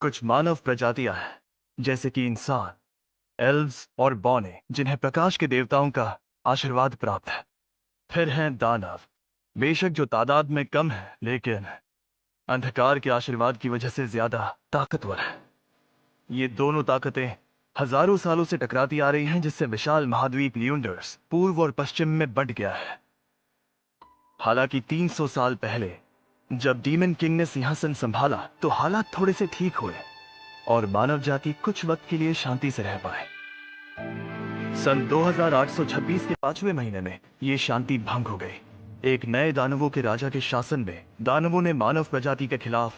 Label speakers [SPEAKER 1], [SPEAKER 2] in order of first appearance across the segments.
[SPEAKER 1] कुछ मानव प्रजातियां हैं, जैसे कि इंसान, एल्व्स और बौने, जिन्हें प्रकाश के देवताओं का आशीर्वाद प्राप्त है। फिर हैं दानव, बेशक जो तादाद में कम है, लेकिन अंधकार के आशीर्वाद की वजह से ज्यादा ताकतवर है। ये दोनों ताकतें हजारों सालों से टकराती आ रही हैं, जिससे विशाल महाद्वीप ल्यूंडर्स पूर्व और पश्चिम में बंट गया है। हालांकि 300 साल पहले जब डीमन किंग ने सिंहासन संभाला तो हालात थोड़े से ठीक हुए और मानव जाति कुछ वक्त के लिए शांति से रह पाए। सन 2826 के 5वें महीने में ये शांति भंग हो गई। एक नए दानवों के राजा के शासन में दानवों ने मानव प्रजाति के खिलाफ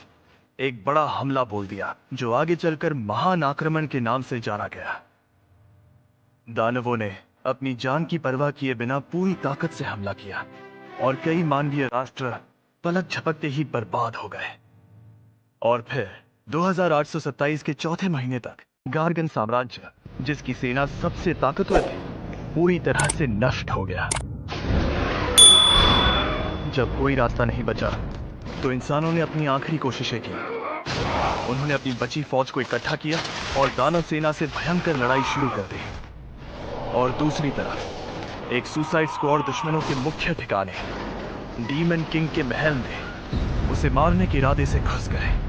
[SPEAKER 1] एक बड़ा हमला बोल दिया, जो आगे चलकर महान आक्रमण के नाम से जाना गया। दानवों ने अपनी जान की परवाह किए बिना पूरी ताकत से हमला किया और कई मानवीय राष्ट्र पलक झपकते ही बर्बाद हो गए। और फिर 2827 के चौथे महीने तक गार्गन साम्राज्य, जिसकी सेना सबसे ताकतवर थी, पूरी तरह से नष्ट हो गया। जब कोई रास्ता नहीं बचा तो इंसानों ने अपनी आखिरी कोशिशें की। उन्होंने अपनी बची फौज को इकट्ठा किया और दानव सेना से भयंकर लड़ाई शुरू कर दी। और दूसरी तरफ एक सुसाइड स्क्वाड दुश्मनों के मुख्य ठिकाने डीमन किंग के महल में उसे मारने के इरादे से घुस गए।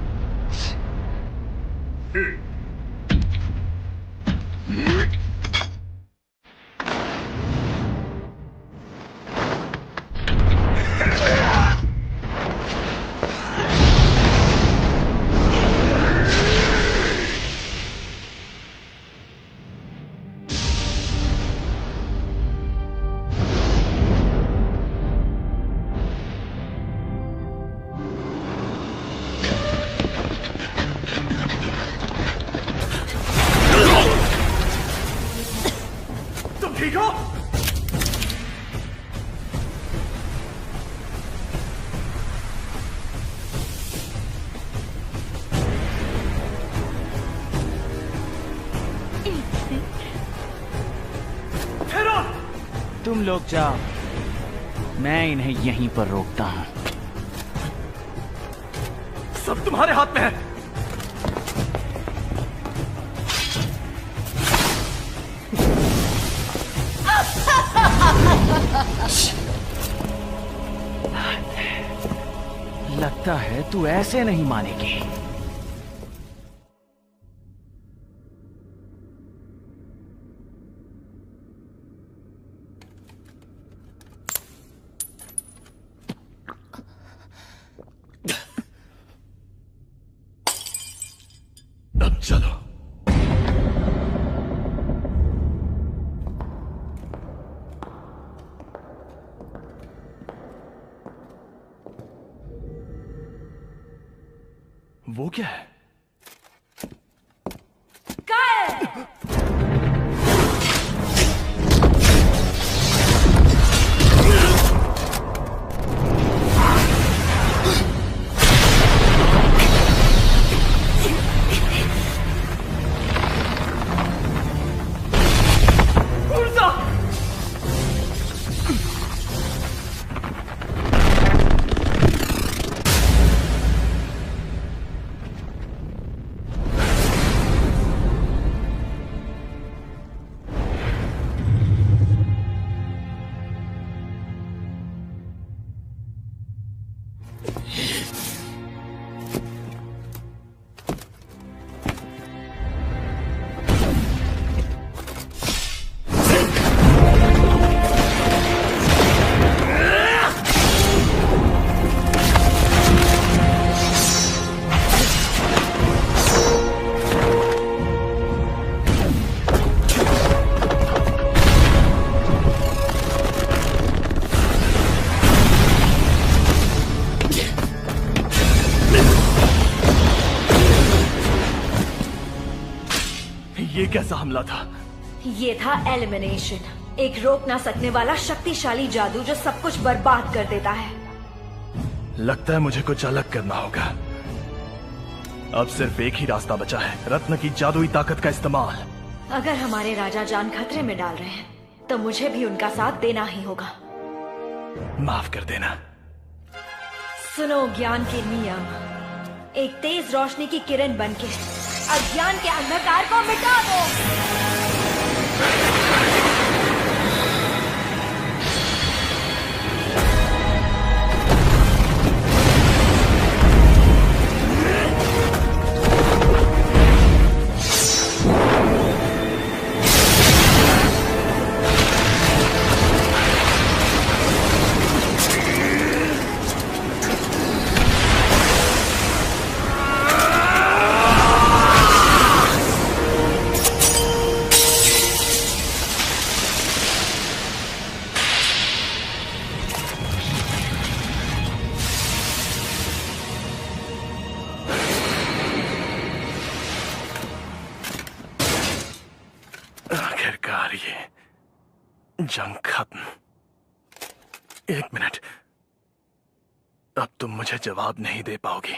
[SPEAKER 2] ठीक हो?
[SPEAKER 3] तुम लोग जाओ, मैं इन्हें यहीं पर रोकता हूं।
[SPEAKER 2] सब तुम्हारे हाथ में है।
[SPEAKER 3] लगता है तू ऐसे नहीं मानेगी।
[SPEAKER 2] अब चलो।
[SPEAKER 1] वो क्या है? ये कैसा हमला था?
[SPEAKER 4] ये था एलिमिनेशन, एक रोक ना सकने वाला शक्तिशाली जादू जो सब कुछ बर्बाद कर देता है।
[SPEAKER 1] लगता है मुझे कुछ अलग करना होगा। अब सिर्फ एक ही रास्ता बचा है, रत्न की जादुई ताकत का इस्तेमाल।
[SPEAKER 4] अगर हमारे राजा जान खतरे में डाल रहे हैं तो मुझे भी उनका साथ देना ही होगा।
[SPEAKER 1] माफ कर देना।
[SPEAKER 4] सुनो ज्ञान के नियम, एक तेज रोशनी की किरण बनके अज्ञान के अंधकार को मिटा दो।
[SPEAKER 1] आखिरकार ये जंग खत्म। एक मिनट, अब तुम मुझे जवाब नहीं दे पाओगी।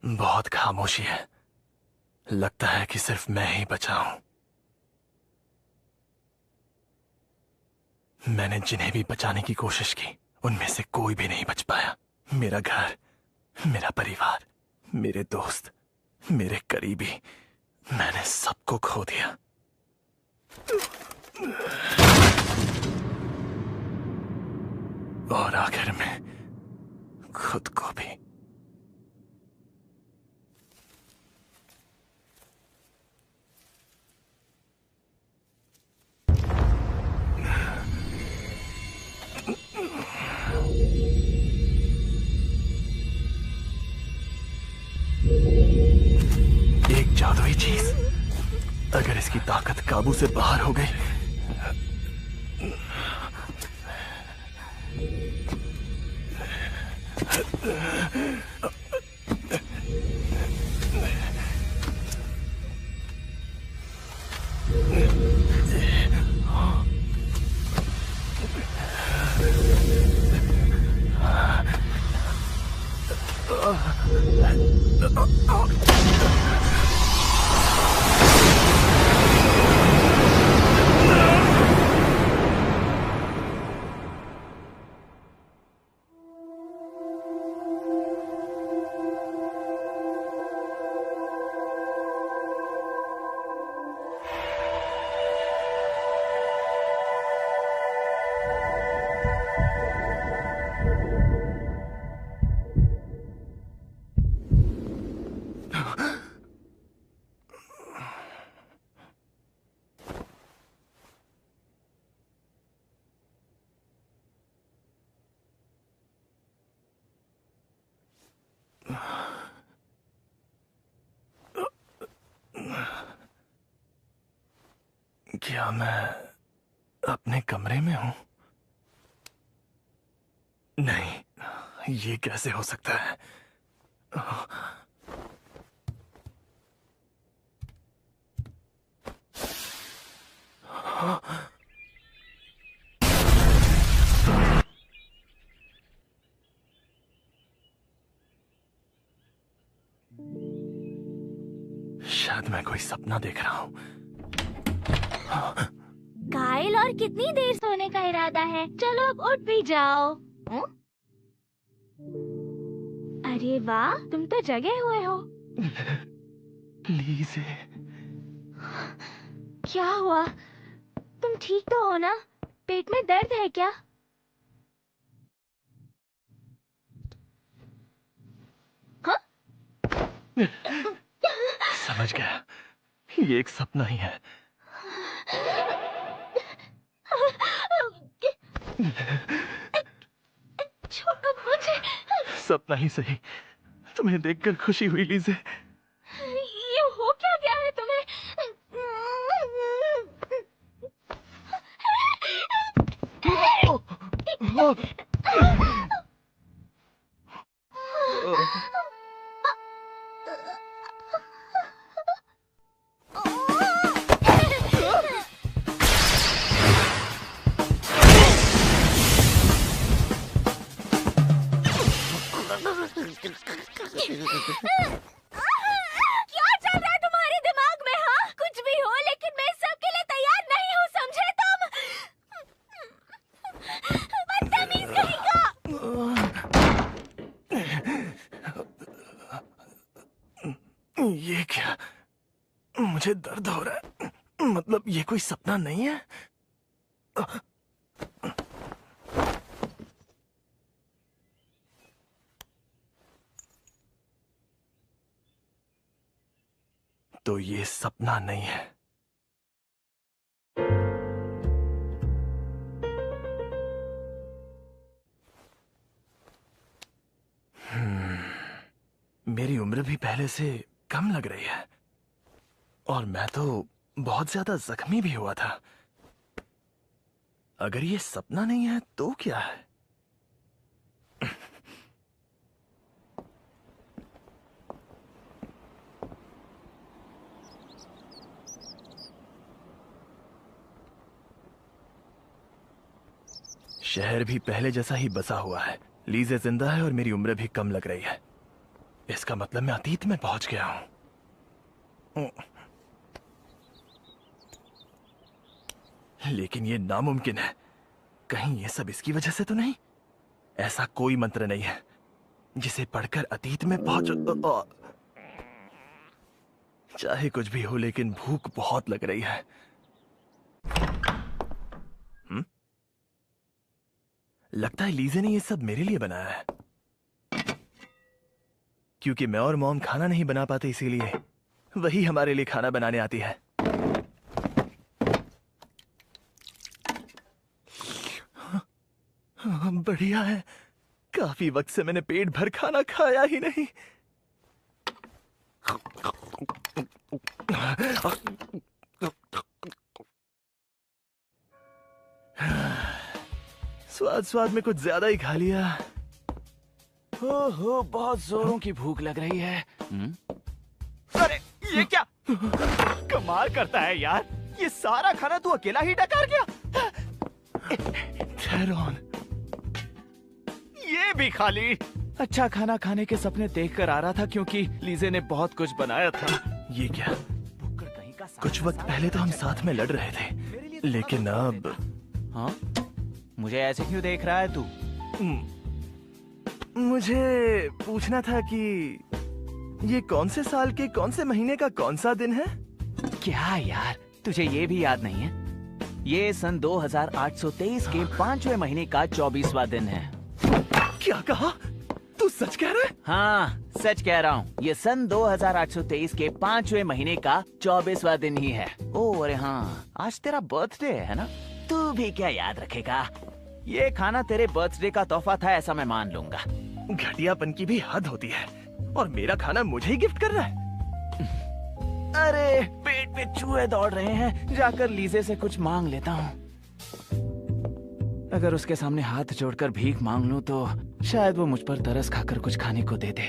[SPEAKER 1] बहुत खामोशी है। लगता है कि सिर्फ मैं ही बचा हूं। मैंने जिन्हें भी बचाने की कोशिश की, उनमें से कोई भी नहीं बच पाया। मेरा घर, मेरा परिवार, मेरे दोस्त, मेरे करीबी, मैंने सबको खो दिया। और आखिर में खुद को भी। एक जादुई चीज, अगर इसकी ताकत काबू से बाहर हो गई, क्या मैं अपने कमरे में हूं? नहीं, ये कैसे हो सकता है? शायद मैं कोई सपना देख रहा हूं।
[SPEAKER 5] काइल, और कितनी देर सोने का इरादा है? चलो अब उठ भी जाओ। अरे वाह, तुम तो जगे हुए हो।
[SPEAKER 1] प्लीज।
[SPEAKER 5] क्या हुआ? तुम ठीक तो हो ना? पेट में दर्द है क्या? हाँ?
[SPEAKER 1] समझ गया, ये एक सपना ही है।
[SPEAKER 5] छोड़ो मुझे।
[SPEAKER 1] सपना ही सही, तुम्हें देखकर खुशी हुई लीज़े।
[SPEAKER 5] ये हो क्या गया है तुम्हें? क्या चल रहा है तुम्हारे दिमाग में? हाँ, कुछ भी हो, लेकिन मैं सबके लिए तैयार नहीं हूँ, समझे तुम?
[SPEAKER 1] ये क्या? मुझे दर्द हो रहा है। मतलब ये कोई सपना नहीं है? तो ये सपना नहीं है। मेरी उम्र भी पहले से कम लग रही है और मैं तो बहुत ज्यादा जख्मी भी हुआ था। अगर ये सपना नहीं है तो क्या है? शहर भी पहले जैसा ही बसा हुआ है। लीज़े जिंदा है और मेरी उम्र भी कम लग रही है। इसका मतलब मैं अतीत में पहुंच गया हूं। लेकिन ये नामुमकिन है। कहीं ये सब इसकी वजह से तो नहीं? ऐसा कोई मंत्र नहीं है जिसे पढ़कर अतीत में पहुंच। चाहे कुछ भी हो, लेकिन भूख बहुत लग रही है। लगता है लीज़े ने ये सब मेरे लिए बनाया है। क्योंकि मैं और मॉम खाना नहीं बना पाते, इसीलिए वही हमारे लिए खाना बनाने आती है। बढ़िया है। काफी वक्त से मैंने पेट भर खाना खाया ही नहीं। स्वाद स्वाद में कुछ ज्यादा ही खा लिया।
[SPEAKER 3] ओहो, बहुत जोरों की भूख लग रही है।
[SPEAKER 2] अरे ये क्या? कमाल करता है यार, ये सारा खाना तू अकेला ही डकार गया।
[SPEAKER 1] ठहरोन,
[SPEAKER 2] ये भी खाली।
[SPEAKER 3] अच्छा खाना खाने के सपने देखकर आ रहा था क्योंकि लीज़े ने बहुत कुछ बनाया था।
[SPEAKER 1] ये क्या?
[SPEAKER 3] कहीं का
[SPEAKER 1] कुछ वक्त पहले तो हम साथ में लड़ रहे थे, लेकिन अब
[SPEAKER 3] हाँ? मुझे ऐसे क्यों देख रहा है तू?
[SPEAKER 1] मुझे पूछना था कि ये कौन से साल के कौन से महीने का कौन सा दिन है?
[SPEAKER 3] क्या यार, तुझे ये भी याद नहीं है? ये सन 2823 के 5वें महीने का 24वां दिन है।
[SPEAKER 1] क्या कहा? तू सच कह रहा है?
[SPEAKER 3] हाँ, सच कह रहा हूँ। ये सन 2823 के 5वें महीने का 24वां दिन ही है। ओह अरे हाँ, आज तेरा बर्थडे है ना? तू भी क्या याद रखेगा? ये खाना तेरे बर्थडे का तोहफा था, ऐसा मैं मान लूंगा।
[SPEAKER 1] घटियापन की भी हद होती है, और मेरा खाना मुझे ही गिफ्ट कर रहा है।
[SPEAKER 3] अरे पेट पे चूहे दौड़ रहे हैं, जाकर लीज़े से कुछ मांग लेता हूँ। अगर उसके सामने हाथ जोड़कर भीख मांग लूं तो शायद वो मुझ पर तरस खाकर कुछ खाने को दे दे।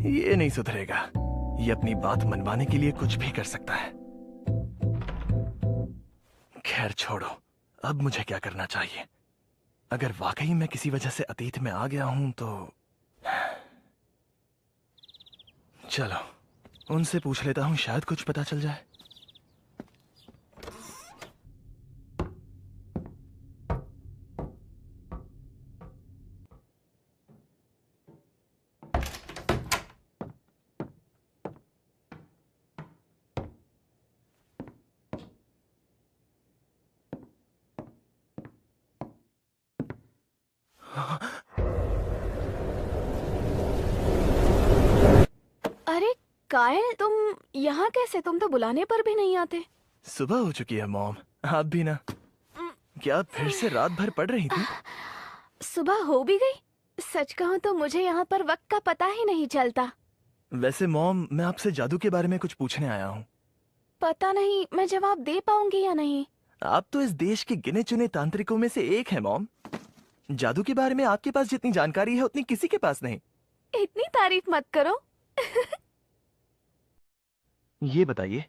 [SPEAKER 1] ये नहीं सुधरेगा। ये अपनी बात मनवाने के लिए कुछ भी कर सकता है। खैर छोड़ो, अब मुझे क्या करना चाहिए? अगर वाकई मैं किसी वजह से अतीत में आ गया हूं तो चलो उनसे पूछ लेता हूं, शायद कुछ पता चल जाए।
[SPEAKER 6] अरे कायल, तुम यहाँ कैसे? तुम तो बुलाने पर भी नहीं आते।
[SPEAKER 1] सुबह हो चुकी है मॉम, आप भी ना। क्या फिर से रात भर पढ़ रही थी?
[SPEAKER 6] सुबह हो भी गई। सच कहूँ तो मुझे यहाँ पर वक्त का पता ही नहीं चलता।
[SPEAKER 1] वैसे मॉम, मैं आपसे जादू के बारे में कुछ पूछने आया हूँ।
[SPEAKER 6] पता नहीं मैं जवाब दे पाऊंगी या नहीं।
[SPEAKER 1] आप तो इस देश के गिने चुने तांत्रिकों में से एक हैं मॉम। जादू के बारे में आपके पास जितनी जानकारी है उतनी किसी के पास नहीं।
[SPEAKER 6] इतनी तारीफ मत करो।
[SPEAKER 1] ये बताइए,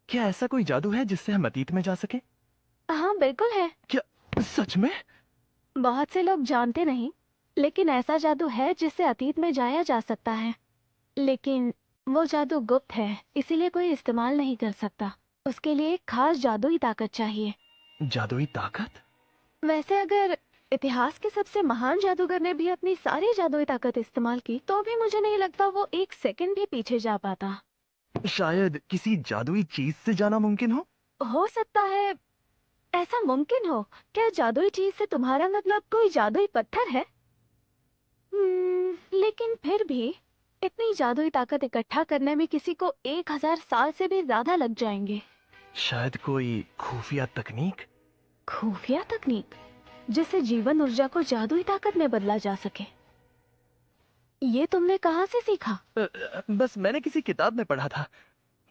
[SPEAKER 1] क्या ऐसा कोई जादू है जिससे हम अतीत में जा सके?
[SPEAKER 6] हाँ बिल्कुल है।
[SPEAKER 1] क्या सच में?
[SPEAKER 6] बहुत से लोग जानते नहीं, लेकिन ऐसा जादू है जिससे अतीत में जाया जा सकता है। लेकिन वो जादू गुप्त है, इसीलिए कोई इस्तेमाल नहीं कर सकता। उसके लिए एक खास जादुई ताकत चाहिए।
[SPEAKER 1] जादुई ताकत?
[SPEAKER 6] वैसे अगर इतिहास के सबसे महान जादूगर ने भी अपनी सारी जादुई ताकत इस्तेमाल की, तो भी मुझे नहीं लगता वो एक सेकंड भी पीछे जा पाता।
[SPEAKER 1] शायद किसी जादुई चीज से जाना मुमकिन
[SPEAKER 6] हो सकता है ऐसा मुमकिन हो। क्या जादुई चीज से तुम्हारा मतलब कोई जादुई पत्थर है? लेकिन फिर भी इतनी जादुई ताकत इकट्ठा करने में किसी को 1000 साल से भी ज्यादा लग जाएंगे।
[SPEAKER 1] शायद कोई खुफिया तकनीक।
[SPEAKER 6] खुफिया तकनीक जिससे जीवन ऊर्जा को जादुई ताकत में बदला जा सके। ये तुमने कहाँ से सीखा?
[SPEAKER 1] बस मैंने किसी किताब में पढ़ा था,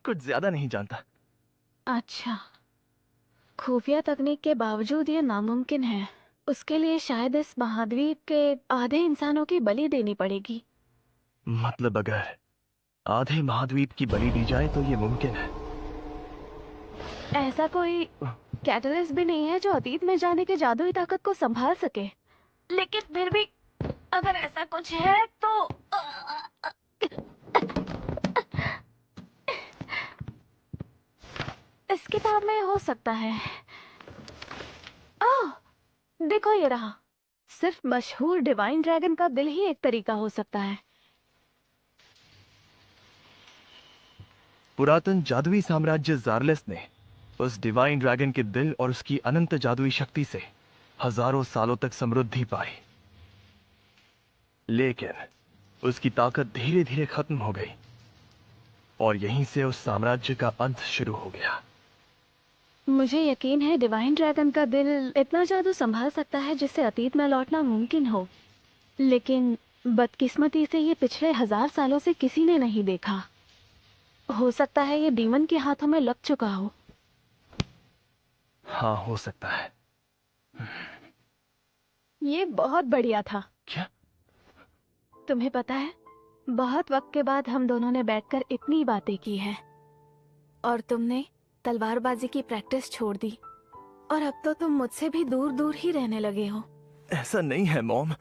[SPEAKER 1] कुछ ज्यादा नहीं जानता।
[SPEAKER 6] अच्छा, खुफिया तकनीक के बावजूद ये नामुमकिन है। उसके लिए शायद इस महाद्वीप के आधे इंसानों की बलि देनी पड़ेगी।
[SPEAKER 1] मतलब अगर आधे महाद्वीप की बलि दी जाए तो ये मुमकिन है।
[SPEAKER 6] ऐसा कोई कैटलिस्ट भी नहीं है जो अतीत में जाने के जादुई ताकत को संभाल सके। लेकिन फिर भी अगर ऐसा कुछ है तो इस किताब में हो सकता है। ओह, देखो ये रहा। सिर्फ मशहूर डिवाइन ड्रैगन का दिल ही एक तरीका हो सकता है।
[SPEAKER 1] पुरातन जादुई साम्राज्य ज़ारलेस ने उस डिवाइन ड्रैगन के दिल और उसकी अनंत जादुई शक्ति से हजारों सालों तक समृद्धि पाई, लेकिन उसकी ताकत धीरे धीरे खत्म हो गई और यहीं से उस साम्राज्य का अंत शुरू हो गया।
[SPEAKER 6] मुझे यकीन है डिवाइन ड्रैगन का दिल इतना जादू संभाल सकता है जिससे अतीत में लौटना मुमकिन हो, लेकिन बदकिस्मती से ये पिछले 1000 सालों से किसी ने नहीं देखा। हो सकता है ये डीमन के हाथों में लग चुका हो।
[SPEAKER 1] हाँ, हो सकता है।
[SPEAKER 6] ये बहुत बढ़िया था।
[SPEAKER 1] क्या?
[SPEAKER 6] तुम्हें पता है, बहुत वक्त के बाद हम दोनों ने बैठकर इतनी बातें की हैं। और तुमने तलवारबाजी की प्रैक्टिस छोड़ दी और अब तो तुम मुझसे भी दूर दूर ही रहने लगे हो।
[SPEAKER 1] ऐसा नहीं है मॉम,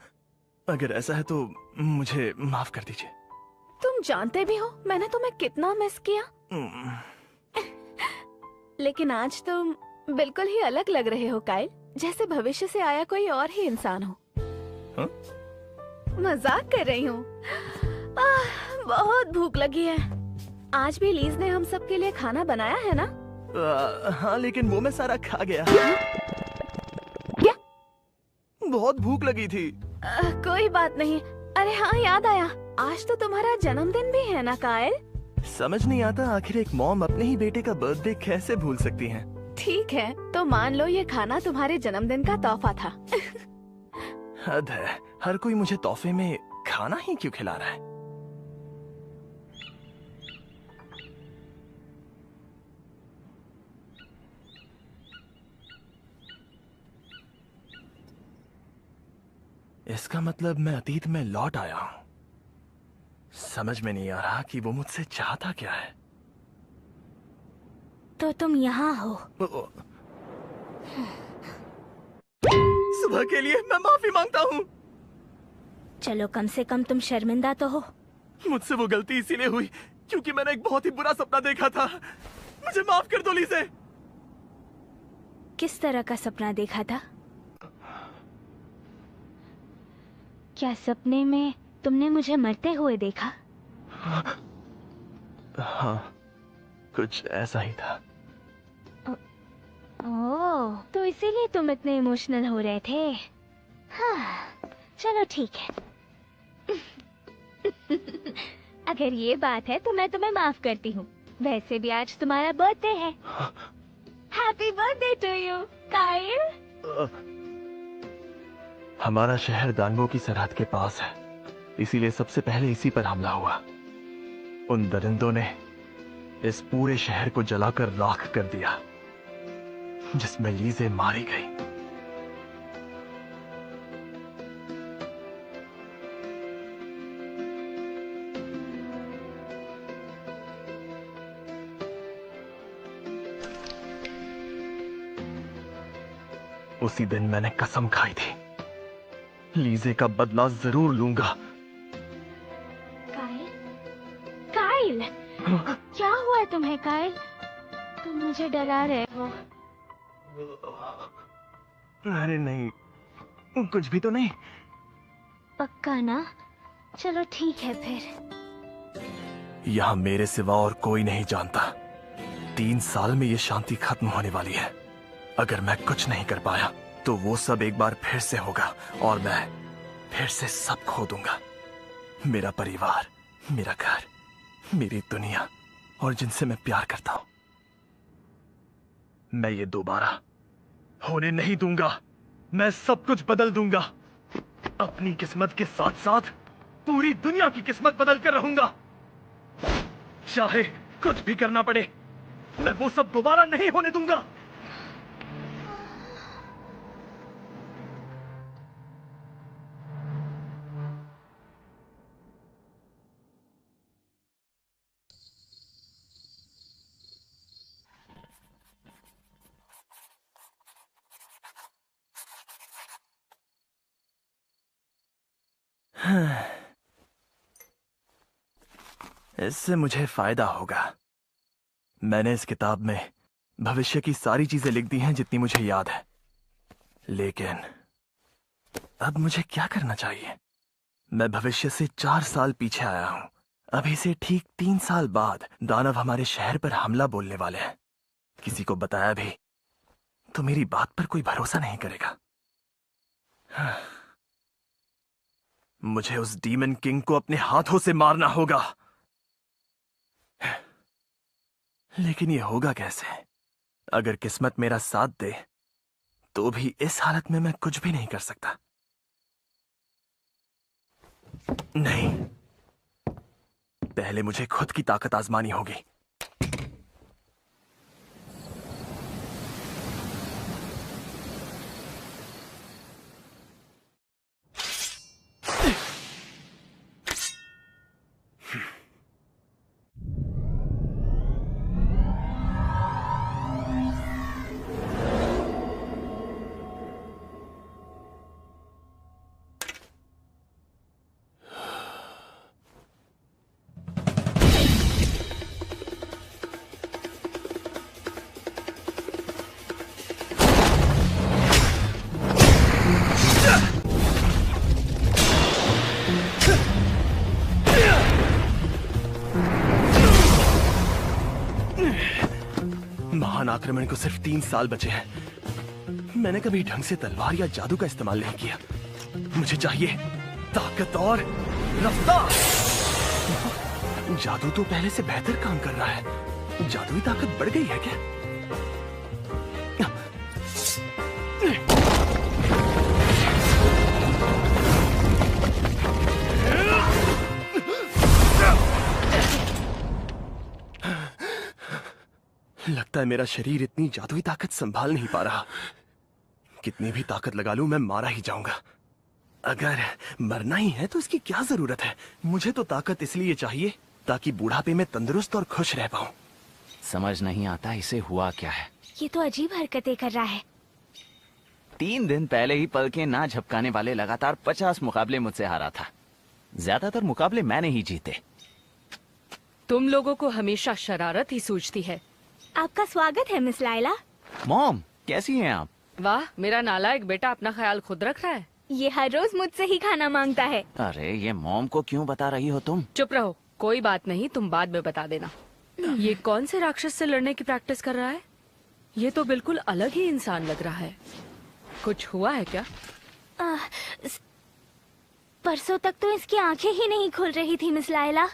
[SPEAKER 1] अगर ऐसा है तो मुझे माफ कर दीजिए।
[SPEAKER 6] तुम जानते भी हो मैंने तुम्हें कितना मिस किया। लेकिन आज तुम बिल्कुल ही अलग लग रहे हो काइल, जैसे भविष्य से आया कोई और ही इंसान हो।
[SPEAKER 1] हाँ?
[SPEAKER 6] मजाक कर रही हूँ। बहुत भूख लगी है। आज भी लीज ने हम सब के लिए खाना बनाया है ना?
[SPEAKER 1] हाँ, लेकिन वो मैं सारा खा गया।
[SPEAKER 6] क्या?
[SPEAKER 1] बहुत भूख लगी थी।
[SPEAKER 6] कोई बात नहीं। अरे हाँ, याद आया, आज तो तुम्हारा जन्मदिन भी है ना काइल?
[SPEAKER 1] समझ नहीं आता आखिर एक मॉम अपने ही बेटे का बर्थडे कैसे भूल सकती हैं।
[SPEAKER 6] ठीक है, तो मान लो ये खाना तुम्हारे जन्मदिन का तोहफा था।
[SPEAKER 1] हद है, हर कोई मुझे तोहफे में खाना ही क्यों खिला रहा है? इसका मतलब मैं अतीत में लौट आया हूं। समझ में नहीं आ रहा कि वो मुझसे चाहता क्या है।
[SPEAKER 5] तो तुम यहाँ हो।
[SPEAKER 1] सुबह के लिए मैं माफी मांगता हूँ।
[SPEAKER 5] चलो, कम से कम तुम शर्मिंदा तो हो।
[SPEAKER 1] मुझसे वो गलती इसीलिए हुई क्योंकि मैंने एक बहुत ही बुरा सपना देखा था। मुझे माफ कर दो लीज़े।
[SPEAKER 5] किस तरह का सपना देखा था? क्या सपने में तुमने मुझे मरते हुए देखा?
[SPEAKER 1] हाँ, कुछ ऐसा ही था।
[SPEAKER 5] ओह, तो इसीलिए तुम इतने इमोशनल हो रहे थे। हाँ, चलो ठीक है। अगर ये बात है तो मैं तुम्हें माफ करती हूँ। वैसे भी आज तुम्हारा बर्थडे है। Happy birthday to you Kyle.
[SPEAKER 1] हमारा शहर दानवों की सरहद के पास है, इसीलिए सबसे पहले इसी पर हमला हुआ। उन दरिंदों ने इस पूरे शहर को जलाकर राख कर दिया, जिसमें लीज़े मारी गई। उसी दिन मैंने कसम खाई थी, लीज़े का बदला जरूर लूंगा।
[SPEAKER 5] काइल, काइल, क्या हुआ तुम्हें काइल? तुम मुझे डरा रहे हो।
[SPEAKER 1] अरे नहीं, कुछ भी तो नहीं?
[SPEAKER 5] पक्का ना? चलो ठीक है फिर।
[SPEAKER 1] यहाँ मेरे सिवा और कोई नहीं जानता। 3 साल में ये शांति खत्म होने वाली है। अगर मैं कुछ नहीं कर पाया तो वो सब एक बार फिर से होगा और मैं फिर से सब खो दूंगा। मेरा परिवार, मेरा घर, मेरी दुनिया और जिनसे मैं प्यार करता हूं। मैं ये दोबारा होने नहीं दूंगा। मैं सब कुछ बदल दूंगा। अपनी किस्मत के साथ साथ पूरी दुनिया की किस्मत बदल कर रहूंगा। चाहे कुछ भी करना पड़े, मैं वो सब दोबारा नहीं होने दूंगा। इससे मुझे फायदा होगा। मैंने इस किताब में भविष्य की सारी चीजें लिख दी हैं जितनी मुझे याद है। लेकिन अब मुझे क्या करना चाहिए? मैं भविष्य से 4 साल पीछे आया हूं। अभी से ठीक 3 साल बाद दानव हमारे शहर पर हमला बोलने वाले हैं। किसी को बताया भी तो मेरी बात पर कोई भरोसा नहीं करेगा। मुझे उस डीमन किंग को अपने हाथों से मारना होगा। लेकिन ये होगा कैसे? अगर किस्मत मेरा साथ दे तो भी इस हालत में मैं कुछ भी नहीं कर सकता। नहीं, पहले मुझे खुद की ताकत आजमानी होगी। महान आक्रमण को सिर्फ 3 साल बचे हैं। मैंने कभी ढंग से तलवार या जादू का इस्तेमाल नहीं किया। मुझे चाहिए ताकत और रफ्तार। जादू तो पहले से बेहतर काम कर रहा है। जादुई ताकत बढ़ गई है क्या? लगता है मेरा शरीर इतनी जादुई ताकत संभाल नहीं पा रहा। कितनी भी ताकत लगा लूं मैं मारा ही जाऊंगा। अगर मरना ही है तो इसकी क्या जरूरत है? मुझे तो ताकत इसलिए चाहिए ताकि बुढ़ापे में तंदुरुस्त और खुश रह पाऊं।
[SPEAKER 3] समझ नहीं आता इसे हुआ क्या है।
[SPEAKER 5] ये तो अजीब हरकतें कर रहा है।
[SPEAKER 3] 3 दिन पहले ही पलकें ना झपकाने वाले लगातार 50 मुकाबले मुझसे हारा था। ज्यादातर मुकाबले मैंने ही जीते।
[SPEAKER 7] तुम लोगों को हमेशा शरारत ही सूझती है।
[SPEAKER 5] आपका स्वागत है मिस लाइला।
[SPEAKER 3] मॉम, कैसी हैं आप?
[SPEAKER 7] वाह, मेरा नालायक बेटा अपना ख्याल खुद रख रहा है।
[SPEAKER 5] ये हर रोज मुझसे ही खाना मांगता है।
[SPEAKER 3] अरे ये मॉम को क्यों बता रही हो तुम?
[SPEAKER 7] चुप रहो, कोई बात नहीं, तुम बाद में बता देना। ये कौन से राक्षस से लड़ने की प्रैक्टिस कर रहा है? ये तो बिल्कुल अलग ही इंसान लग रहा है। कुछ हुआ है क्या?
[SPEAKER 5] परसों तक तो इसकी आंखें ही नहीं खुल रही थी मिस लाइला।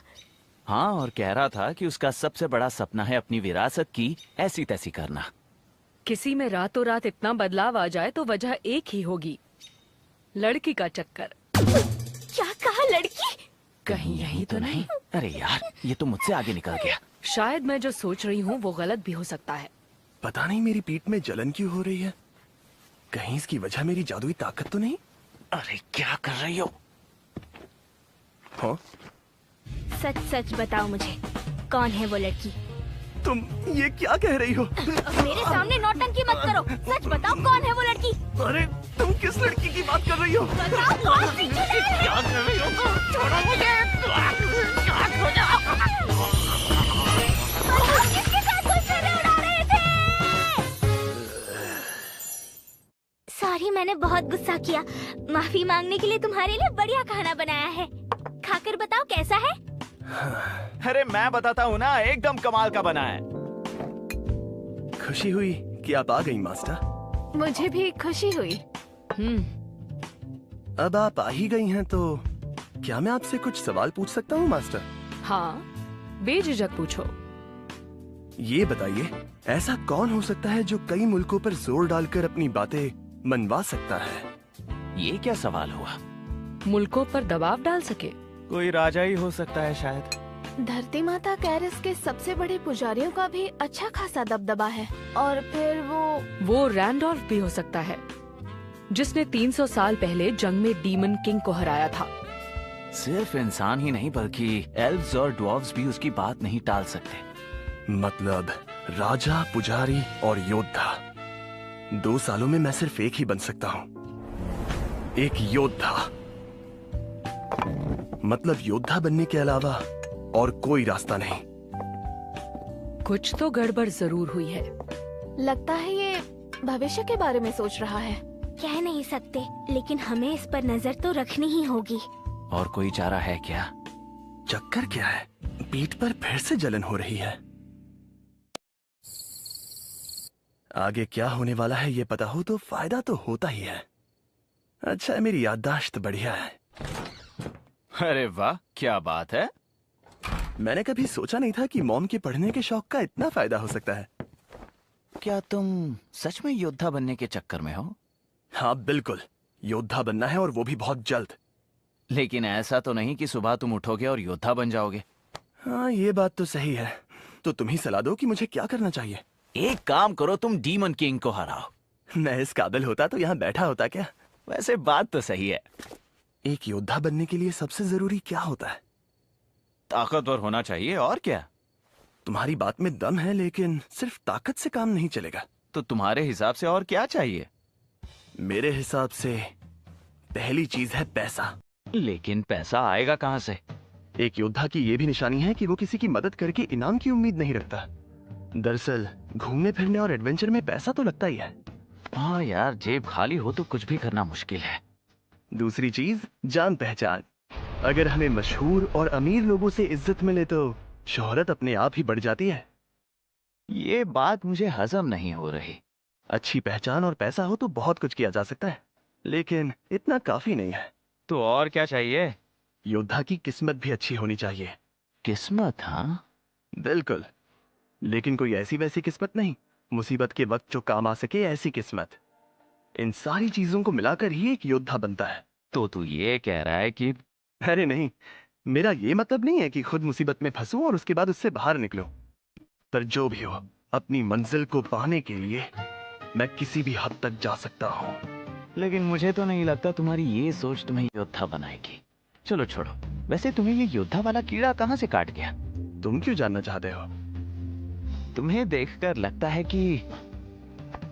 [SPEAKER 3] हाँ, और कह रहा था कि उसका सबसे बड़ा सपना है अपनी विरासत की ऐसी तैसी करना।
[SPEAKER 7] किसी में रातों रात इतना बदलाव आ जाए तो वजह एक ही होगी, लड़की का चक्कर।
[SPEAKER 5] क्या कहा? लड़की?
[SPEAKER 7] कहीं यही तो नहीं?
[SPEAKER 3] अरे यार, ये तो मुझसे आगे निकल गया।
[SPEAKER 7] शायद मैं जो सोच रही हूँ वो गलत भी हो सकता है।
[SPEAKER 1] पता नहीं मेरी पीठ में जलन क्यों हो रही है। कहीं इसकी वजह मेरी जादुई ताकत तो नहीं?
[SPEAKER 3] अरे क्या कर रही हो?
[SPEAKER 1] हाँ?
[SPEAKER 5] सच सच बताओ मुझे, कौन है वो लड़की?
[SPEAKER 1] तुम ये क्या कह रही हो?
[SPEAKER 5] मेरे सामने नौटंकी मत करो। सच बताओ, कौन है वो लड़की?
[SPEAKER 1] अरे तुम किस लड़की की बात कर रही हो?
[SPEAKER 5] बताओ, कौन सी चुड़ैल है?
[SPEAKER 1] क्या कर रही हो? छोड़ो मुझे।
[SPEAKER 5] आप किसके साथ गुलछर्रे उड़ा रहे थे? सॉरी, मैंने बहुत गुस्सा किया। माफी मांगने के लिए तुम्हारे लिए बढ़िया खाना बनाया है। खाकर बताओ कैसा है।
[SPEAKER 2] अरे मैं बताता हूँ ना, एकदम कमाल का बना है।
[SPEAKER 1] खुशी हुई कि आप आ गई मास्टर।
[SPEAKER 6] मुझे भी खुशी हुई।
[SPEAKER 1] अब आप आ ही गई हैं तो क्या मैं आपसे कुछ सवाल पूछ सकता हूँ मास्टर?
[SPEAKER 7] हाँ, बेझिझक पूछो।
[SPEAKER 1] ये बताइए, ऐसा कौन हो सकता है जो कई मुल्कों पर जोर डालकर अपनी बातें मनवा सकता है?
[SPEAKER 3] ये क्या सवाल हुआ?
[SPEAKER 7] मुल्कों पर दबाव डाल सके?
[SPEAKER 2] कोई राजा ही हो सकता है शायद।
[SPEAKER 6] धरती माता कैरिस के सबसे बड़े पुजारियों का भी अच्छा खासा दबदबा है। और फिर
[SPEAKER 7] वो रैंडोल्फ भी हो सकता है, जिसने 300 साल पहले जंग में डीमन किंग को हराया था।
[SPEAKER 3] सिर्फ इंसान ही नहीं बल्कि एल्व्स और ड्वार्फ्स भी उसकी बात नहीं टाल सकते।
[SPEAKER 1] मतलब राजा, पुजारी और योद्धा। 2 सालों में मैं सिर्फ एक ही बन सकता हूँ, एक योद्धा। मतलब योद्धा बनने के अलावा और कोई रास्ता नहीं।
[SPEAKER 7] कुछ तो गड़बड़ जरूर हुई है।
[SPEAKER 6] लगता है ये भविष्य के बारे में सोच रहा है।
[SPEAKER 5] कह नहीं सकते, लेकिन हमें इस पर नजर तो रखनी ही होगी।
[SPEAKER 3] और कोई चारा है क्या?
[SPEAKER 1] चक्कर क्या है? पीठ पर फिर से जलन हो रही है। आगे क्या होने वाला है ये पता हो तो फायदा तो होता ही है। अच्छा, मेरी याददाश्त बढ़िया है।
[SPEAKER 3] अरे वाह, क्या बात है।
[SPEAKER 1] मैंने कभी सोचा नहीं था कि मॉम के पढ़ने के शौक का इतना फायदा हो सकता है।
[SPEAKER 3] क्या तुम सच में योद्धा बनने के चक्कर में हो?
[SPEAKER 1] हाँ बिल्कुल, योद्धा बनना है और वो भी बहुत जल्द।
[SPEAKER 3] लेकिन ऐसा तो नहीं कि सुबह तुम उठोगे और योद्धा बन जाओगे।
[SPEAKER 1] हाँ ये बात तो सही है। तो तुम ही सलाह दो कि मुझे क्या करना चाहिए।
[SPEAKER 3] एक काम करो, तुम डीमन किंग को हराओ।
[SPEAKER 1] मैं इस काबिल होता तो यहाँ बैठा होता क्या?
[SPEAKER 3] वैसे बात तो सही है।
[SPEAKER 1] एक योद्धा बनने के लिए सबसे जरूरी क्या होता है?
[SPEAKER 3] ताकतवर होना चाहिए, और क्या।
[SPEAKER 1] तुम्हारी बात में दम है, लेकिन सिर्फ ताकत से काम नहीं चलेगा।
[SPEAKER 3] तो तुम्हारे हिसाब से और क्या चाहिए?
[SPEAKER 1] मेरे हिसाब से पहली चीज है पैसा।
[SPEAKER 3] लेकिन पैसा आएगा कहाँ से?
[SPEAKER 1] एक योद्धा की ये भी निशानी है कि वो किसी की मदद करके इनाम की उम्मीद नहीं रखता। दरअसल घूमने फिरने और एडवेंचर में पैसा तो लगता ही है।
[SPEAKER 3] हाँ यार, जेब खाली हो तो कुछ भी करना मुश्किल है।
[SPEAKER 1] दूसरी चीज जान पहचान। अगर हमें मशहूर और अमीर लोगों से इज्जत मिले तो शोहरत अपने आप ही बढ़ जाती है।
[SPEAKER 3] ये बात मुझे हजम नहीं हो रही।
[SPEAKER 1] अच्छी पहचान और पैसा हो तो बहुत कुछ किया जा सकता है, लेकिन इतना काफी नहीं है।
[SPEAKER 3] तो और क्या चाहिए?
[SPEAKER 1] योद्धा की किस्मत भी अच्छी होनी चाहिए।
[SPEAKER 3] किस्मत? हाँ
[SPEAKER 1] बिल्कुल, लेकिन कोई ऐसी वैसी किस्मत नहीं। मुसीबत के वक्त जो काम आ सके, ऐसी किस्मत। इन सारी चीजों को मिलाकर ही एक योद्धा बनता है।
[SPEAKER 3] तो तू ये कह रहा है कि...
[SPEAKER 1] अरे नहीं, मेरा ये मतलब नहीं है कि खुद मुसीबत में फंसूं और उसके बाद उससे बाहर निकलूं। पर जो भी हो, अपनी मंजिल को पाने के लिए मैं किसी भी हद तक जा सकता हूँ।
[SPEAKER 3] लेकिन मुझे तो नहीं लगता तुम्हारी ये सोच तुम्हें योद्धा बनाएगी। चलो छोड़ो। वैसे तुम्हें ये योद्धा वाला कीड़ा कहाँ से काट गया?
[SPEAKER 1] तुम क्यों जानना चाहते हो?
[SPEAKER 3] तुम्हें देखकर लगता है कि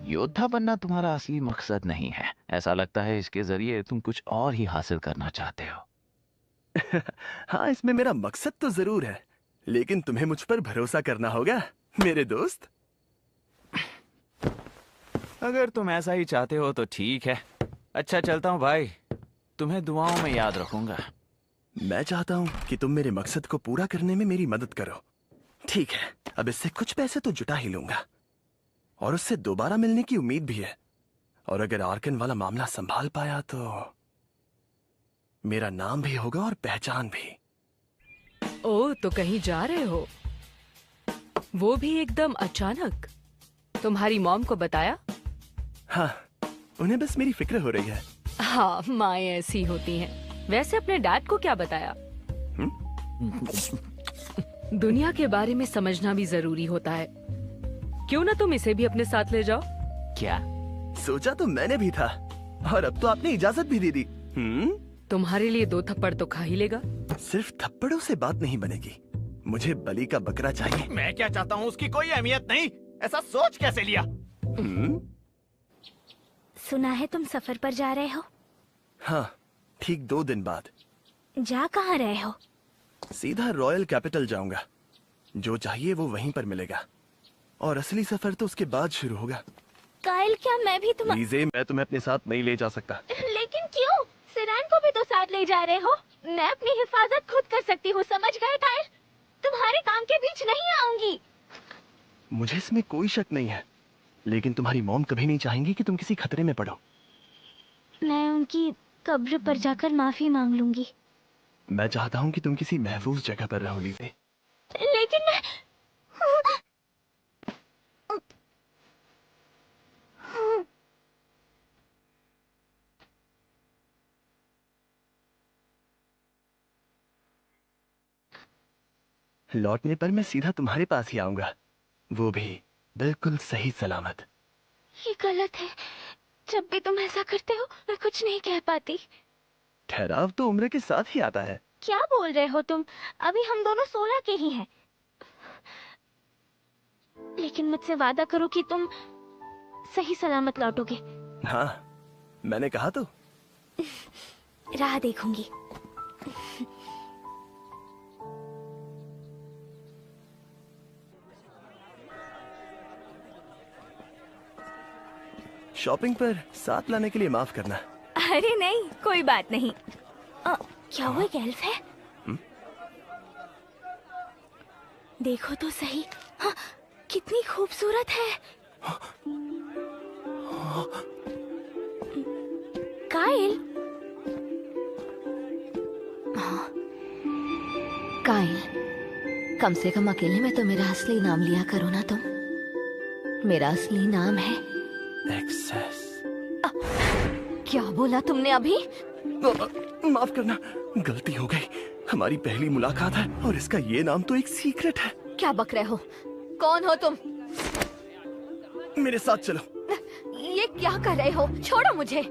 [SPEAKER 3] योद्धा बनना तुम्हारा असली मकसद नहीं है। ऐसा लगता है इसके जरिए तुम कुछ और ही हासिल करना चाहते हो।
[SPEAKER 1] हाँ, इसमें मेरा मकसद तो जरूर है, लेकिन तुम्हें मुझ पर भरोसा करना होगा मेरे दोस्त।
[SPEAKER 3] अगर तुम ऐसा ही चाहते हो तो ठीक है। अच्छा, चलता हूँ भाई। तुम्हें दुआओं में याद रखूंगा।
[SPEAKER 1] मैं चाहता हूँ कि तुम मेरे मकसद को पूरा करने में मेरी मदद करो। ठीक है, अब इससे कुछ पैसे तो जुटा ही लूंगा और उससे दोबारा मिलने की उम्मीद भी है। और अगर आर्कन वाला मामला संभाल पाया तो मेरा नाम भी होगा और पहचान भी।
[SPEAKER 7] ओह, तो कहीं जा रहे हो? वो भी एकदम अचानक? तुम्हारी मॉम को बताया?
[SPEAKER 1] हाँ, उन्हें बस मेरी फिक्र हो रही है।
[SPEAKER 7] हाँ, माएं ऐसी होती हैं। वैसे अपने डैड को क्या बताया? दुनिया के बारे में समझना भी जरूरी होता है। क्यों ना तुम इसे भी अपने साथ ले जाओ?
[SPEAKER 3] क्या?
[SPEAKER 1] सोचा तो मैंने भी था, और अब तो आपने इजाजत भी दे दी।
[SPEAKER 7] तुम्हारे लिए 2 थप्पड़ तो खा ही लेगा।
[SPEAKER 1] सिर्फ थप्पड़ों से बात नहीं बनेगी, मुझे बलि का बकरा चाहिए।
[SPEAKER 2] मैं क्या चाहता हूँ उसकी कोई अहमियत नहीं। ऐसा सोच कैसे लिया?
[SPEAKER 5] सुना है तुम सफर पर जा रहे हो?
[SPEAKER 1] हाँ, ठीक 2 दिन बाद।
[SPEAKER 5] जा कहाँ रहे हो?
[SPEAKER 1] सीधा रॉयल कैपिटल जाऊंगा। जो चाहिए वो वहीं पर मिलेगा, और असली सफर तो उसके बाद शुरू होगा।
[SPEAKER 5] काइल, क्या मैं भी तुम?
[SPEAKER 1] लीजे, मैं तुम्हें अपने साथ नहीं ले जा सकता।
[SPEAKER 5] लेकिन क्यों? सिरान को भी तो साथ ले जा रहे हो। मैं अपनी हिफाजत खुद कर सकती हूँ, समझ गए काइल? तुम्हारे काम के बीच नहीं आऊंगी।
[SPEAKER 1] मुझे इसमें कोई शक नहीं है, लेकिन तुम्हारी मॉम कभी नहीं चाहेंगी कि तुम किसी खतरे में पड़ो।
[SPEAKER 5] मैं उनकी कब्र पर जाकर माफी मांग लूंगी।
[SPEAKER 1] मैं चाहता हूँ कि तुम किसी महफूज जगह पर रहो लीजे।
[SPEAKER 5] लेकिन मैं
[SPEAKER 1] लौटने पर मैं सीधा तुम्हारे पास ही आऊंगा, वो भी बिल्कुल सही सलामत।
[SPEAKER 5] ये गलत है। जब भी तुम ऐसा करते हो मैं कुछ नहीं कह पाती।
[SPEAKER 1] ठहराव तो उम्र के साथ ही आता है।
[SPEAKER 5] क्या बोल रहे हो तुम? अभी हम दोनों 16 के ही हैं। लेकिन मुझसे वादा करो कि तुम सही सलामत लौटोगे।
[SPEAKER 1] हाँ, मैंने कहा तो।
[SPEAKER 5] राह देखूंगी।
[SPEAKER 1] शॉपिंग पर साथ लाने के लिए माफ करना।
[SPEAKER 5] अरे नहीं, कोई बात नहीं। क्या वो एक एल्फ है? देखो तो सही। हाँ, कितनी खूबसूरत है। काइल,
[SPEAKER 4] काइल, कम से कम अकेले में तो मेरा असली नाम लिया करो ना तुम। मेरा असली नाम है
[SPEAKER 1] एक्सेस।
[SPEAKER 4] क्या बोला तुमने अभी?
[SPEAKER 1] माफ करना, गलती हो गई। हमारी पहली मुलाकात है और इसका ये नाम तो एक सीक्रेट है।
[SPEAKER 4] क्या बक रहे हो? कौन हो तुम?
[SPEAKER 1] मेरे साथ चलो।
[SPEAKER 4] ये क्या कर रहे हो? छोड़ो मुझे।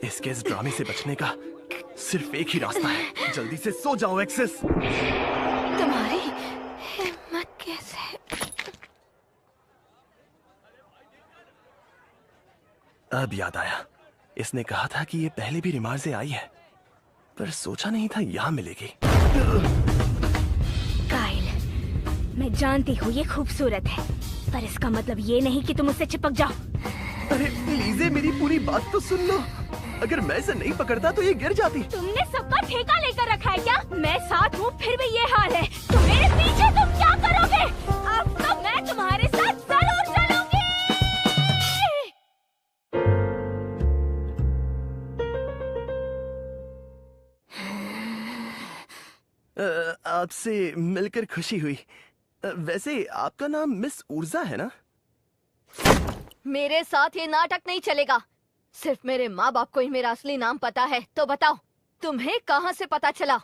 [SPEAKER 1] इस ड्रामे से बचने का सिर्फ एक ही रास्ता है। जल्दी से सो जाओ एक्सेस।
[SPEAKER 4] तुम्हारी हिम्मत कैसे?
[SPEAKER 1] अब याद आया, इसने कहा था कि ये पहले भी रिमार से आई है, पर सोचा नहीं था यहाँ मिलेगी।
[SPEAKER 5] काइल, मैं जानती हूँ ये खूबसूरत है, पर इसका मतलब ये नहीं कि तुम उससे चिपक जाओ।
[SPEAKER 1] अरे लीजे, मेरी पूरी बात तो सुन लो। अगर मैं इसे नहीं पकड़ता तो ये गिर जाती।
[SPEAKER 5] तुमने सबका ठेका लेकर रखा है क्या? मैं साथ हूँ फिर भी ये हाल है। तुम मेरे पीछे तुम क्या करोगे? अब तो मैं तुम्हारे साथ जरूर चलूंगी।
[SPEAKER 1] आपसे मिलकर खुशी हुई। वैसे आपका नाम मिस ऊर्जा है ना?
[SPEAKER 4] मेरे साथ ये नाटक नहीं चलेगा। सिर्फ मेरे माँ बाप को ही मेरा असली नाम पता है। तो बताओ, तुम्हें कहाँ से पता चला?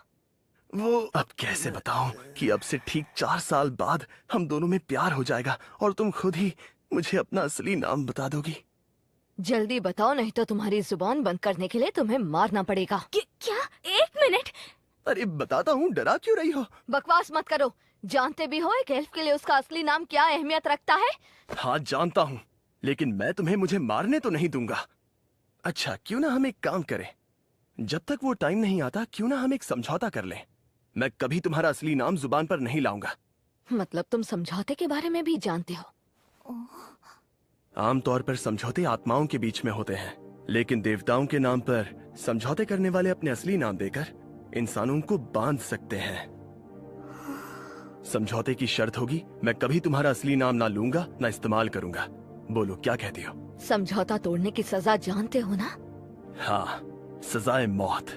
[SPEAKER 1] वो अब कैसे बताऊं कि अब से ठीक 4 साल बाद हम दोनों में प्यार हो जाएगा और तुम खुद ही मुझे अपना असली नाम बता दोगी।
[SPEAKER 4] जल्दी बताओ, नहीं तो तुम्हारी जुबान बंद करने के लिए तुम्हें मारना पड़ेगा।
[SPEAKER 5] क्या? 1 मिनट।
[SPEAKER 1] अरे बताता हूँ, डरा क्यों रही हो?
[SPEAKER 4] बकवास मत करो। जानते भी हो एक एल्फ के लिए उसका असली नाम क्या अहमियत रखता है?
[SPEAKER 1] हाँ जानता हूँ, लेकिन मैं तुम्हें मुझे मारने तो नहीं दूंगा। अच्छा, क्यों ना हम एक काम करें? जब तक वो टाइम नहीं आता, क्यों ना हम एक समझौता कर लें? मैं कभी तुम्हारा असली नाम जुबान पर नहीं लाऊंगा।
[SPEAKER 4] मतलब तुम समझौते के बारे में भी जानते हो?
[SPEAKER 1] आमतौर पर समझौते आत्माओं के बीच में होते हैं, लेकिन देवताओं के नाम पर समझौते करने वाले अपने असली नाम देकर इंसानों को बांध सकते हैं। समझौते की शर्त होगी, मैं कभी तुम्हारा असली नाम ना लूंगा ना इस्तेमाल करूंगा। बोलो, क्या कहती हो?
[SPEAKER 4] समझौता तोड़ने की सजा जानते हो ना?
[SPEAKER 1] हाँ, सजाए मौत।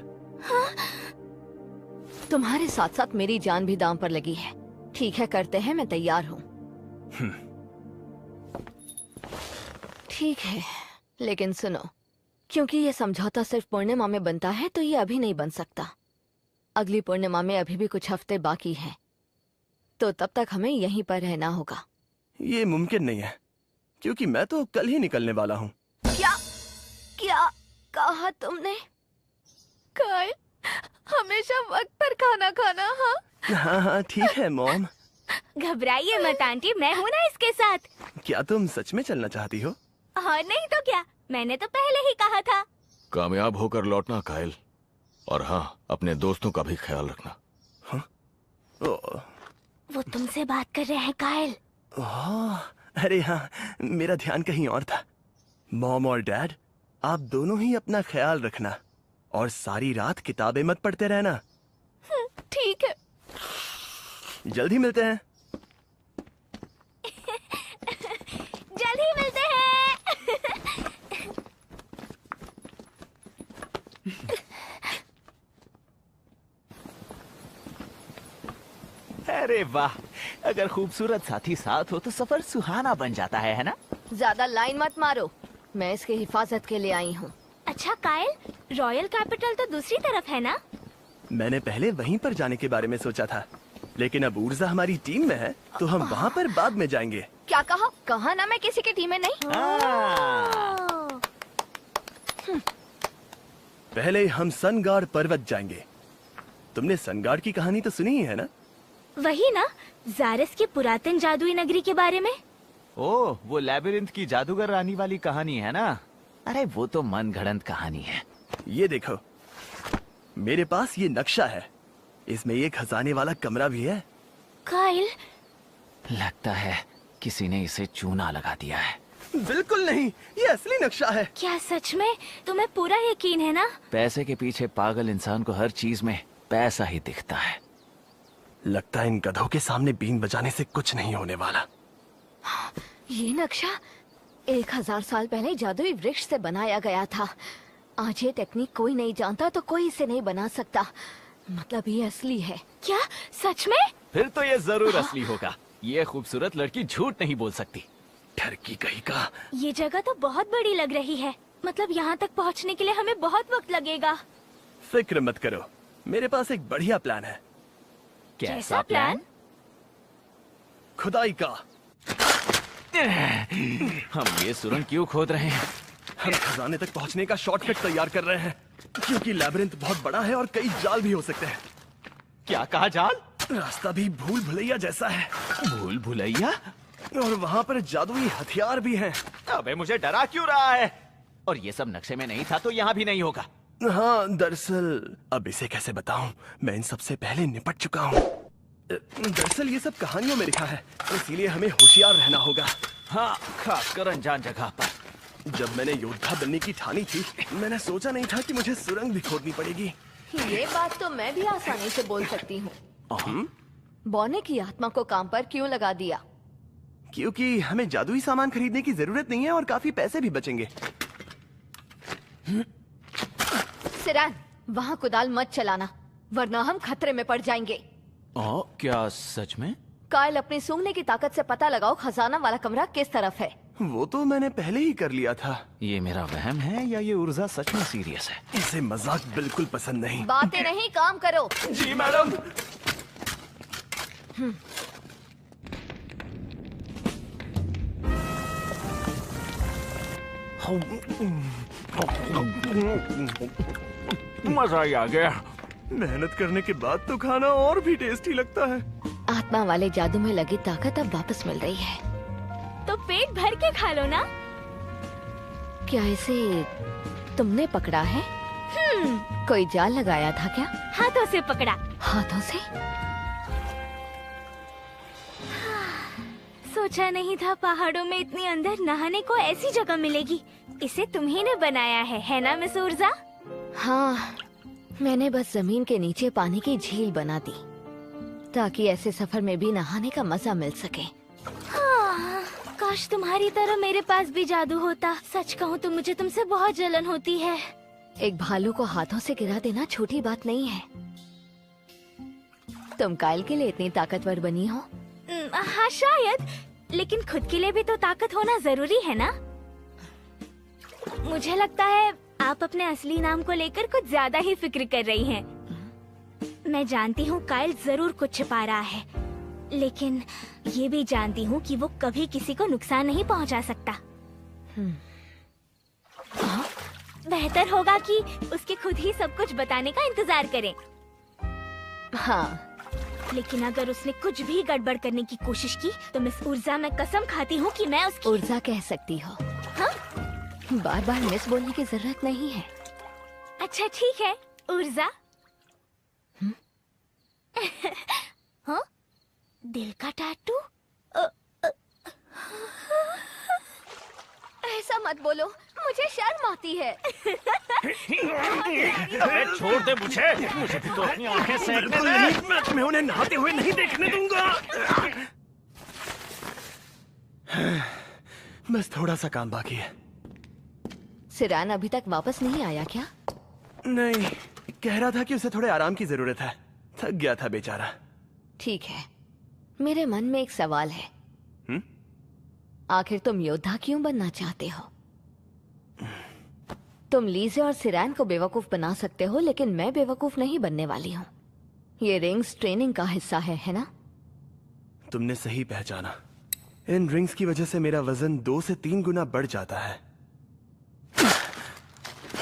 [SPEAKER 4] तुम्हारे साथ साथ मेरी जान भी दांव पर लगी है। ठीक है, करते हैं, मैं तैयार हूँ। ठीक है, लेकिन सुनो, क्योंकि ये समझौता सिर्फ पूर्णिमा में बनता है तो ये अभी नहीं बन सकता। अगली पूर्णिमा में अभी भी कुछ हफ्ते बाकी हैं, तो तब तक हमें यहीं पर रहना होगा।
[SPEAKER 1] ये मुमकिन नहीं है, क्योंकि मैं तो कल ही निकलने वाला हूँ।
[SPEAKER 4] क्या क्या कहा तुमने? काइल, हमेशा वक्त पर खाना खाना। हाँ
[SPEAKER 1] हाँ, ठीक है मॉम।
[SPEAKER 5] घबराइए मत आंटी, मैं हूँ ना इसके साथ।
[SPEAKER 1] क्या तुम सच में चलना चाहती हो?
[SPEAKER 5] और नहीं तो क्या, मैंने तो पहले ही कहा था।
[SPEAKER 8] कामयाब होकर लौटना काइल, और हाँ, अपने दोस्तों का भी ख्याल रखना।
[SPEAKER 5] वो तुमसे बात कर रहे हैं काइल।
[SPEAKER 1] अरे हाँ, मेरा ध्यान कहीं और था। मॉम और डैड, आप दोनों ही अपना ख्याल रखना और सारी रात किताबें मत पढ़ते रहना।
[SPEAKER 4] ठीक है।
[SPEAKER 1] जल्दी मिलते हैं।
[SPEAKER 5] जल्दी मिलते हैं।
[SPEAKER 3] अरे वाह, अगर खूबसूरत साथी साथ हो तो सफर सुहाना बन जाता है ना?
[SPEAKER 4] ज्यादा लाइन मत मारो, मैं इसकी हिफाजत के लिए आई हूँ।
[SPEAKER 5] अच्छा कायल, रॉयल कैपिटल तो दूसरी तरफ है ना?
[SPEAKER 1] मैंने पहले वहीं पर जाने के बारे में सोचा था, लेकिन अब ऊर्जा हमारी टीम में है तो हम वहाँ पर बाद में जाएंगे।
[SPEAKER 4] क्या कहा? कहा ना मैं किसी की टीम में नहीं।
[SPEAKER 1] पहले हम सनगार्ड पर्वत जाएंगे। तुमने सनगार्ड की कहानी तो सुनी ही है ना?
[SPEAKER 5] वही ना, ज़ारस की पुरातन जादुई नगरी के बारे में।
[SPEAKER 3] ओह, वो लैबिरिंथ की जादूगर रानी वाली कहानी है ना? अरे वो तो मन गढ़ंत कहानी है।
[SPEAKER 1] ये देखो, मेरे पास ये नक्शा है, इसमें एक खजाने वाला कमरा भी है।
[SPEAKER 5] कायल,
[SPEAKER 3] लगता है किसी ने इसे चूना लगा दिया है।
[SPEAKER 1] बिल्कुल नहीं, ये असली नक्शा है।
[SPEAKER 5] क्या सच में? तुम्हें पूरा यकीन है ना?
[SPEAKER 3] पैसे के पीछे पागल इंसान को हर चीज में पैसा ही दिखता है।
[SPEAKER 1] लगता है इन गधों के सामने बीन बजाने से कुछ नहीं होने वाला।
[SPEAKER 4] ये नक्शा 1000 साल पहले जादुई वृक्ष से बनाया गया था। आज ये टेक्निक कोई नहीं जानता तो कोई इसे नहीं बना सकता। मतलब ये असली है।
[SPEAKER 5] क्या सच में?
[SPEAKER 3] फिर तो ये जरूर असली होगा। ये खूबसूरत लड़की झूठ नहीं बोल सकती।
[SPEAKER 1] ठरकी कहीं का।
[SPEAKER 5] ये जगह तो बहुत बड़ी लग रही है। मतलब यहाँ तक पहुँचने के लिए हमें बहुत वक्त लगेगा।
[SPEAKER 1] फिक्र मत करो, मेरे पास एक बढ़िया प्लान है।
[SPEAKER 3] कैसा प्लान?
[SPEAKER 1] खुदाई का।
[SPEAKER 3] हम ये सुरंग क्यों खोद रहे हैं?
[SPEAKER 1] हम खजाने तक पहुंचने का शॉर्टकट तैयार कर रहे हैं, क्योंकि लैबिरिंथ बहुत बड़ा है और कई जाल भी हो सकते हैं।
[SPEAKER 3] क्या कहा? जाल?
[SPEAKER 1] रास्ता भी भूल भुलैया जैसा है।
[SPEAKER 3] भूल भुलैया?
[SPEAKER 1] और वहाँ पर जादुई हथियार भी हैं।
[SPEAKER 3] अबे मुझे डरा क्यों रहा है? और ये सब नक्शे में नहीं था तो यहाँ भी नहीं होगा।
[SPEAKER 1] हाँ, दरअसल अब इसे कैसे बताऊं, मैं इन सबसे पहले निपट चुका हूँ। दरअसल ये सब कहानियों में लिखा है, इसीलिए हमें होशियार रहना होगा।
[SPEAKER 3] हाँ, खासकर अनजान जगह पर।
[SPEAKER 1] जब मैंने योद्धा बनने की ठानी थी, मैंने सोचा नहीं था कि मुझे सुरंग भी खोदनी पड़ेगी।
[SPEAKER 4] ये बात तो मैं भी आसानी से बोल सकती हूँ। बॉने की आत्मा को काम पर क्यों लगा दिया?
[SPEAKER 1] क्योंकि हमें जादुई सामान खरीदने की जरूरत नहीं है और काफी पैसे भी बचेंगे।
[SPEAKER 4] सिरान, वहाँ कुदाल मत चलाना, वरना हम खतरे में पड़ जाएंगे।
[SPEAKER 3] क्या सच में?
[SPEAKER 4] कायल, अपनी सूंघने की ताकत से पता लगाओ खजाना वाला कमरा किस तरफ है।
[SPEAKER 1] वो तो मैंने पहले ही कर लिया था।
[SPEAKER 3] ये मेरा वहम है या ये ऊर्जा सच में सीरियस है?
[SPEAKER 1] इसे मजाक बिल्कुल पसंद नहीं।
[SPEAKER 4] बातें नहीं, काम करो।
[SPEAKER 1] जी मैडम।
[SPEAKER 3] मजा ही आ गया।
[SPEAKER 1] मेहनत करने के बाद तो खाना और भी टेस्टी लगता है।
[SPEAKER 4] आत्मा वाले जादू में लगी ताकत अब वापस मिल रही है।
[SPEAKER 5] तो पेट भर के खा लो ना।
[SPEAKER 4] क्या इसे तुमने पकड़ा है? कोई जाल लगाया था क्या?
[SPEAKER 5] हाथों से पकड़ा।
[SPEAKER 4] हाथों से?
[SPEAKER 5] सोचा नहीं था पहाड़ों में इतनी अंदर नहाने को ऐसी जगह मिलेगी। इसे तुम्ही ने बनाया है ना मिस ऊर्जा?
[SPEAKER 4] हाँ, मैंने बस जमीन के नीचे पानी की झील बना दी ताकि ऐसे सफर में भी नहाने का मजा मिल सके।
[SPEAKER 5] हाँ, काश तुम्हारी तरह मेरे पास भी जादू होता। सच कहूँ तो मुझे तुमसे बहुत जलन होती है।
[SPEAKER 4] एक भालू को हाथों से गिरा देना छोटी बात नहीं है। तुम कायल के लिए इतनी ताकतवर बनी हो।
[SPEAKER 5] हाँ शायद, लेकिन खुद के लिए भी तो ताकत होना जरूरी है ना। मुझे लगता है आप अपने असली नाम को लेकर कुछ ज्यादा ही फिक्र कर रही हैं। मैं जानती हूँ कायल जरूर कुछ छिपा रहा है, लेकिन ये भी जानती हूँ कि वो कभी किसी को नुकसान नहीं पहुँचा सकता। बेहतर होगा कि उसके खुद ही सब कुछ बताने का इंतजार करें।
[SPEAKER 4] हाँ,
[SPEAKER 5] लेकिन अगर उसने कुछ भी गड़बड़ करने की कोशिश की तो मिस ऊर्जा, मैं कसम खाती हूँ कि मैं उसकी
[SPEAKER 4] ऊर्जा कह सकती हो।
[SPEAKER 5] हाँ?
[SPEAKER 4] बार बार मिस बोलने की जरूरत नहीं है।
[SPEAKER 5] अच्छा ठीक है ऊर्जा। हाँ? दिल का टैटू?
[SPEAKER 4] ऐसा मत बोलो, मुझे शर्म आती है।
[SPEAKER 2] अरे छोड़ दे मुझे भी तो अपनी आंखें सेकने दे।
[SPEAKER 1] मैं उन्हें नहाते हुए नहीं देखने दूंगा। बस थोड़ा सा काम बाकी है।
[SPEAKER 4] सिरान अभी तक वापस नहीं आया क्या?
[SPEAKER 1] नहीं, कह रहा था कि उसे थोड़े आराम की जरूरत है, थक गया था बेचारा।
[SPEAKER 4] ठीक है, मेरे मन में एक सवाल है। आखिर तुम योद्धा क्यों बनना चाहते हो? तुम लीजे और सिरान को बेवकूफ बना सकते हो, लेकिन मैं बेवकूफ नहीं बनने वाली हूँ। ये रिंग्स ट्रेनिंग का हिस्सा है ना?
[SPEAKER 1] तुमने सही पहचाना। इन रिंग्स की वजह से मेरा वजन 2 से 3 गुना बढ़ जाता है,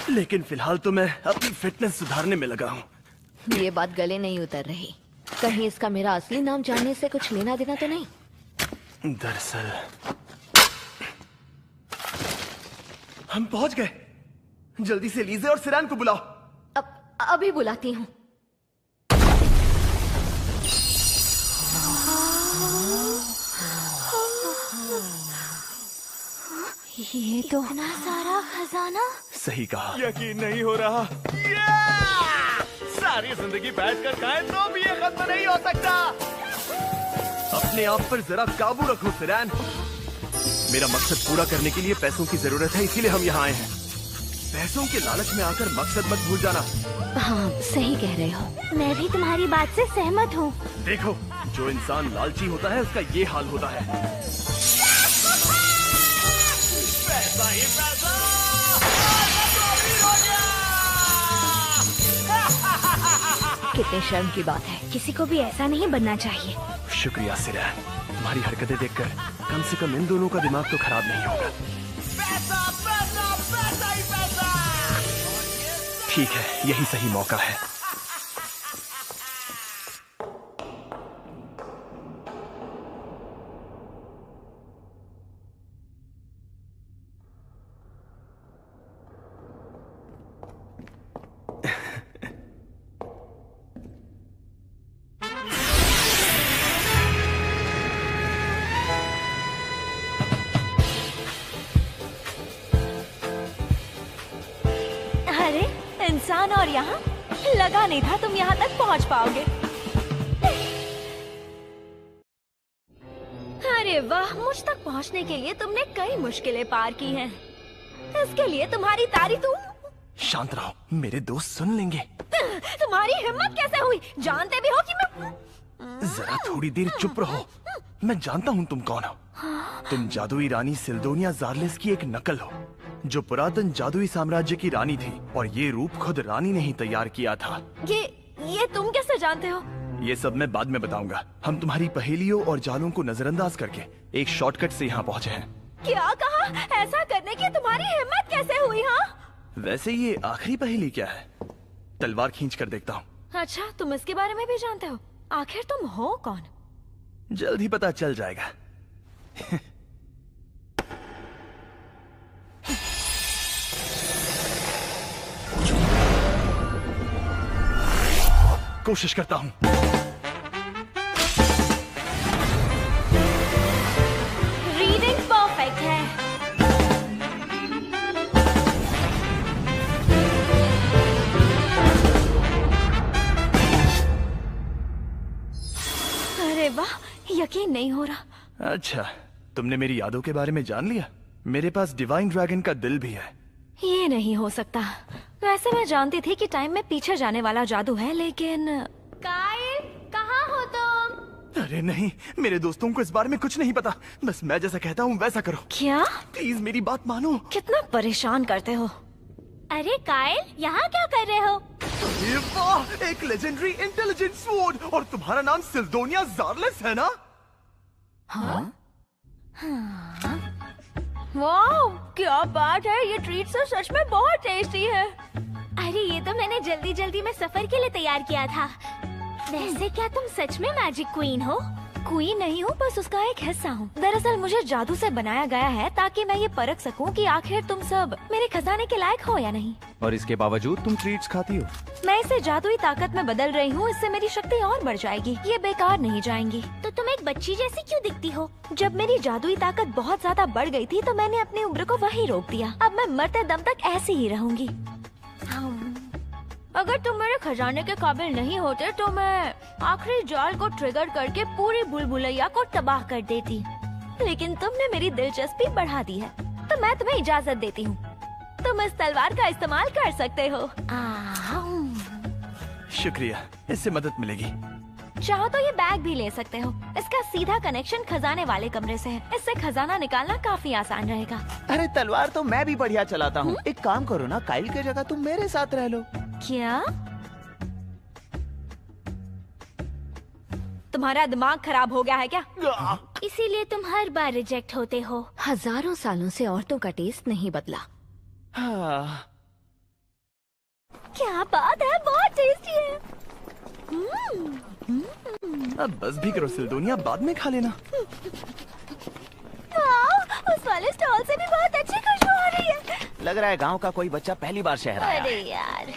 [SPEAKER 1] लेकिन फिलहाल तो मैं अपनी फिटनेस सुधारने में लगा हूँ।
[SPEAKER 4] ये बात गले नहीं उतर रही। कहीं इसका मेरा असली नाम जानने से कुछ लेना देना तो नहीं?
[SPEAKER 1] दरअसल हम पहुंच गए। जल्दी से लीजे और सिरान को बुलाओ।
[SPEAKER 4] अभी बुलाती हूँ। ये तो
[SPEAKER 5] इतना सारा खजाना।
[SPEAKER 1] सही कहा।
[SPEAKER 2] यकीन नहीं हो रहा। सारी जिंदगी बैठकर खाए तो भी ये खत्म नहीं हो सकता।
[SPEAKER 1] अपने आप पर जरा काबू रखो सिरान। मेरा मकसद पूरा करने के लिए पैसों की जरूरत है, इसीलिए हम यहाँ आए हैं। पैसों के लालच में आकर मकसद मत भूल जाना।
[SPEAKER 4] हाँ, सही कह रहे हो।
[SPEAKER 5] मैं भी तुम्हारी बात से सहमत हूँ।
[SPEAKER 1] देखो, जो इंसान लालची होता है उसका ये हाल होता है।
[SPEAKER 2] पैसा ही पैसा।
[SPEAKER 4] कितने शर्म की बात है।
[SPEAKER 5] किसी को भी ऐसा नहीं बनना चाहिए।
[SPEAKER 1] शुक्रिया सिरान, तुम्हारी हरकतें देखकर कम से कम इन दोनों का दिमाग तो खराब नहीं होगा।
[SPEAKER 2] पैसा पैसा पैसा ही पैसा।
[SPEAKER 1] ठीक है, यही सही मौका है।
[SPEAKER 5] इंसान, और यहाँ लगा नहीं था तुम यहाँ तक पहुँच पाओगे। अरे वाह, मुझ तक पहुँचने के लिए तुमने कई मुश्किलें पार की हैं। इसके लिए तुम्हारी तारीफ।
[SPEAKER 1] शांत रहो, मेरे दोस्त सुन लेंगे।
[SPEAKER 5] तुम्हारी हिम्मत कैसे हुई? जानते भी हो कि मैं।
[SPEAKER 1] जरा थोड़ी देर चुप रहो। मैं जानता हूँ तुम कौन हो। तुम जादुई रानी सिल्डोनिया ज़ार्लेस की एक नकल हो, जो पुरातन जादुई साम्राज्य की रानी थी, और ये रूप खुद रानी ने ही तैयार किया था।
[SPEAKER 5] ये तुम कैसे जानते हो?
[SPEAKER 1] ये सब मैं बाद में बताऊंगा। हम तुम्हारी पहेलियों और जालों को नजरअंदाज करके एक शॉर्टकट से यहाँ पहुँचे हैं।
[SPEAKER 5] क्या कहा? ऐसा करने की तुम्हारी हिम्मत कैसे हुई? हाँ,
[SPEAKER 1] वैसे ये आखिरी पहेली क्या है? तलवार खींच कर देखता हूँ।
[SPEAKER 5] अच्छा, तुम इसके बारे में भी जानते हो? आखिर तुम हो कौन?
[SPEAKER 1] जल्द ही पता चल जाएगा। कोशिश करता हूँ।
[SPEAKER 5] रीडिंग परफेक्ट है। अरे वाह, यकीन नहीं हो रहा।
[SPEAKER 1] अच्छा, तुमने मेरी यादों के बारे में जान लिया। मेरे पास डिवाइन ड्रैगन का दिल भी है।
[SPEAKER 5] ये नहीं हो सकता। वैसे मैं जानती थी कि टाइम में पीछे जाने वाला जादू है, लेकिन काइल, कहाँ हो तुम?
[SPEAKER 1] अरे नहीं, मेरे दोस्तों को इस बारे में कुछ नहीं पता। बस मैं जैसा कहता हूँ वैसा करो।
[SPEAKER 5] क्या?
[SPEAKER 1] प्लीज मेरी बात मानो।
[SPEAKER 5] कितना परेशान करते हो। अरे काइल, यहाँ क्या कर रहे हो?
[SPEAKER 1] अरे वाह, एक लेजेंडरी इंटेलिजेंट स्वॉर्ड, और तुम्हारा नाम सिल्डोनिया ज़ार्लेस है ना?
[SPEAKER 5] हाँ? वाह, क्या बात है। ये ट्रीट तो सच में बहुत टेस्टी है। अरे ये तो मैंने जल्दी जल्दी में सफर के लिए तैयार किया था। वैसे क्या तुम सच में मैजिक क्वीन हो? क्वीन नहीं हूँ, बस उसका एक हिस्सा हूँ। दरअसल मुझे जादू से बनाया गया है ताकि मैं ये परख सकूँ कि आखिर तुम सब मेरे खजाने के लायक हो या नहीं।
[SPEAKER 2] और इसके बावजूद तुम ट्रीट्स खाती हो।
[SPEAKER 5] मैं इसे जादुई ताकत में बदल रही हूँ, इससे मेरी शक्ति और बढ़ जाएगी, ये बेकार नहीं जाएंगी। तो तुम एक बच्ची जैसी क्यों दिखती हो? जब मेरी जादुई ताकत बहुत ज्यादा बढ़ गई थी तो मैंने अपनी उम्र को वही रोक दिया। अब मैं मरते दम तक ऐसी ही रहूंगी। अगर तुम मेरे खजाने के काबिल नहीं होते तो मैं आखिरी जाल को ट्रिगर करके पूरी बुलबुलैया को तबाह कर देती। लेकिन तुमने मेरी दिलचस्पी बढ़ा दी है, तो मैं तुम्हें इजाजत देती हूँ। तुम इस तलवार का इस्तेमाल कर सकते हो।
[SPEAKER 1] शुक्रिया, इससे मदद मिलेगी।
[SPEAKER 5] चाहो तो ये बैग भी ले सकते हो। इसका सीधा कनेक्शन खजाने वाले कमरे से है। इससे खजाना निकालना काफी आसान रहेगा।
[SPEAKER 3] अरे तलवार तो मैं भी बढ़िया चलाता हूँ। एक काम करो ना, काइल की जगह तुम मेरे साथ रह लो।
[SPEAKER 5] क्या तुम्हारा दिमाग खराब हो गया है क्या? इसीलिए तुम हर बार रिजेक्ट होते हो।
[SPEAKER 4] हजारों सालों से औरतों का टेस्ट नहीं बदला।
[SPEAKER 5] क्या बात है, बहुत टेस्टी है।
[SPEAKER 1] अब बस भी करो सिल्डोनिया, बाद में खा लेना।
[SPEAKER 5] वाह, उस वाले स्टॉल से भी बहुत अच्छी खुशबू आ रही है।
[SPEAKER 3] लग रहा है गांव का कोई बच्चा पहली बार शहर आया
[SPEAKER 5] अरे
[SPEAKER 3] है।
[SPEAKER 5] यार,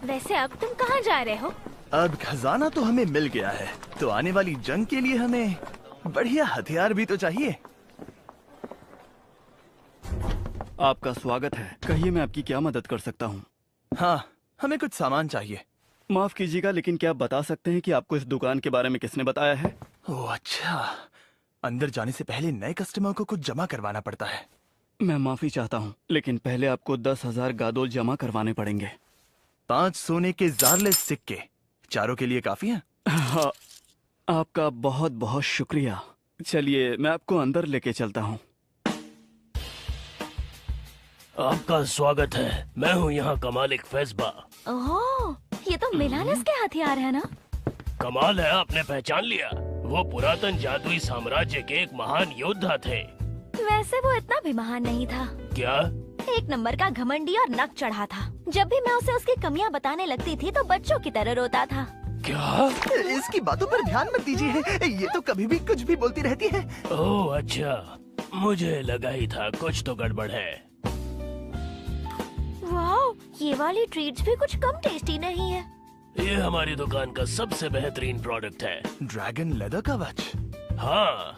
[SPEAKER 5] वैसे अब तुम कहाँ जा रहे हो?
[SPEAKER 1] अब खजाना तो हमें मिल गया है, तो आने वाली जंग के लिए हमें बढ़िया हथियार भी तो चाहिए।
[SPEAKER 9] आपका स्वागत है। कहिए मैं आपकी क्या मदद कर सकता हूँ?
[SPEAKER 1] हाँ, हमें कुछ सामान चाहिए।
[SPEAKER 9] माफ कीजिएगा, लेकिन क्या आप बता सकते हैं कि आपको इस दुकान के बारे में किसने बताया है?
[SPEAKER 1] ओह अच्छा, अंदर जाने से पहले नए कस्टमर को कुछ जमा करवाना पड़ता है।
[SPEAKER 9] मैं माफी चाहता हूँ, लेकिन पहले आपको 10,000 गादोल जमा करवाने पड़ेंगे।
[SPEAKER 1] 5 सोने के जारले सिक्के चारों के लिए काफी हैं?
[SPEAKER 9] हाँ, आपका बहुत बहुत शुक्रिया। चलिए मैं आपको अंदर लेके चलता हूँ।
[SPEAKER 10] आपका स्वागत है। मैं हूँ यहाँ कमालिक फैजबा।
[SPEAKER 5] ओह, ये तो मिलानस के हथियार है ना?
[SPEAKER 10] कमाल है, आपने पहचान लिया। वो पुरातन जादुई साम्राज्य के एक महान योद्धा थे।
[SPEAKER 5] वैसे वो इतना भी महान नहीं था।
[SPEAKER 10] क्या?
[SPEAKER 5] एक नंबर का घमंडी और नक चढ़ा था। जब भी मैं उसे उसकी कमियां बताने लगती थी तो बच्चों की तरह रोता था।
[SPEAKER 10] क्या?
[SPEAKER 1] इसकी बातों पर ध्यान मत दीजिए, ये तो कभी भी कुछ भी बोलती रहती है।
[SPEAKER 10] ओह अच्छा, मुझे लगा ही था कुछ तो गड़बड़ है।
[SPEAKER 5] वाह, ये वाली ट्रीट्स भी कुछ कम टेस्टी नहीं है।
[SPEAKER 10] ये हमारी दुकान का सबसे बेहतरीन प्रोडक्ट है।
[SPEAKER 1] ड्रैगन लेदर कवच।
[SPEAKER 10] हाँ,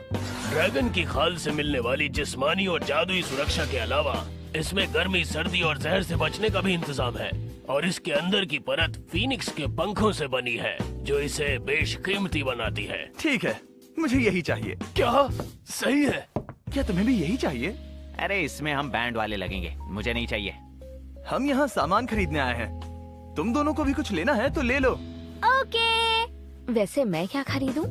[SPEAKER 10] ड्रैगन की खाल से मिलने वाली जिस्मानी और जादुई सुरक्षा के अलावा इसमें गर्मी, सर्दी और जहर से बचने का भी इंतजाम है। और इसके अंदर की परत फीनिक्स के पंखों से बनी है, जो इसे बेशकीमती बनाती है।
[SPEAKER 1] ठीक है, मुझे यही चाहिए।
[SPEAKER 10] क्या? सही है।
[SPEAKER 1] क्या तुम्हें भी यही चाहिए?
[SPEAKER 3] अरे इसमें हम बैंड वाले लगेंगे, मुझे नहीं चाहिए।
[SPEAKER 1] हम यहाँ सामान खरीदने आए हैं, तुम दोनों को भी कुछ लेना है तो ले लो।
[SPEAKER 5] ओके।
[SPEAKER 4] वैसे मैं क्या खरीदूं?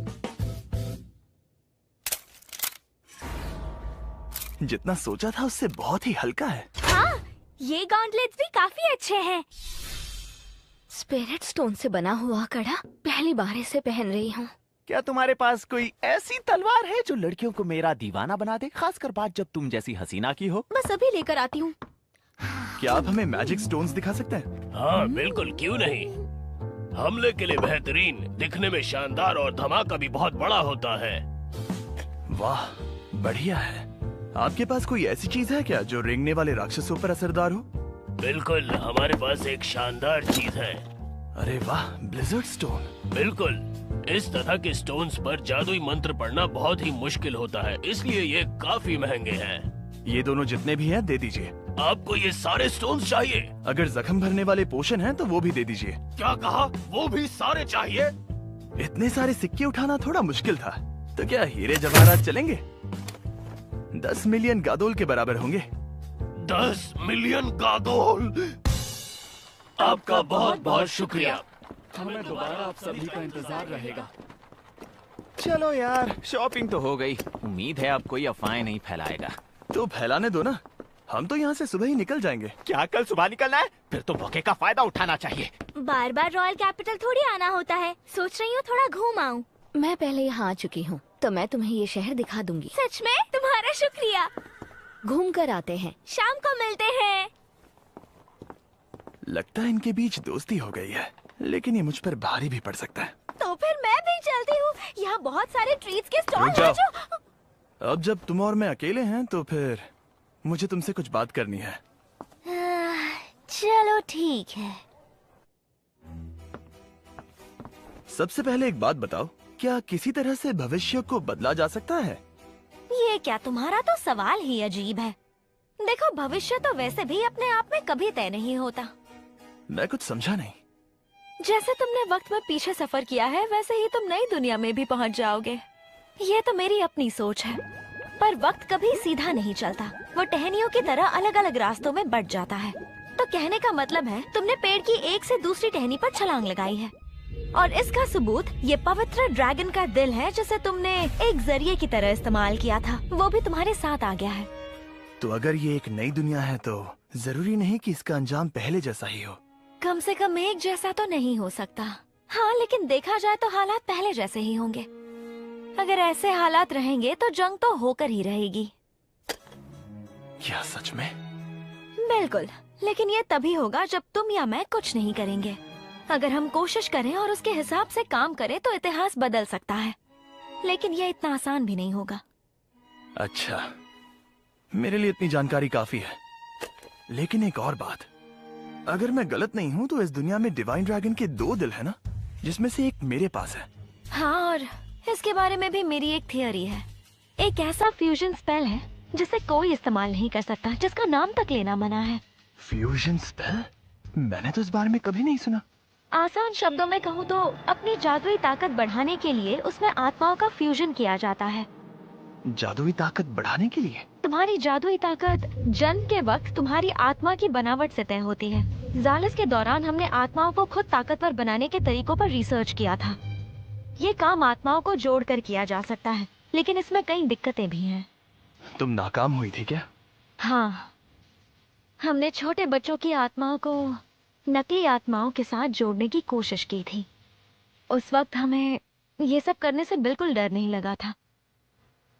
[SPEAKER 1] जितना सोचा था उससे बहुत ही हल्का है।
[SPEAKER 5] हाँ, ये गॉन्टलेट्स भी काफी अच्छे हैं।
[SPEAKER 4] स्पिरिट स्टोन से बना हुआ कड़ा पहली बार इसे पहन रही हूँ।
[SPEAKER 3] क्या तुम्हारे पास कोई ऐसी तलवार है जो लड़कियों को मेरा दीवाना बना दे, खासकर बात जब तुम जैसी हसीना की हो?
[SPEAKER 5] बस अभी लेकर आती हूँ।
[SPEAKER 1] क्या आप हमें मैजिक स्टोन्स दिखा सकते हैं?
[SPEAKER 10] हाँ बिल्कुल, क्यों नहीं। हमले के लिए बेहतरीन, दिखने में शानदार और धमाका भी बहुत बड़ा होता है।
[SPEAKER 1] वाह, बढ़िया है। आपके पास कोई ऐसी चीज है क्या जो रेंगने वाले राक्षसों पर असरदार हो?
[SPEAKER 10] बिल्कुल, हमारे पास एक शानदार चीज है।
[SPEAKER 1] अरे वाह, ब्लिजर्ड स्टोन।
[SPEAKER 10] बिल्कुल, इस तरह के स्टोन्स पर जादुई मंत्र पढ़ना बहुत ही मुश्किल होता है, इसलिए ये काफी महंगे हैं।
[SPEAKER 1] ये दोनों जितने भी हैं दे दीजिए।
[SPEAKER 10] आपको ये सारे स्टोन्स चाहिए?
[SPEAKER 1] अगर जख्म भरने वाले पोशन हैं तो वो भी दे दीजिए।
[SPEAKER 10] क्या कहा? वो भी सारे चाहिए?
[SPEAKER 1] इतने सारे सिक्के उठाना थोड़ा मुश्किल था, तो क्या हीरे जवाहरात चलेंगे? 10 मिलियन गादोल के बराबर होंगे।
[SPEAKER 10] 10 मिलियन गादोल? आपका बहुत बहुत शुक्रिया।
[SPEAKER 9] हमें दोबारा आप सभी का इंतजार रहेगा।
[SPEAKER 3] चलो यार, शॉपिंग तो हो गई। उम्मीद है अब कोई अफवाहें नहीं फैलाएगा।
[SPEAKER 1] तो फैलाने दो ना, हम तो यहाँ से सुबह ही निकल जाएंगे।
[SPEAKER 2] क्या कल सुबह निकलना है? फिर तो मौके का फायदा उठाना चाहिए।
[SPEAKER 5] बार बार रॉयल कैपिटल थोड़ी आना होता है। सोच रही हूँ थोड़ा घूम आऊँ।
[SPEAKER 4] मैं पहले यहाँ आ चुकी हूँ, तो मैं तुम्हें ये शहर दिखा दूंगी।
[SPEAKER 5] सच में? तुम्हारा शुक्रिया।
[SPEAKER 4] घूम कर आते हैं।
[SPEAKER 5] शाम को मिलते हैं।
[SPEAKER 1] लगता है इनके बीच दोस्ती हो गई है, लेकिन ये मुझ पर भारी भी पड़ सकता है।
[SPEAKER 5] तो फिर मैं भी चलती हूँ। यहाँ बहुत सारे ट्रीट्स के स्टॉल
[SPEAKER 1] रुक
[SPEAKER 5] हैं
[SPEAKER 1] जाओ।
[SPEAKER 5] जो
[SPEAKER 1] अब जब तुम और मैं अकेले हैं तो फिर मुझे तुमसे कुछ बात करनी है।
[SPEAKER 5] चलो ठीक है।
[SPEAKER 1] सबसे पहले एक बात बताओ, क्या किसी तरह से भविष्य को बदला जा सकता है?
[SPEAKER 5] ये क्या, तुम्हारा तो सवाल ही अजीब है। देखो, भविष्य तो वैसे भी अपने आप में कभी तय नहीं होता।
[SPEAKER 1] मैं कुछ समझा नहीं।
[SPEAKER 5] जैसे तुमने वक्त में पीछे सफर किया है, वैसे ही तुम नई दुनिया में भी पहुंच जाओगे। ये तो मेरी अपनी सोच है, पर वक्त कभी सीधा नहीं चलता। वो टहनियों की तरह अलग अलग रास्तों में बढ़ जाता है। तो कहने का मतलब है, तुमने पेड़ की एक से दूसरी टहनी पर छलांग लगाई है, और इसका सबूत ये पवित्र ड्रैगन का दिल है, जिसे तुमने एक जरिए की तरह इस्तेमाल किया था। वो भी तुम्हारे साथ आ गया है।
[SPEAKER 1] तो अगर ये एक नई दुनिया है तो जरूरी नहीं कि इसका अंजाम पहले जैसा ही हो।
[SPEAKER 5] कम से कम एक जैसा तो नहीं हो सकता। हाँ, लेकिन देखा जाए तो हालात पहले जैसे ही होंगे। अगर ऐसे हालात रहेंगे तो जंग तो होकर ही रहेगी।
[SPEAKER 1] क्या सच में?
[SPEAKER 5] बिल्कुल, लेकिन ये तभी होगा जब तुम या मैं कुछ नहीं करेंगे। अगर हम कोशिश करें और उसके हिसाब से काम करें तो इतिहास बदल सकता है, लेकिन ये इतना आसान भी नहीं होगा।
[SPEAKER 1] अच्छा, मेरे लिए इतनी जानकारी काफी है। लेकिन एक और बात, अगर मैं गलत नहीं हूँ तो इस दुनिया में डिवाइन ड्रैगन के 2 दिल है ना, जिसमें से एक मेरे पास है।
[SPEAKER 5] हाँ, और इसके बारे में भी मेरी एक थियरी है। एक ऐसा फ्यूजन स्पेल है जिसे कोई इस्तेमाल नहीं कर सकता, जिसका नाम तक लेना मना है।
[SPEAKER 1] Fusion spell? मैंने तो इस बारे में कभी नहीं सुना।
[SPEAKER 5] आसान शब्दों में कहूँ तो अपनी जादुई ताकत बढ़ाने के लिए उसमें आत्माओं का फ्यूजन किया जाता है।
[SPEAKER 1] जादुई ताकत बढ़ाने के लिए?
[SPEAKER 5] तुम्हारी जादुई ताकत जन्म के वक्त तुम्हारी आत्मा की बनावट से तय होती है। जालस के दौरान हमने आत्माओं को खुद ताकतवर बनाने के तरीकों पर रिसर्च किया था। ये काम आत्माओं को जोड़कर किया जा सकता है, लेकिन इसमें कई दिक्कतें भी हैं।
[SPEAKER 1] तुम नाकाम हुई थी क्या?
[SPEAKER 5] हाँ, हमने छोटे बच्चों की आत्माओं को नकली आत्माओं के साथ जोड़ने की कोशिश की थी। उस वक्त हमें ये सब करने से बिल्कुल डर नहीं लगा था,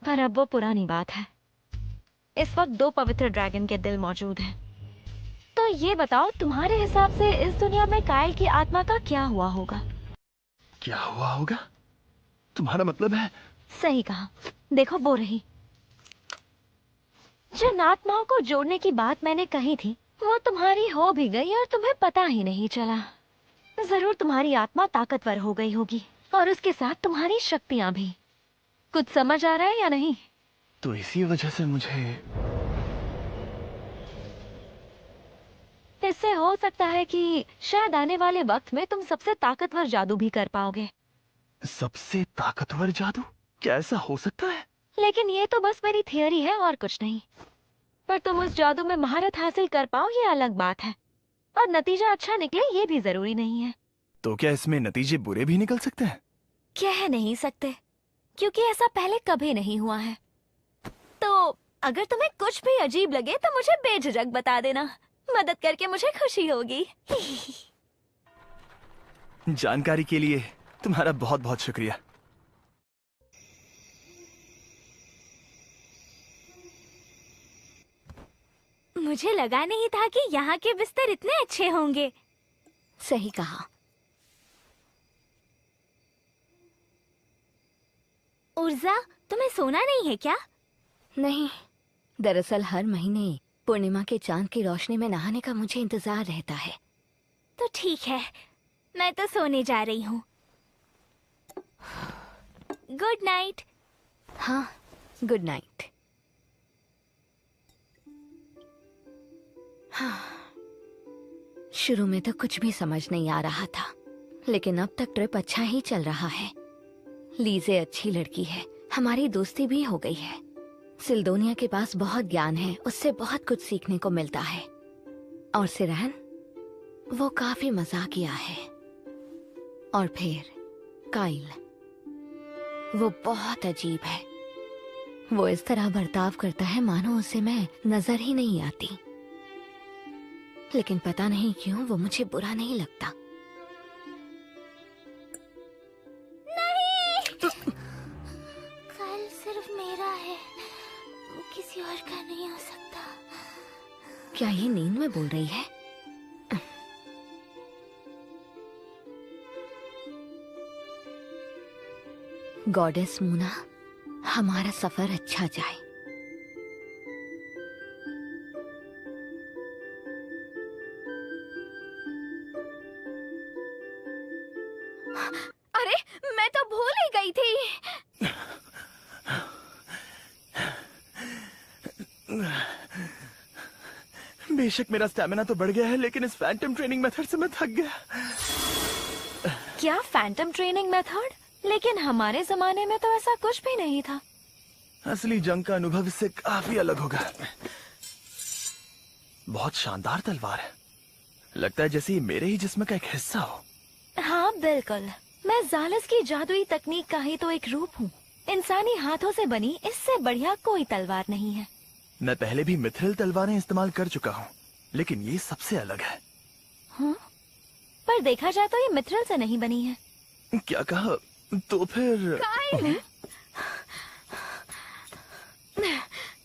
[SPEAKER 5] पर अब वो पुरानी बात है। इस वक्त 2 पवित्र ड्रैगन के दिल मौजूद हैं। तो ये बताओ, तुम्हारे हिसाब से इस दुनिया में कायल की आत्मा का क्या हुआ होगा?
[SPEAKER 1] क्या हुआ होगा? तुम्हारा मतलब है?
[SPEAKER 5] सही कहा। देखो, वो रही। जिन आत्माओं को जोड़ने की बात मैंने कही थी, वो तुम्हारी हो भी गई और तुम्हें पता ही नहीं चला। जरूर तुम्हारी आत्मा ताकतवर हो गई होगी, और उसके साथ तुम्हारी शक्तियां भी। कुछ समझ आ रहा है या नहीं?
[SPEAKER 1] तो इसी वजह से
[SPEAKER 5] इससे हो सकता है कि शायद आने वाले वक्त में तुम सबसे ताकतवर जादू भी कर पाओगे।
[SPEAKER 1] सबसे ताकतवर जादू? क्या ऐसा हो सकता है?
[SPEAKER 5] लेकिन ये तो बस मेरी थियरी है और कुछ नहीं। पर तुम उस जादू में महारत हासिल कर पाओ, ये अलग बात है। और नतीजा अच्छा निकले, ये भी जरूरी नहीं है।
[SPEAKER 1] तो क्या इसमें नतीजे बुरे भी निकल सकते हैं?
[SPEAKER 5] कह नहीं सकते, क्योंकि ऐसा पहले कभी नहीं हुआ है। तो अगर तुम्हें कुछ भी अजीब लगे तो मुझे बेझिझक बता देना। मदद करके मुझे खुशी होगी।
[SPEAKER 1] जानकारी के लिए तुम्हारा बहुत बहुत शुक्रिया।
[SPEAKER 5] मुझे लगा नहीं था कि यहाँ के बिस्तर इतने अच्छे होंगे।
[SPEAKER 4] सही कहा।
[SPEAKER 5] उर्जा, तुम्हें सोना नहीं है क्या?
[SPEAKER 4] नहीं, दरअसल हर महीने पूर्णिमा के चांद की रोशनी में नहाने का मुझे इंतजार रहता है।
[SPEAKER 5] तो ठीक है, मैं तो सोने जा रही हूँ। Good night.
[SPEAKER 4] हाँ, गुड नाइट। हाँ, शुरू में तो कुछ भी समझ नहीं आ रहा था, लेकिन अब तक ट्रिप अच्छा ही चल रहा है। लीजे अच्छी लड़की है, हमारी दोस्ती भी हो गई है। सिल्दोनिया के पास बहुत ज्ञान है, उससे बहुत कुछ सीखने को मिलता है। और सिरहन, वो काफी मजाकिया है। और फिर काइल, वो बहुत अजीब है। वो इस तरह बर्ताव करता है मानो उसे मैं नजर ही नहीं आती। लेकिन पता नहीं क्यों वो मुझे बुरा नहीं लगता।
[SPEAKER 5] नहीं! काइल सिर्फ मेरा है, किसी और का नहीं हो सकता।
[SPEAKER 4] क्या ये नींद में बोल रही है? गॉडेस मूना, हमारा सफर अच्छा जाए।
[SPEAKER 5] अरे मैं तो भूल ही गई थी।
[SPEAKER 1] बेशक मेरा स्टैमिना तो बढ़ गया है, लेकिन इस फैंटम ट्रेनिंग मेथड से मैं थक गया।
[SPEAKER 11] क्या फैंटम ट्रेनिंग मेथड? लेकिन हमारे जमाने में तो ऐसा कुछ भी नहीं था।
[SPEAKER 1] असली जंग का अनुभव इससे काफी अलग होगा। बहुत शानदार तलवार है, लगता है जैसे ये मेरे ही जिस्म का एक हिस्सा हो।
[SPEAKER 11] हाँ बिल्कुल, मैं जालस की जादुई तकनीक का ही तो एक रूप हूँ। इंसानी हाथों से बनी इससे बढ़िया कोई तलवार नहीं है।
[SPEAKER 1] मैं पहले भी मिथ्रिल तलवारें इस्तेमाल कर चुका हूँ, लेकिन ये सबसे अलग है।
[SPEAKER 11] हाँ? पर देखा जाए तो ये मिथ्रिल से नहीं बनी है।
[SPEAKER 1] क्या कहा? तो फिर
[SPEAKER 5] काइल,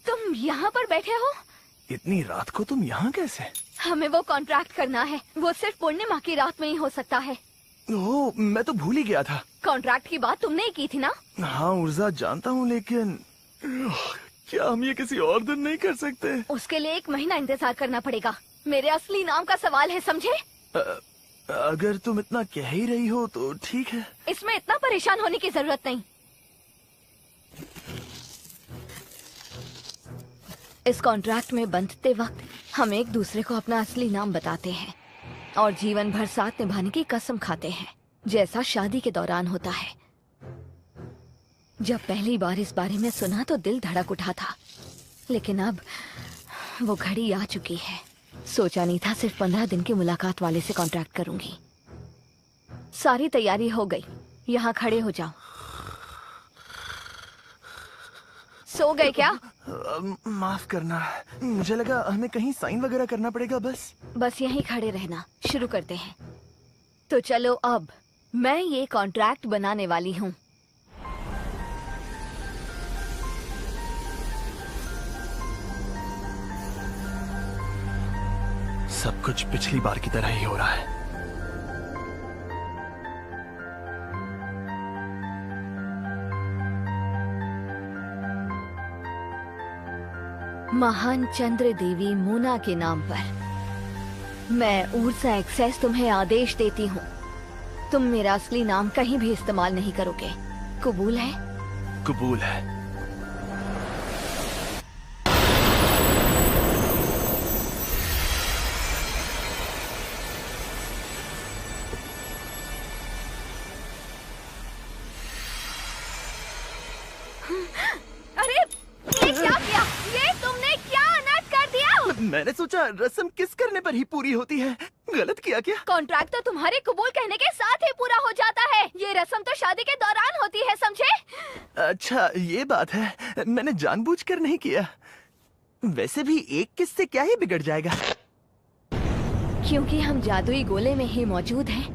[SPEAKER 5] तुम यहाँ पर बैठे हो?
[SPEAKER 1] इतनी रात को तुम यहाँ कैसे?
[SPEAKER 4] हमें वो कॉन्ट्रैक्ट करना है, वो सिर्फ पूर्णिमा की रात में ही हो सकता है।
[SPEAKER 1] ओह, मैं तो भूल ही गया था।
[SPEAKER 4] कॉन्ट्रैक्ट की बात तुमने ही की थी ना?
[SPEAKER 1] हाँ उर्जा, जानता हूँ, लेकिन क्या हम ये किसी और दिन नहीं कर सकते?
[SPEAKER 4] उसके लिए 1 महीना इंतजार करना पड़ेगा। मेरे असली नाम का सवाल है, समझे?
[SPEAKER 1] अगर तुम इतना कह ही रही हो तो ठीक है।
[SPEAKER 4] इसमें इतना परेशान होने की जरूरत नहीं। इस कॉन्ट्रैक्ट में बंधते वक्त हम एक दूसरे को अपना असली नाम बताते हैं और जीवन भर साथ निभाने की कसम खाते हैं, जैसा शादी के दौरान होता है। जब पहली बार इस बारे में सुना तो दिल धड़क उठा था, लेकिन अब वो घड़ी आ चुकी है। सोचा नहीं था सिर्फ 15 दिन की मुलाकात वाले से कॉन्ट्रैक्ट करूंगी। सारी तैयारी हो गई, यहाँ खड़े हो जाओ। सो गए क्या?
[SPEAKER 1] माफ करना, मुझे लगा हमें कहीं साइन वगैरह करना पड़ेगा। बस
[SPEAKER 4] यहीं खड़े रहना। शुरू करते हैं। तो चलो, अब मैं ये कॉन्ट्रैक्ट बनाने वाली हूँ।
[SPEAKER 1] सब कुछ पिछली बार की तरह ही हो रहा है।
[SPEAKER 4] महान चंद्र देवी मूना के नाम पर मैं ऊर्जा एक्सेस तुम्हें आदेश देती हूँ, तुम मेरा असली नाम कहीं भी इस्तेमाल नहीं करोगे। कबूल है?
[SPEAKER 1] कबूल है।
[SPEAKER 5] अरे ये क्या किया? ये तुमने क्या अनर्थ कर दिया?
[SPEAKER 1] मैंने सोचा रस्म किस करने पर ही पूरी होती है। गलत किया क्या?
[SPEAKER 5] कॉन्ट्रैक्ट तो तुम्हारे कबूल कहने के साथ ही पूरा हो जाता है। ये रस्म तो शादी के दौरान होती है, समझे?
[SPEAKER 1] अच्छा ये बात है, मैंने जानबूझकर नहीं किया। वैसे भी एक किस से क्या ही बिगड़ जाएगा।
[SPEAKER 4] क्योंकि हम जादुई गोले में ही मौजूद हैं,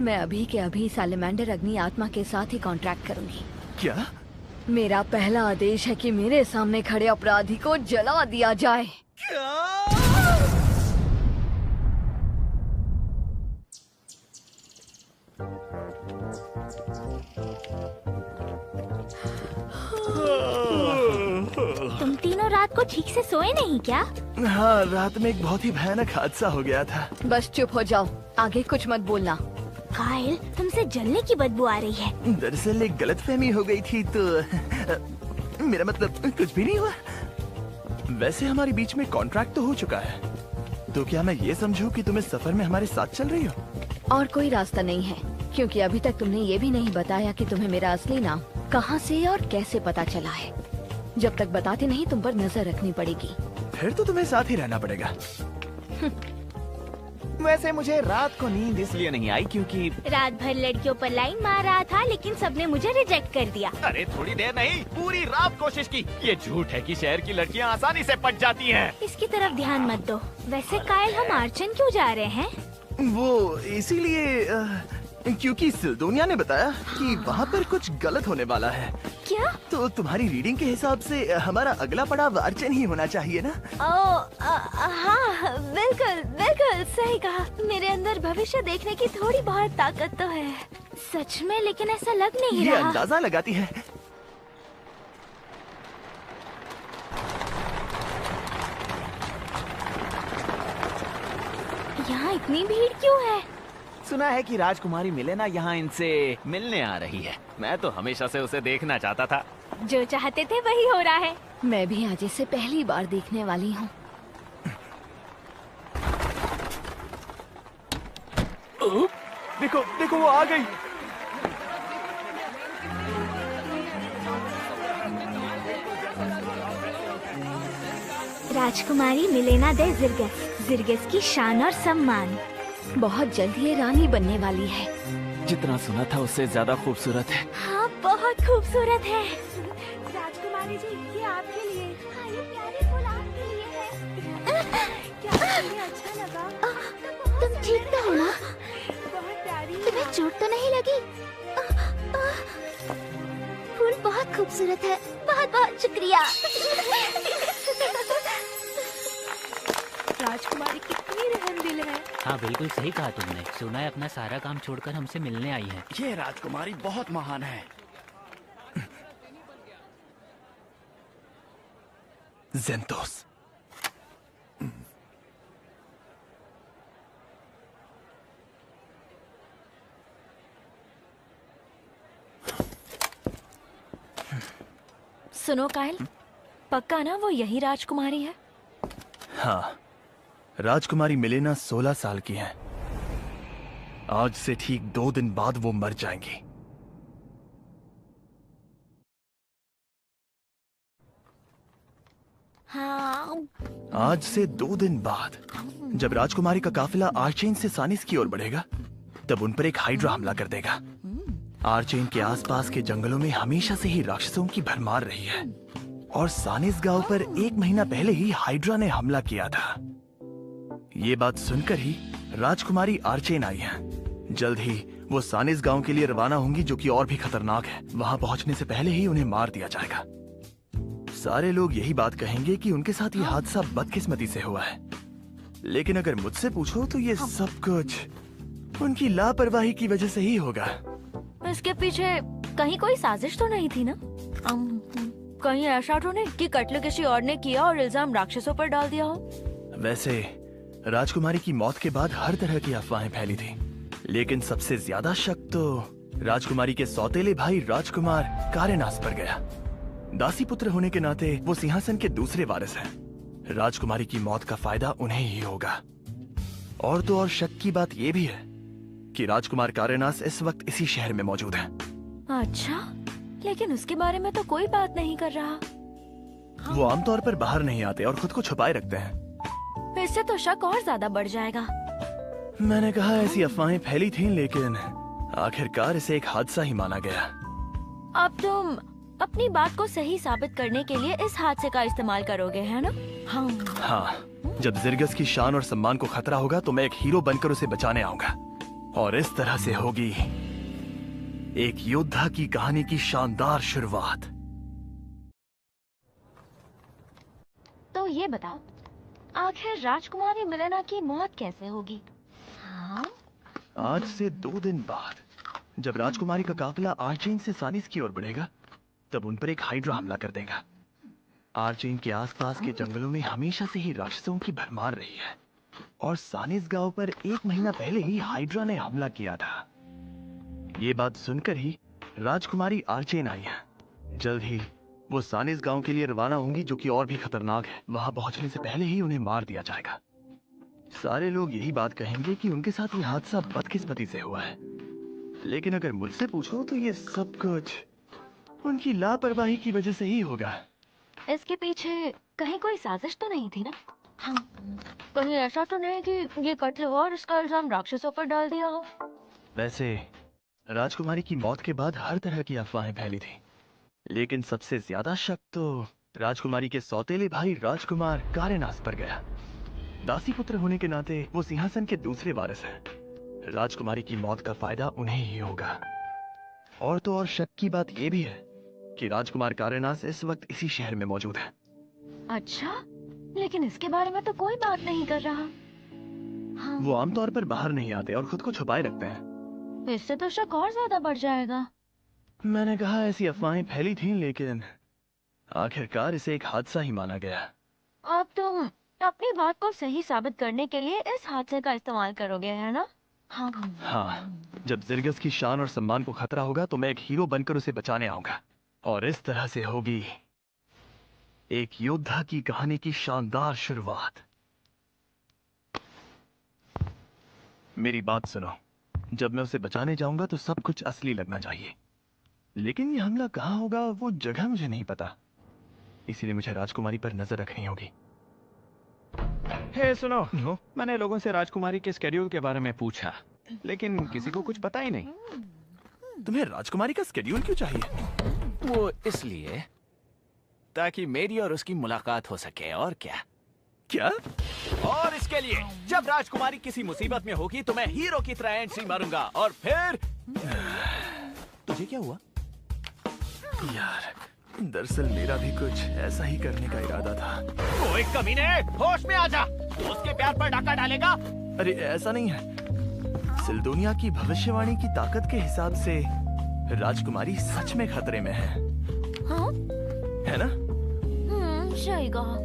[SPEAKER 4] मैं अभी के अभी सैलेमेंडर अग्नि आत्मा के साथ ही कॉन्ट्रैक्ट करूंगी।
[SPEAKER 1] क्या?
[SPEAKER 4] मेरा पहला आदेश है कि मेरे सामने खड़े अपराधी को जला दिया जाए।
[SPEAKER 5] तुम तीनों रात को ठीक से सोए नहीं क्या?
[SPEAKER 1] हाँ, रात में एक बहुत ही भयानक हादसा हो गया था।
[SPEAKER 4] बस चुप हो जाओ, आगे कुछ मत बोलना।
[SPEAKER 5] काइल, तुमसे जलने की बदबू आ रही है।
[SPEAKER 1] दरअसल एक गलतफहमी हो गई थी, तो मेरा मतलब कुछ भी नहीं हुआ। वैसे हमारे बीच में कॉन्ट्रैक्ट तो हो चुका है, तो क्या मैं ये समझूं कि तुम इस सफर में हमारे साथ चल रही हो?
[SPEAKER 4] और कोई रास्ता नहीं है, क्योंकि अभी तक तुमने ये भी नहीं बताया कि तुम्हें मेरा असली नाम कहाँ से और कैसे पता चला है। जब तक बताते नहीं, तुम पर नजर रखनी पड़ेगी।
[SPEAKER 1] फिर तो तुम्हें साथ ही रहना पड़ेगा।
[SPEAKER 2] वैसे मुझे रात को नींद इसलिए नहीं आई क्योंकि
[SPEAKER 5] रात भर लड़कियों पर लाइन मार रहा था, लेकिन सबने मुझे रिजेक्ट कर दिया।
[SPEAKER 2] अरे थोड़ी देर नहीं, पूरी रात कोशिश की। ये झूठ है कि शहर की लड़कियां आसानी से पट जाती हैं।
[SPEAKER 5] इसकी तरफ ध्यान मत दो। वैसे काइल, हम आर्चन क्यों जा रहे हैं?
[SPEAKER 1] वो इसीलिए क्योंकि सिल्दोनिया ने बताया कि वहाँ पर कुछ गलत होने वाला है।
[SPEAKER 5] क्या?
[SPEAKER 1] तो तुम्हारी रीडिंग के हिसाब से हमारा अगला पड़ाव आर्चन ही होना चाहिए ना?
[SPEAKER 5] हाँ बिल्कुल बिल्कुल सही कहा। मेरे अंदर भविष्य देखने की थोड़ी बहुत ताकत तो है। सच में, लेकिन ऐसा लग नहीं
[SPEAKER 2] ये
[SPEAKER 5] रहा।
[SPEAKER 2] अंदाजा लगाती है।
[SPEAKER 5] यहाँ इतनी भीड़ क्यों है?
[SPEAKER 3] सुना है कि राजकुमारी मिलेना यहाँ इनसे मिलने आ रही है। मैं तो हमेशा से उसे देखना चाहता था।
[SPEAKER 5] जो चाहते थे वही हो रहा है।
[SPEAKER 4] मैं भी आज इसे पहली बार देखने वाली हूँ।
[SPEAKER 2] देखो देखो, वो आ गई।
[SPEAKER 5] राजकुमारी मिलेना दे जिर्गस, जिर्गस की शान और सम्मान।
[SPEAKER 4] बहुत जल्द ये रानी बनने वाली है।
[SPEAKER 3] जितना सुना था उससे ज्यादा खूबसूरत है।
[SPEAKER 5] हाँ, बहुत खूबसूरत है। राजकुमारी जी, ये आपके लिए। हाँ, ये प्यारे फूल आपके लिए है। क्या आपको ये अच्छा लगा?
[SPEAKER 12] तुम ठीक तो हो ना?
[SPEAKER 5] बहुत प्यारी है।
[SPEAKER 12] तुम्हें चोट तो नहीं लगी? फूल बहुत खूबसूरत है। बहुत बहुत शुक्रिया।
[SPEAKER 5] राजकुमारी कितनी रहमदिल है।
[SPEAKER 13] हाँ, बिल्कुल सही कहा तुमने। सुना है अपना सारा काम छोड़कर हमसे मिलने आई है।
[SPEAKER 9] ये राजकुमारी बहुत महान है।
[SPEAKER 2] ज़ेंथोस।
[SPEAKER 11] सुनो काइल, पक्का ना वो यही राजकुमारी है?
[SPEAKER 1] हाँ, राजकुमारी मिलेना 16 साल की हैं। आज से ठीक 2 दिन बाद वो मर जाएंगी।
[SPEAKER 11] हाँ।
[SPEAKER 1] आज से 2 दिन बाद जब राजकुमारी का काफिला आर्चेन से सानिस की ओर बढ़ेगा, तब उन पर एक हाइड्रा हमला कर देगा। आर्चेन के आसपास के जंगलों में हमेशा से ही राक्षसों की भरमार रही है, और सानिस गांव पर 1 महीना पहले ही हाइड्रा ने हमला किया था। ये बात सुनकर ही राजकुमारी आर्चेन आई है। जल्द ही वो सानिस गांव के लिए रवाना होंगी, जो कि और भी खतरनाक है। वहां पहुंचने से पहले ही उन्हें मार दिया जाएगा। सारे लोग यही बात कहेंगे कि उनके साथ ये हादसा बदकिस्मती से हुआ है, लेकिन अगर मुझसे पूछो तो ये सब कुछ उनकी लापरवाही की वजह से ही होगा।
[SPEAKER 11] इसके पीछे कहीं कोई साजिश तो नहीं थी ना? कहीं ऐसा तो नहीं कि कत्ल किसी और ने किया और इल्जाम राक्षसों पर डाल दिया हो?
[SPEAKER 1] वैसे राजकुमारी की मौत के बाद हर तरह की अफवाहें फैली थी, लेकिन सबसे ज्यादा शक तो राजकुमारी के सौतेले भाई राजकुमार कारेनास पर गया। दासी पुत्र होने के नाते वो सिंहासन के दूसरे वारिस हैं। राजकुमारी की मौत का फायदा उन्हें ही होगा। और तो और शक की बात ये भी है कि राजकुमार कारेनास इस वक्त इसी शहर में मौजूद है।
[SPEAKER 11] अच्छा, लेकिन उसके बारे में तो कोई बात नहीं कर रहा।
[SPEAKER 1] वो आमतौर पर बाहर नहीं आते और खुद को छुपाए रखते हैं।
[SPEAKER 11] इससे तो शक और ज्यादा बढ़ जाएगा।
[SPEAKER 1] मैंने कहा ऐसी अफवाहें फैली थीं, लेकिन आखिरकार इसे एक हादसा ही माना गया।
[SPEAKER 11] अब तुम अपनी बात को सही साबित करने के लिए इस हादसे का इस्तेमाल करोगे, है ना?
[SPEAKER 1] हाँ, जब जिर्गस की शान और सम्मान को खतरा होगा तो मैं एक हीरो बनकर उसे बचाने आऊंगा, और इस तरह से होगी एक योद्धा की कहानी की शानदार शुरुआत।
[SPEAKER 11] तो ये बताओ, आखिर राजकुमारी मिलेना की मौत कैसे होगी? हाँ?
[SPEAKER 1] आज से 2 दिन बाद जब राजकुमारी का काफिला आर्चेन से सानिस की ओर बढ़ेगा, तब उन पर एक हाइड्रा हमला कर देगा। आर्चेन के आसपास के जंगलों में हमेशा से ही राक्षसों की भरमार रही है, और सानिस गांव पर 1 महीना पहले ही हाइड्रा ने हमला किया था। ये बात सुनकर ही राजकुमारी आर्चेन आई है। जल्द ही वो सानिस गांव के लिए रवाना होंगी, जो कि और भी खतरनाक है। वहां पहुंचने से पहले ही उन्हें मार दिया जाएगा। सारे लोग यही बात कहेंगे कि उनके साथ ये हादसा बदकिस्मती से हुआ है, लेकिन अगर मुझसे पूछो तो ये सब कुछ उनकी लापरवाही की वजह से ही होगा।
[SPEAKER 11] इसके पीछे कहीं कोई साजिश तो नहीं थी ना? हाँ। कहीं ऐसा तो नहीं कि ये कत्ल हुआ और इसका इल्जाम राक्षसों पर डाल दिया हो?
[SPEAKER 1] वैसे राजकुमारी की मौत के बाद हर तरह की अफवाहें फैली थी, लेकिन सबसे ज्यादा शक तो राजकुमारी के सौतेले भाई राजकुमार कारेनास पर गया। दासी पुत्र होने के नाते वो सिंहासन के दूसरे वारिस हैं। राजकुमारी की मौत का फायदा उन्हें ही होगा। और तो और शक की बात ये भी है कि राजकुमार कारेनास इस वक्त इसी शहर में मौजूद है।
[SPEAKER 11] अच्छा, लेकिन इसके बारे में तो कोई बात नहीं कर रहा।
[SPEAKER 1] वो आमतौर पर बाहर नहीं आते और खुद को छुपाए रखते हैं।
[SPEAKER 11] इससे तो शक और ज्यादा बढ़ जाएगा।
[SPEAKER 1] मैंने कहा ऐसी अफवाहें फैली थीं, लेकिन आखिरकार इसे एक हादसा ही माना गया।
[SPEAKER 11] अब तुम अपनी बात को सही साबित करने के लिए इस हादसे का इस्तेमाल करोगे, है ना?
[SPEAKER 1] हाँ, जब जिर्गस की शान और सम्मान को खतरा होगा तो मैं एक हीरो बनकर उसे बचाने आऊंगा, और इस तरह से होगी एक योद्धा की कहानी की शानदार शुरुआत। मेरी बात सुनो, जब मैं उसे बचाने जाऊंगा तो सब कुछ असली लगना चाहिए, लेकिन ये हमला कहाँ होगा वो जगह मुझे नहीं पता, इसीलिए मुझे राजकुमारी पर नजर रखनी होगी।
[SPEAKER 2] हे सुनो, मैंने लोगों से राजकुमारी के स्केड्यूल के बारे में पूछा, लेकिन किसी को कुछ पता ही नहीं।
[SPEAKER 1] तुम्हें राजकुमारी का स्केड्यूल क्यों चाहिए?
[SPEAKER 3] वो इसलिए ताकि मेरी और उसकी मुलाकात हो सके, और क्या? और इसके लिए जब राजकुमारी किसी मुसीबत में होगी तो मैं हीरो की तरह एंट्री मारूंगा, और फिर तुझे क्या हुआ?
[SPEAKER 1] यार, दरअसल मेरा भी कुछ ऐसा ही करने का इरादा था।
[SPEAKER 3] ओए कमीने, होश में आ जा! दोस्त के प्यार पर डाका डालेगा?
[SPEAKER 1] अरे ऐसा नहीं है, सिल्दोनिया की भविष्यवाणी की ताकत के हिसाब से राजकुमारी सच में खतरे में है।
[SPEAKER 11] हाँ?
[SPEAKER 1] है ना?
[SPEAKER 11] सही कहा,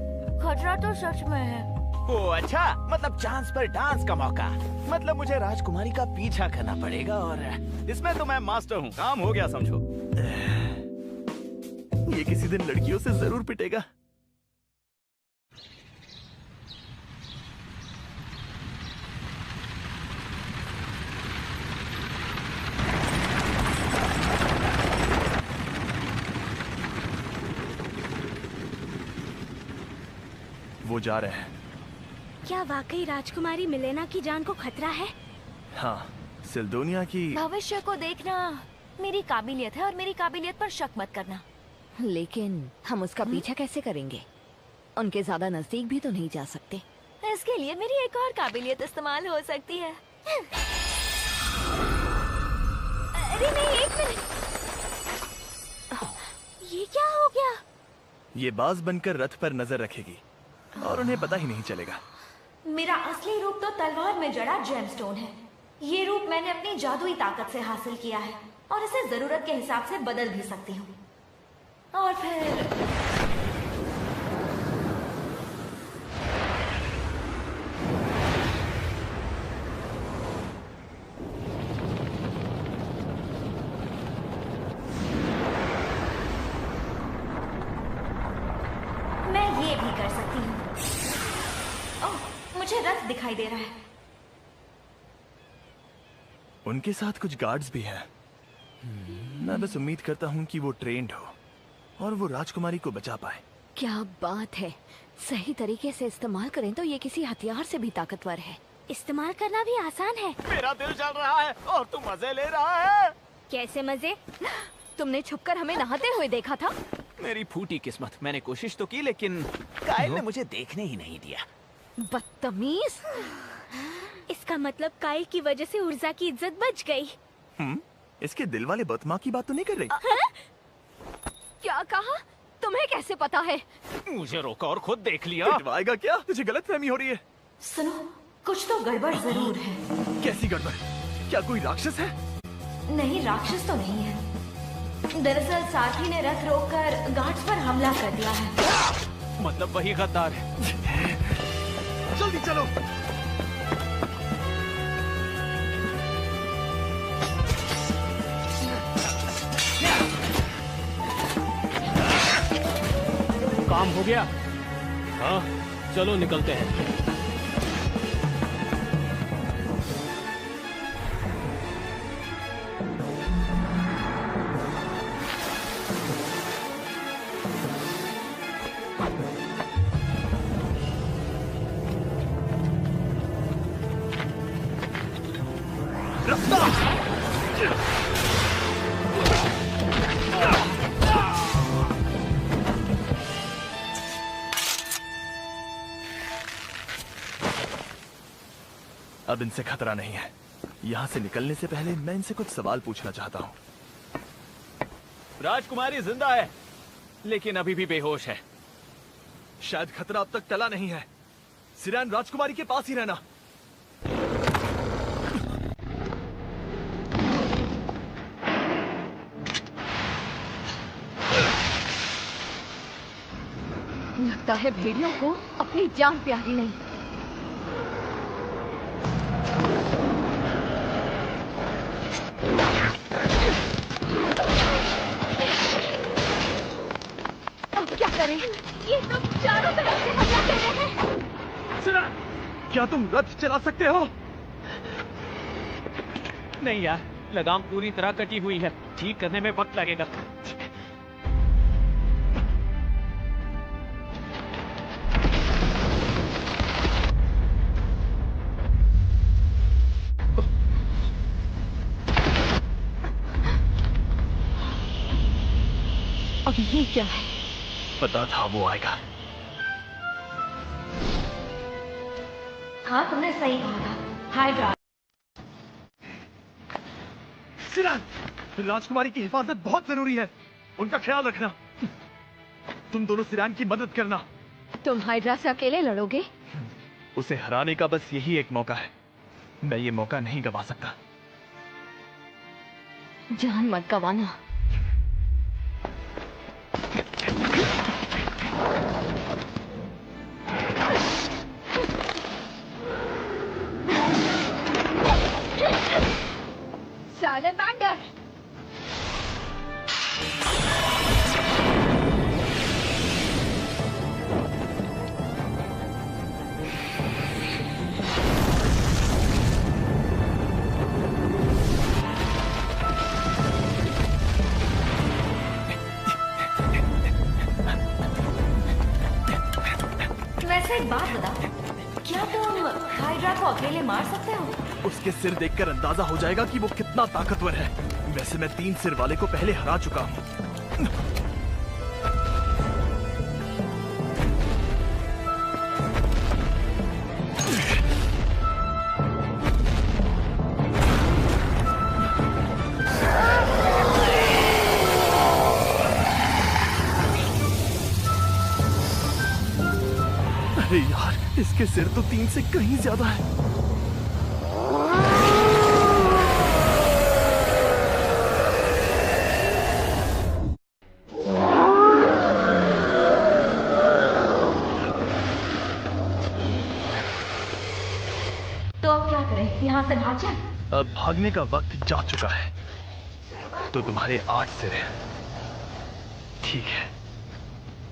[SPEAKER 11] खतरा तो सच में है।
[SPEAKER 3] ओ अच्छा, मतलब चांस पर डांस का मौका। मतलब मुझे राजकुमारी का पीछा करना पड़ेगा, और इसमें तो मैं मास्टर हूँ। काम हो गया समझो।
[SPEAKER 1] ये किसी दिन लड़कियों से जरूर पिटेगा। वो जा रहे हैं।
[SPEAKER 5] क्या वाकई राजकुमारी मिलेना की जान को खतरा है?
[SPEAKER 1] हाँ, सिल्दोनिया की
[SPEAKER 11] भविष्य को देखना मेरी काबिलियत है, और मेरी काबिलियत पर शक मत करना।
[SPEAKER 4] लेकिन हम उसका पीछा कैसे करेंगे? उनके ज्यादा नजदीक भी तो नहीं जा सकते।
[SPEAKER 11] इसके लिए मेरी एक और काबिलियत इस्तेमाल हो सकती है। अरे नहीं, एक मिनट, ये क्या हो गया?
[SPEAKER 1] ये बाज बनकर रथ पर नजर रखेगी और उन्हें पता ही नहीं चलेगा।
[SPEAKER 11] मेरा असली रूप तो तलवार में जड़ा जेमस्टोन है। ये रूप मैंने अपनी जादुई ताकत से हासिल किया है, और इसे जरूरत के हिसाब से बदल भी सकती हूँ। और फिर मैं ये भी कर सकती हूँ। ओह, मुझे रथ दिखाई दे रहा है।
[SPEAKER 1] उनके साथ कुछ गार्ड्स भी हैं। मैं बस उम्मीद करता हूँ कि वो ट्रेंड हो और वो राजकुमारी को बचा पाए।
[SPEAKER 4] क्या बात है, सही तरीके से इस्तेमाल करें तो ये किसी हथियार से भी ताकतवर है।
[SPEAKER 5] इस्तेमाल करना भी आसान है।
[SPEAKER 3] मेरा दिल जल रहा है और तू मजे ले रहा है।
[SPEAKER 5] कैसे मजे?
[SPEAKER 4] तुमने छुपकर हमें नहाते हुए देखा था।
[SPEAKER 3] मेरी फूटी किस्मत, मैंने कोशिश तो की लेकिन कायल ने मुझे देखने ही नहीं दिया।
[SPEAKER 4] बदतमीज।
[SPEAKER 5] इसका मतलब कायल की वजह से उर्जा की इज्जत बच गई।
[SPEAKER 1] इसके दिल वाले बदमाश की बात तो नहीं कर रही?
[SPEAKER 4] क्या कहा? तुम्हें कैसे पता है?
[SPEAKER 3] मुझे रोका और खुद देख लिया।
[SPEAKER 1] पिटवाएगा क्या? तुझे गलतफहमी हो रही है।
[SPEAKER 11] सुनो, कुछ तो गड़बड़ जरूर है।
[SPEAKER 1] कैसी गड़बड़? क्या कोई राक्षस है?
[SPEAKER 11] नहीं, राक्षस तो नहीं है। दरअसल साथी ने रथ रोककर गार्ड्स पर हमला कर दिया है।
[SPEAKER 3] मतलब वही गद्दार है।
[SPEAKER 1] जल्दी चलो।
[SPEAKER 10] काम हो गया? हाँ, चलो निकलते हैं।
[SPEAKER 1] अब इनसे खतरा नहीं है। यहाँ से निकलने से पहले मैं इनसे कुछ सवाल पूछना चाहता हूँ।
[SPEAKER 3] राजकुमारी जिंदा है, लेकिन अभी भी बेहोश है।
[SPEAKER 1] शायद खतरा अब तक टला नहीं है। सिरान, राजकुमारी के पास ही रहना।
[SPEAKER 4] लगता है भेड़ियों को अपनी जान प्यारी नहीं। अब क्या करें? ये सब चारों तरफ से हमला कर रहे हैं।
[SPEAKER 2] सुना, क्या तुम रथ चला सकते हो? नहीं यार, लगाम पूरी तरह कटी हुई है, ठीक करने में वक्त लगेगा।
[SPEAKER 4] अब ये क्या है?
[SPEAKER 1] पता था वो आएगा।
[SPEAKER 11] हाँ, तुमने सही कहा था। हाइड्रा।
[SPEAKER 1] सिरान, राजकुमारी की हिफाजत बहुत जरूरी है, उनका ख्याल रखना। तुम दोनों सिरान की मदद करना।
[SPEAKER 4] तुम हाइड्रा से अकेले लड़ोगे?
[SPEAKER 1] उसे हराने का बस यही एक मौका है, मैं ये मौका नहीं गवा सकता।
[SPEAKER 4] जान मत गवाना। Salamander!
[SPEAKER 11] वैसे एक बात बता, क्या तुम हाइड्रा को अकेले मार सकते हो?
[SPEAKER 1] उसके सिर देखकर अंदाजा हो जाएगा कि वो कितना ताकतवर है। वैसे मैं 3 सिर वाले को पहले हरा चुका हूँ। अरे यार, इसके सिर तो 3 से कहीं ज्यादा है।
[SPEAKER 11] तो अब क्या करें? यहाँ से भाग जाए?
[SPEAKER 1] अब भागने का वक्त जा चुका है। तो तुम्हारे 8 सिर हैं। ठीक है,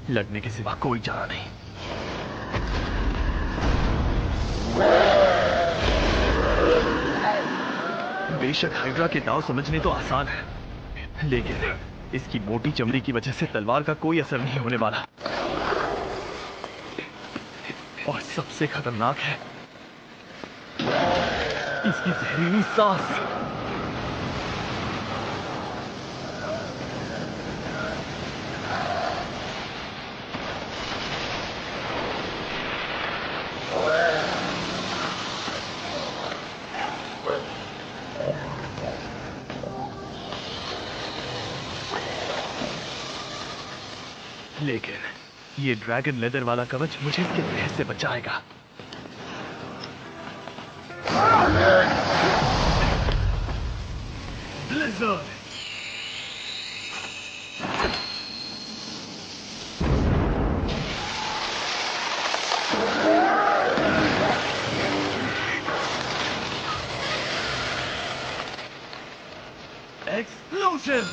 [SPEAKER 1] लड़ने के सिवा कोई चारा नहीं। बेशक हाइड्रा के दांव समझने तो आसान है, लेकिन इसकी मोटी चमड़ी की वजह से तलवार का कोई असर नहीं होने वाला। और सबसे खतरनाक है इसकी जहरीली सांस। लेकिन ये ड्रैगन लेदर वाला कवच मुझे इसके जहर से बचाएगा। Blizzard! Explosion!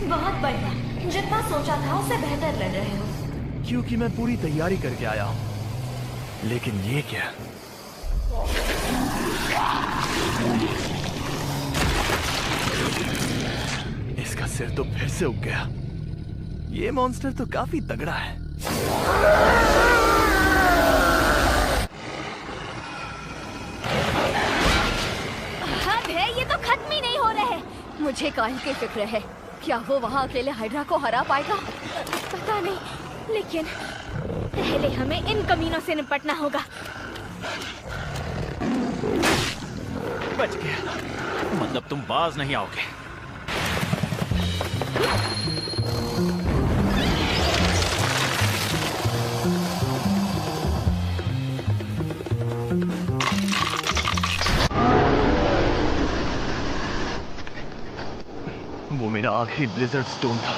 [SPEAKER 11] बहुत बढ़िया, जितना सोचा था उससे बेहतर लड़ रहे हो।
[SPEAKER 1] क्योंकि मैं पूरी तैयारी करके आया हूं। लेकिन ये क्या? इसका सिर तो फिर से उग गया। ये मॉन्स्टर तो काफी तगड़ा है।
[SPEAKER 4] हद है, ये तो खत्म ही नहीं हो रहे। मुझे कायल की फिक्र है, क्या वो वहाँ अकेले हाइड्रा को हरा पाएगा?
[SPEAKER 5] पता नहीं, लेकिन पहले हमें इन कमीनों से निपटना होगा।
[SPEAKER 2] बच गया। मतलब तुम बाज नहीं आओगे।
[SPEAKER 1] वो मेरा आखिरी ब्लिजर्ड स्टोन था।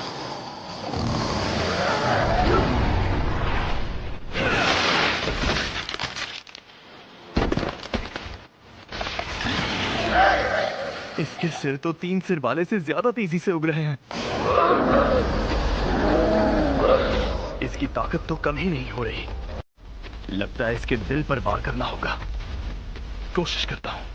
[SPEAKER 1] इसके सिर तो 3 सिर वाले से ज्यादा तेजी से उग रहे हैं। इसकी ताकत तो कम ही नहीं हो रही। लगता है इसके दिल पर वार करना होगा। कोशिश करता हूं।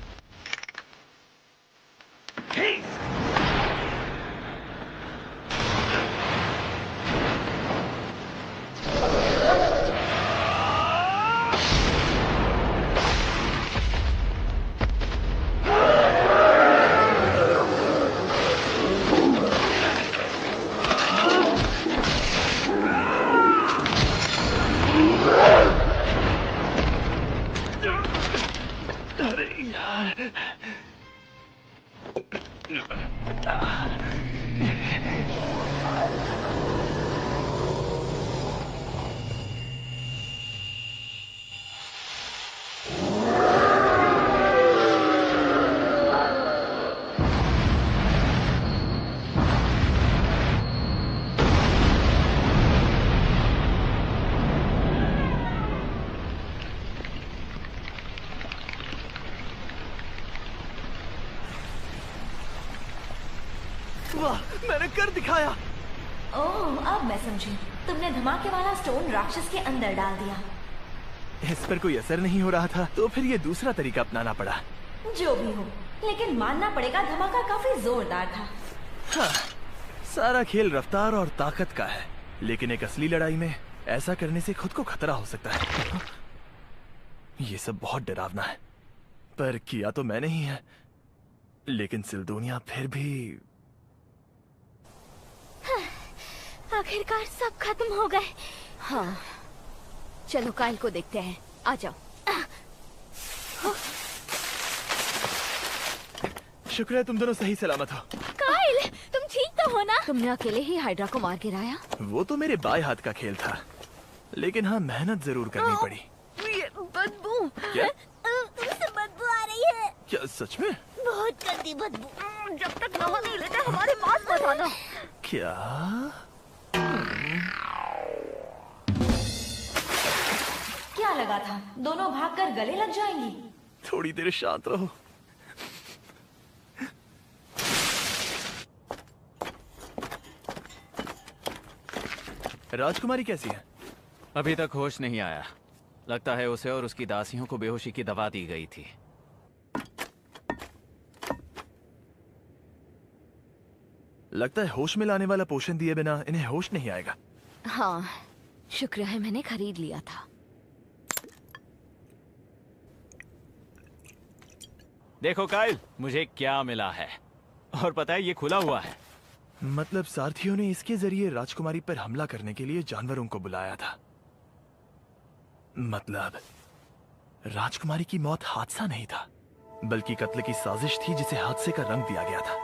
[SPEAKER 2] वाह, मैंने कर दिखाया।
[SPEAKER 11] ओह, अब मैं समझी। तुमने धमाके वाला स्टोन राक्षस के अंदर डाल दिया।
[SPEAKER 2] इस पर कोई असर नहीं हो रहा था, तो फिर ये दूसरा तरीका अपनाना पड़ा।
[SPEAKER 11] जो भी हो, लेकिन मानना पड़ेगा धमाका काफी जोरदार था।
[SPEAKER 2] हाँ, सारा खेल रफ्तार और ताकत का है, लेकिन एक असली लड़ाई में ऐसा करने से खुद को खतरा हो सकता है। ये सब बहुत डरावना है, पर किया तो मैंने ही है। लेकिन सिल्दोनिया फिर भी।
[SPEAKER 5] आखिरकार सब खत्म हो गए।
[SPEAKER 4] हाँ, चलो काइल को देखते हैं। आ जाओ।
[SPEAKER 2] शुक्र है तुम दोनों सही सलामत हो।
[SPEAKER 5] काइल, तुम ठीक तो हो ना?
[SPEAKER 4] तुमने अकेले ही हाइड्रा को मार गिराया?
[SPEAKER 2] वो तो मेरे बाएं हाथ का खेल था, लेकिन हाँ, मेहनत जरूर करनी पड़ी।
[SPEAKER 5] ये बदबू।
[SPEAKER 2] क्या?
[SPEAKER 5] तुमसे बदबू आ रही है।
[SPEAKER 2] क्या सच में?
[SPEAKER 5] बहुत गंदी बदबू। जब तक नवा नहीं लेते हमारे मांस मत आना।
[SPEAKER 2] क्या?
[SPEAKER 11] क्या लगा था दोनों भागकर गले लग जाएंगी?
[SPEAKER 2] थोड़ी देर शांत रहो। राजकुमारी कैसी है?
[SPEAKER 14] अभी तक होश नहीं आया। लगता है उसे और उसकी दासियों को बेहोशी की दवा दी गई थी।
[SPEAKER 2] लगता है होश में लाने वाला पोषण दिए बिना इन्हें होश नहीं आएगा।
[SPEAKER 4] हाँ, शुक्र है मैंने खरीद लिया था।
[SPEAKER 14] देखो काइल, मुझे क्या मिला है। और पता है, ये खुला हुआ है।
[SPEAKER 2] मतलब सारथियों ने इसके जरिए राजकुमारी पर हमला करने के लिए जानवरों को बुलाया था। मतलब राजकुमारी की मौत हादसा नहीं था, बल्कि कत्ल की साजिश थी जिसे हादसे का रंग दिया गया था।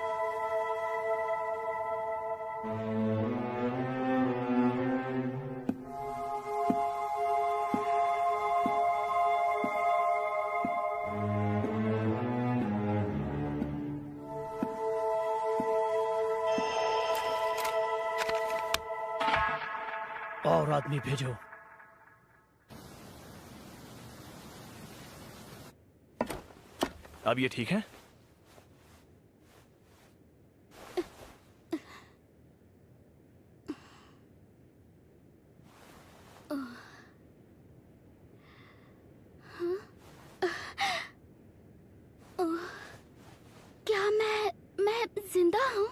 [SPEAKER 10] और आदमी भेजो।
[SPEAKER 2] अब ये ठीक है?
[SPEAKER 5] क्या मैं जिंदा हूँ?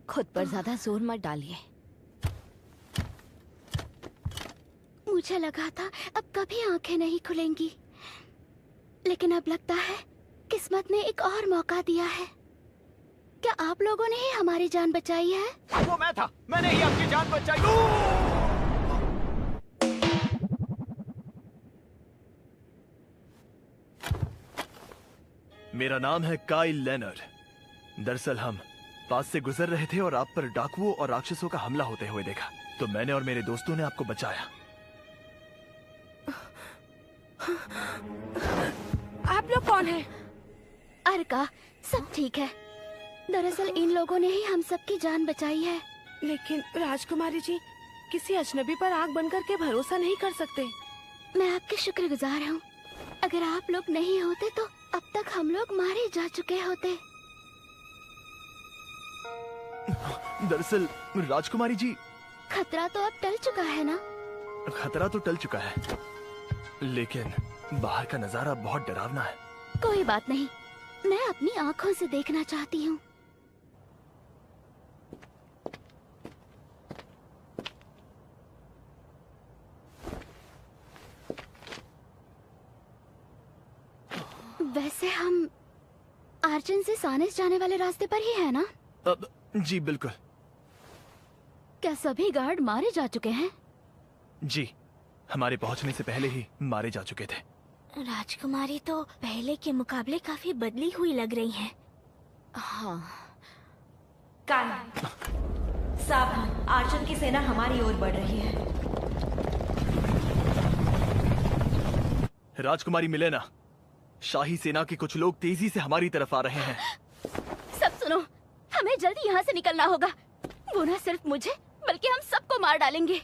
[SPEAKER 4] खुद पर ज्यादा जोर मत डालिए।
[SPEAKER 5] मुझे लगा था अब कभी आंखें नहीं खुलेंगी, लेकिन अब लगता है किस्मत ने एक और मौका दिया है। क्या आप लोगों ने ही हमारी जान बचाई है?
[SPEAKER 2] वो मैं था, मैंने ही आपकी जान बचाई। मेरा नाम है काइल लेनर। दरअसल हम पास से गुजर रहे थे और आप पर डाकुओं और राक्षसों का हमला होते हुए देखा, तो मैंने और मेरे दोस्तों ने आपको बचाया।
[SPEAKER 7] आप लोग कौन हैं?
[SPEAKER 12] अर्का, सब ठीक है। दरअसल इन लोगों ने ही हम सबकी जान बचाई है।
[SPEAKER 7] लेकिन राजकुमारी जी, किसी अजनबी पर आंख बंद करके भरोसा नहीं कर सकते।
[SPEAKER 12] मैं आपके शुक्रगुजार हूँ। अगर आप लोग नहीं होते तो अब तक हम लोग मारे जा चुके होते।
[SPEAKER 2] दरअसल राजकुमारी जी,
[SPEAKER 12] खतरा तो अब टल चुका है ना?
[SPEAKER 2] खतरा तो टल चुका है, लेकिन बाहर का नजारा बहुत डरावना है।
[SPEAKER 12] कोई बात नहीं, मैं अपनी आँखों से देखना चाहती हूँ। वैसे हम आर्चन से सानिस जाने वाले रास्ते पर ही है ना?
[SPEAKER 2] जी बिल्कुल।
[SPEAKER 12] क्या सभी गार्ड मारे जा चुके हैं?
[SPEAKER 2] जी, हमारे पहुंचने से पहले ही मारे जा चुके थे।
[SPEAKER 5] राजकुमारी तो पहले के मुकाबले काफी बदली हुई लग रही हैं।
[SPEAKER 12] हाँ।
[SPEAKER 11] काइल, सावधान, आर्चन की सेना हमारी ओर बढ़ रही है।
[SPEAKER 2] राजकुमारी मिलेना, शाही सेना के कुछ लोग तेजी से हमारी तरफ आ रहे हैं।
[SPEAKER 12] सब सुनो, हमें जल्दी यहाँ से निकलना होगा। वो न सिर्फ मुझे बल्कि हम सबको मार डालेंगे।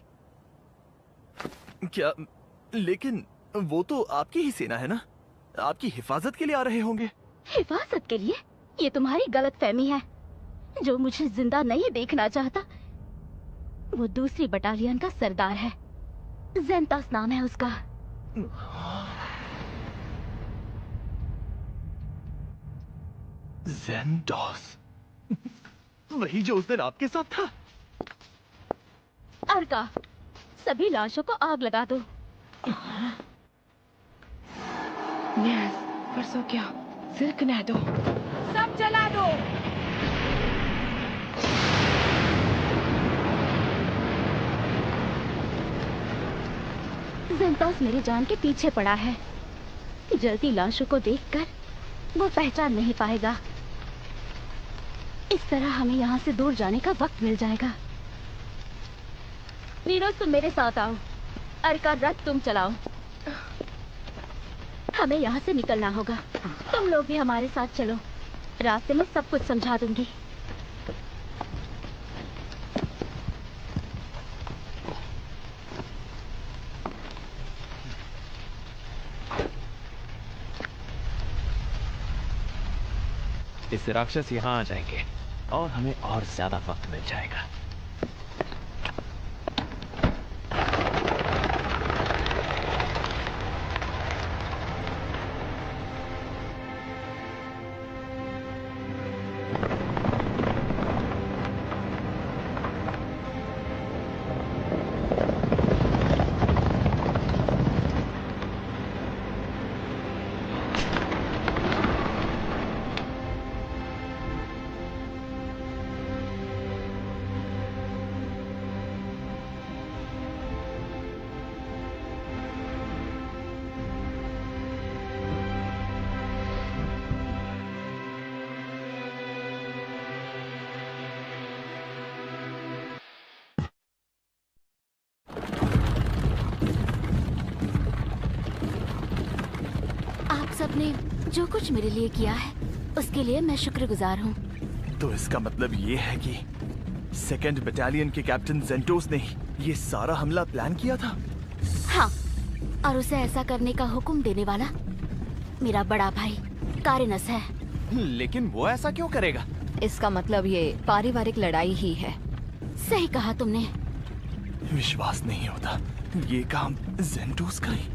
[SPEAKER 2] क्या? लेकिन वो तो आपकी ही सेना है ना? आपकी हिफाजत के लिए आ रहे होंगे।
[SPEAKER 12] हिफाजत के लिए? ये तुम्हारी गलतफहमी है। जो मुझे जिंदा नहीं देखना चाहता वो दूसरी बटालियन का सरदार है। ज़ेंटोस नाम है उसका।
[SPEAKER 2] ज़ेंटोस? वही जो उस दिन आपके साथ था?
[SPEAKER 12] अर्का, सभी लाशों को आग लगा दो।
[SPEAKER 7] परसों क्या सिर्फ न दो, सब जला दो।
[SPEAKER 12] ज़ेंटोस मेरी जान के पीछे पड़ा है। जलती लाशों को देखकर वो पहचान नहीं पाएगा। इस तरह हमें यहाँ से दूर जाने का वक्त मिल जाएगा। नीरो, तुम मेरे साथ आओ। अर्का, रथ तुम चलाओ। हमें यहाँ से निकलना होगा। तुम लोग भी हमारे साथ चलो, रास्ते में सब कुछ समझा दूंगी।
[SPEAKER 15] इससे राक्षस यहाँ आ जाएंगे और हमें और ज्यादा वक्त मिल जाएगा।
[SPEAKER 12] सबने जो कुछ मेरे लिए किया है उसके लिए मैं शुक्रगुजार हूँ।
[SPEAKER 2] तो इसका मतलब ये है कि सेकंड बटालियन के कैप्टन ज़ेंटोस ने ये सारा हमला प्लान किया था?
[SPEAKER 12] हाँ, और उसे ऐसा करने का हुक्म देने वाला मेरा बड़ा भाई कारिनस है।
[SPEAKER 14] लेकिन वो ऐसा क्यों करेगा?
[SPEAKER 4] इसका मतलब ये पारिवारिक लड़ाई ही है।
[SPEAKER 12] सही कहा तुमने।
[SPEAKER 2] विश्वास नहीं होता, ये काम ज़ेंटोस का ही।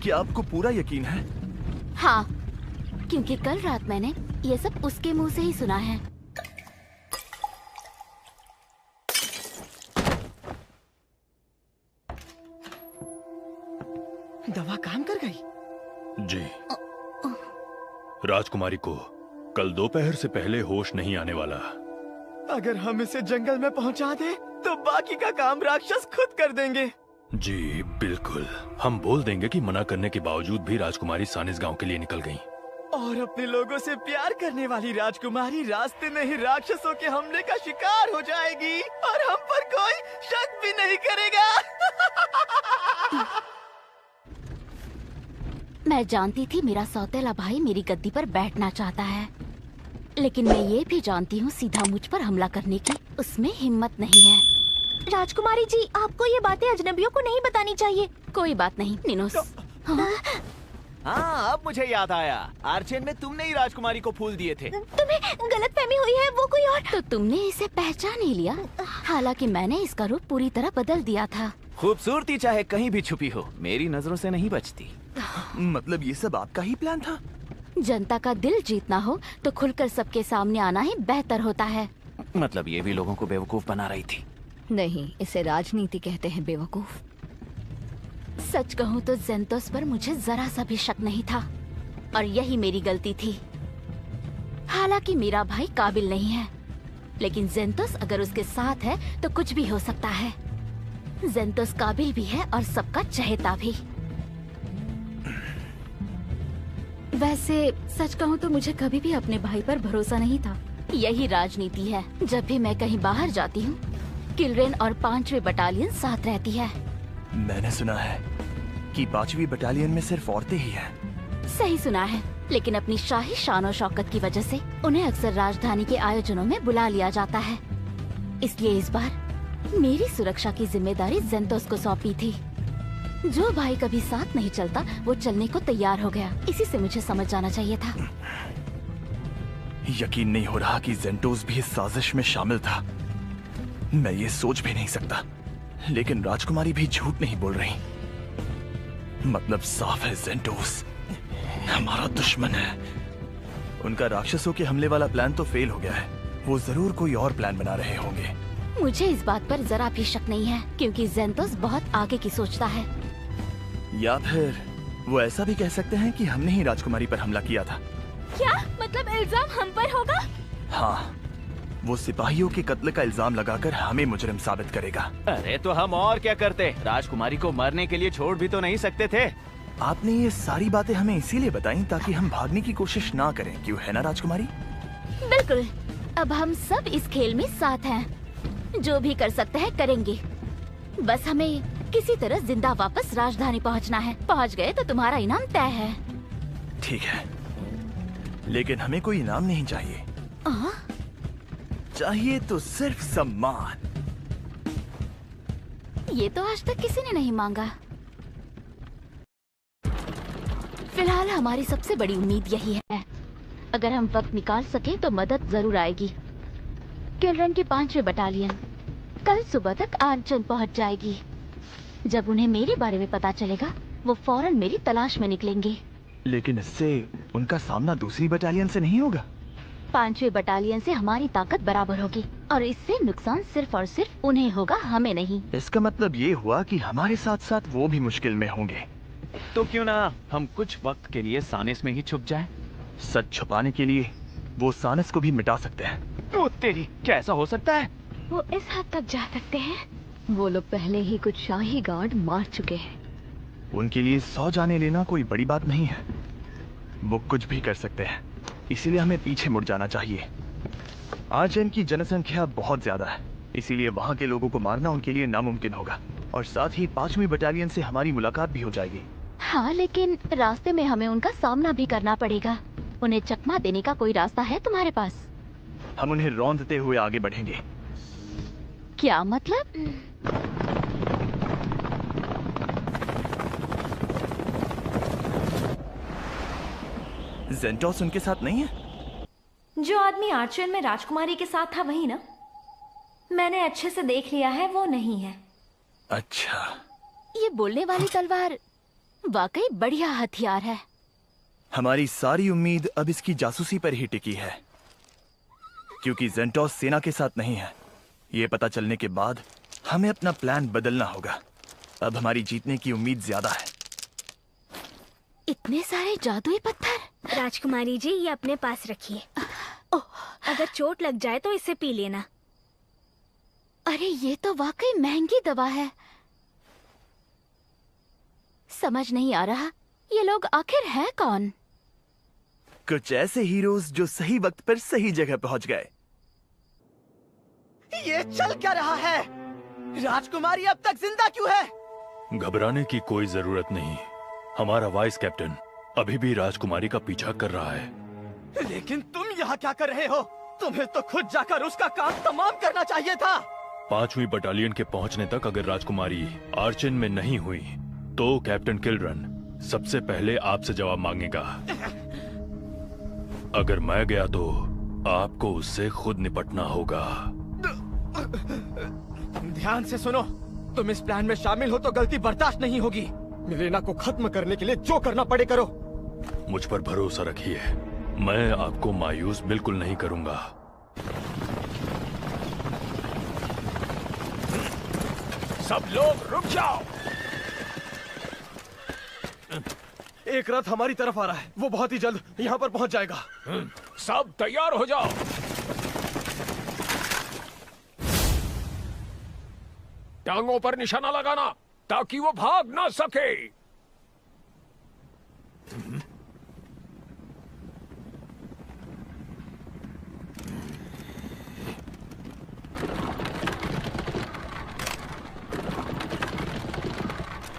[SPEAKER 2] क्या आपको पूरा यकीन है?
[SPEAKER 12] हाँ, क्योंकि कल रात मैंने ये सब उसके मुंह से ही सुना है।
[SPEAKER 9] दवा काम कर गई?
[SPEAKER 16] जी। राजकुमारी को कल दोपहर से पहले होश नहीं आने वाला।
[SPEAKER 9] अगर हम इसे जंगल में पहुंचा दे तो बाकी का काम राक्षस खुद कर देंगे।
[SPEAKER 16] जी बिल्कुल, हम बोल देंगे कि मना करने के बावजूद भी राजकुमारी सानिस गांव के लिए निकल गईं।
[SPEAKER 2] और अपने लोगों से प्यार करने वाली राजकुमारी रास्ते में ही राक्षसों के हमले का शिकार हो जाएगी और हम पर कोई शक भी नहीं करेगा।
[SPEAKER 12] मैं जानती थी मेरा सौतेला भाई मेरी गद्दी पर बैठना चाहता है, लेकिन मैं ये भी जानती हूँ सीधा मुझ पर हमला करने की उसमें हिम्मत नहीं है।
[SPEAKER 5] राजकुमारी जी, आपको ये बातें अजनबियों को नहीं बतानी चाहिए।
[SPEAKER 12] कोई बात नहीं निनोस।
[SPEAKER 14] हाँ, अब मुझे याद आया, आर्चेन में तुमने ही राजकुमारी को फूल दिए थे।
[SPEAKER 5] तुम्हें गलतफहमी हुई है, वो कोई और।
[SPEAKER 12] तो तुमने इसे पहचान ही लिया, हालांकि मैंने इसका रूप पूरी तरह बदल दिया था।
[SPEAKER 14] खूबसूरती चाहे कहीं भी छुपी हो, मेरी नजरों से नहीं बचती।
[SPEAKER 2] मतलब ये सब आपका ही प्लान था?
[SPEAKER 12] जनता का दिल जीतना हो तो खुलकर सबके सामने आना ही बेहतर होता है।
[SPEAKER 14] मतलब ये भी लोगों को बेवकूफ बना रही थी।
[SPEAKER 4] नहीं, इसे राजनीति कहते हैं बेवकूफ।
[SPEAKER 12] सच कहूँ तो जेंटोस पर मुझे जरा सा भी शक नहीं था और यही मेरी गलती थी। हालांकि मेरा भाई काबिल नहीं है, लेकिन जेंटोस अगर उसके साथ है तो कुछ भी हो सकता है। जेंटोस काबिल भी है और सबका चहेता भी। वैसे सच कहूँ तो मुझे कभी भी अपने भाई पर भरोसा नहीं था। यही राजनीति है। जब भी मैं कहीं बाहर जाती हूँ, किलरेन और 5वीं बटालियन साथ रहती है।
[SPEAKER 2] मैंने सुना है कि 5वीं बटालियन में सिर्फ औरतें ही हैं।
[SPEAKER 12] सही सुना है, लेकिन अपनी शाही शान और शौकत की वजह से उन्हें अक्सर राजधानी के आयोजनों में बुला लिया जाता है। इसलिए इस बार मेरी सुरक्षा की जिम्मेदारी जेंटोस को सौंपी थी। जो भाई कभी साथ नहीं चलता वो चलने को तैयार हो गया। इसी से मुझे समझ जाना चाहिए था।
[SPEAKER 2] यकीन नहीं हो रहा कि जेंटोस भी इस साजिश में शामिल था। मैं ये सोच भी नहीं सकता, लेकिन राजकुमारी भी झूठ नहीं बोल रही। मतलब साफ है, जेंटोस हमारा दुश्मन है। उनका राक्षसों के हमले वाला प्लान तो फेल हो गया है। वो जरूर कोई और प्लान बना रहे होंगे।
[SPEAKER 12] मुझे इस बात पर जरा भी शक नहीं है, क्योंकि जेंटोस बहुत आगे की सोचता है।
[SPEAKER 2] या फिर वो ऐसा भी कह सकते हैं कि हमने ही राजकुमारी पर हमला किया था।
[SPEAKER 5] क्या मतलब इल्जाम हम पर होगा?
[SPEAKER 2] हाँ, वो सिपाहियों के कत्ल का इल्जाम लगाकर हमें मुजरिम साबित करेगा।
[SPEAKER 14] अरे तो हम और क्या करते? राजकुमारी को मरने के लिए छोड़ भी तो नहीं सकते थे।
[SPEAKER 2] आपने ये सारी बातें हमें इसीलिए बताई ताकि हम भागने की कोशिश ना करें, क्यों है ना राजकुमारी?
[SPEAKER 12] बिल्कुल। अब हम सब इस खेल में साथ हैं। जो भी कर सकते हैं करेंगे। बस हमें किसी तरह जिंदा वापस राजधानी पहुंचना है। पहुंच गए तो तुम्हारा इनाम तय है।
[SPEAKER 2] ठीक है, लेकिन हमें कोई इनाम नहीं चाहिए। चाहिए तो सिर्फ सम्मान।
[SPEAKER 12] ये तो आज तक किसी ने नहीं मांगा। फिलहाल हमारी सबसे बड़ी उम्मीद यही है। अगर हम वक्त निकाल सकें तो मदद जरूर आएगी। किलरेन की 5वीं बटालियन कल सुबह तक आर्चन पहुंच जाएगी। जब उन्हें मेरे बारे में पता चलेगा, वो फौरन मेरी तलाश में निकलेंगे।
[SPEAKER 2] लेकिन इससे उनका सामना दूसरी बटालियन से नहीं होगा।
[SPEAKER 12] 5वीं बटालियन से हमारी ताकत बराबर होगी और इससे नुकसान सिर्फ और सिर्फ उन्हें होगा, हमें नहीं।
[SPEAKER 1] इसका मतलब ये हुआ कि हमारे साथ साथ वो भी मुश्किल में होंगे।
[SPEAKER 15] तो क्यों ना हम कुछ वक्त के लिए सानिस में ही छुप जाएं?
[SPEAKER 1] सच छुपाने के लिए वो सानिस को भी मिटा सकते हैं।
[SPEAKER 15] ओ तेरी, क्या ऐसा हो सकता है?
[SPEAKER 6] वो इस हद तक जा सकते हैं?
[SPEAKER 4] वो लोग पहले ही कुछ शाही गार्ड मार चुके हैं।
[SPEAKER 1] उनके लिए 100 जाने लेना कोई बड़ी बात नहीं है। वो कुछ भी कर सकते हैं, इसीलिए हमें पीछे मुड़ जाना चाहिए। आज इनकी जनसंख्या बहुत ज्यादा है, इसीलिए वहाँ के लोगों को मारना उनके लिए नामुमकिन होगा। और साथ ही 5वीं बटालियन से हमारी मुलाकात भी हो जाएगी।
[SPEAKER 12] हाँ, लेकिन रास्ते में हमें उनका सामना भी करना पड़ेगा। उन्हें चकमा देने का कोई रास्ता है तुम्हारे पास?
[SPEAKER 1] हम उन्हें रौंदते हुए आगे बढ़ेंगे।
[SPEAKER 12] क्या मतलब?
[SPEAKER 2] जेंटोस उनके साथ नहीं है?
[SPEAKER 11] जो आदमी आर्चन में राजकुमारी के साथ था वही ना? मैंने अच्छे से देख लिया है, वो नहीं है।
[SPEAKER 2] अच्छा,
[SPEAKER 12] ये बोलने वाली तलवार वाकई बढ़िया हथियार है।
[SPEAKER 2] हमारी सारी उम्मीद अब इसकी जासूसी पर ही टिकी है, क्योंकि जेंटोस सेना के साथ नहीं है। ये पता चलने के बाद हमें अपना प्लान बदलना होगा। अब हमारी जीतने की उम्मीद ज्यादा है।
[SPEAKER 12] इतने सारे जादुई पत्थर।
[SPEAKER 5] राजकुमारी जी, ये अपने पास रखिए। अगर चोट लग जाए तो इसे पी लेना।
[SPEAKER 12] अरे ये तो वाकई महंगी दवा है। समझ नहीं आ रहा ये लोग आखिर हैं कौन?
[SPEAKER 2] कुछ ऐसे हीरोज जो सही वक्त पर सही जगह पहुंच गए।
[SPEAKER 17] ये चल क्या रहा है? राजकुमारी अब तक जिंदा क्यों है?
[SPEAKER 16] घबराने की कोई जरूरत नहीं। हमारा वाइस कैप्टन अभी भी राजकुमारी का पीछा कर रहा है।
[SPEAKER 17] लेकिन तुम यहाँ क्या कर रहे हो? तुम्हें तो खुद जाकर उसका काम तमाम करना चाहिए था।
[SPEAKER 16] 5वीं बटालियन के पहुंचने तक अगर राजकुमारी आर्चिन में नहीं हुई तो कैप्टन किलरन सबसे पहले आपसे जवाब मांगेगा। अगर मैं गया तो आपको उससे खुद निपटना होगा।
[SPEAKER 17] ध्यान से सुनो, तुम इस प्लान में शामिल हो तो गलती बर्दाश्त नहीं होगी। मिलेना को खत्म करने के लिए जो करना पड़े करो।
[SPEAKER 16] मुझ पर भरोसा रखिए, मैं आपको मायूस बिल्कुल नहीं करूंगा।
[SPEAKER 10] सब लोग रुक जाओ।
[SPEAKER 2] एक रथ हमारी तरफ आ रहा है, वो बहुत ही जल्द यहाँ पर पहुँच जाएगा।
[SPEAKER 10] सब तैयार हो जाओ। टांगों पर निशाना लगाना ताकि वो भाग ना सके।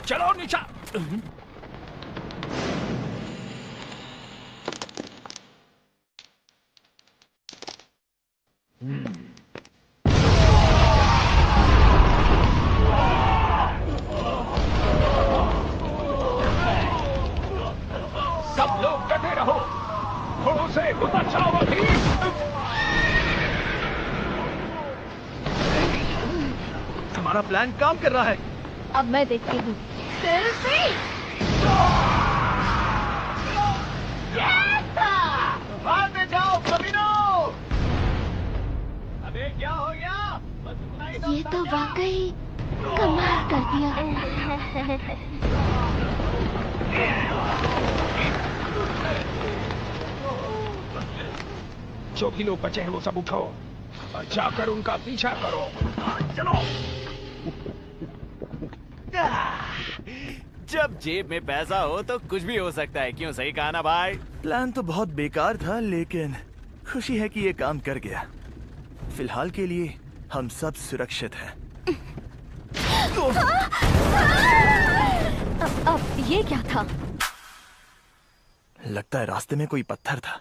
[SPEAKER 10] चलो नीचा। सब लोग डटे रहो, घोड़ों से उतर जाओ। अभी
[SPEAKER 2] हमारा प्लान काम कर रहा है।
[SPEAKER 6] अब मैं देखती हूँ।
[SPEAKER 17] भाग में जाओ कमीनों! अबे क्या हो गया?
[SPEAKER 6] ये तो वाकई कमाल कर दिया।
[SPEAKER 10] जो भी लोग बचे हैं वो सब उठो और जाकर उनका पीछा करो। चलो।
[SPEAKER 14] जब जेब में पैसा हो तो कुछ भी हो सकता है, क्यों? सही कहा ना भाई?
[SPEAKER 2] प्लान तो बहुत बेकार था, लेकिन खुशी है कि ये काम कर गया। फिलहाल के लिए हम सब सुरक्षित हैं।
[SPEAKER 4] अब ये क्या था?
[SPEAKER 2] लगता है रास्ते में कोई पत्थर था।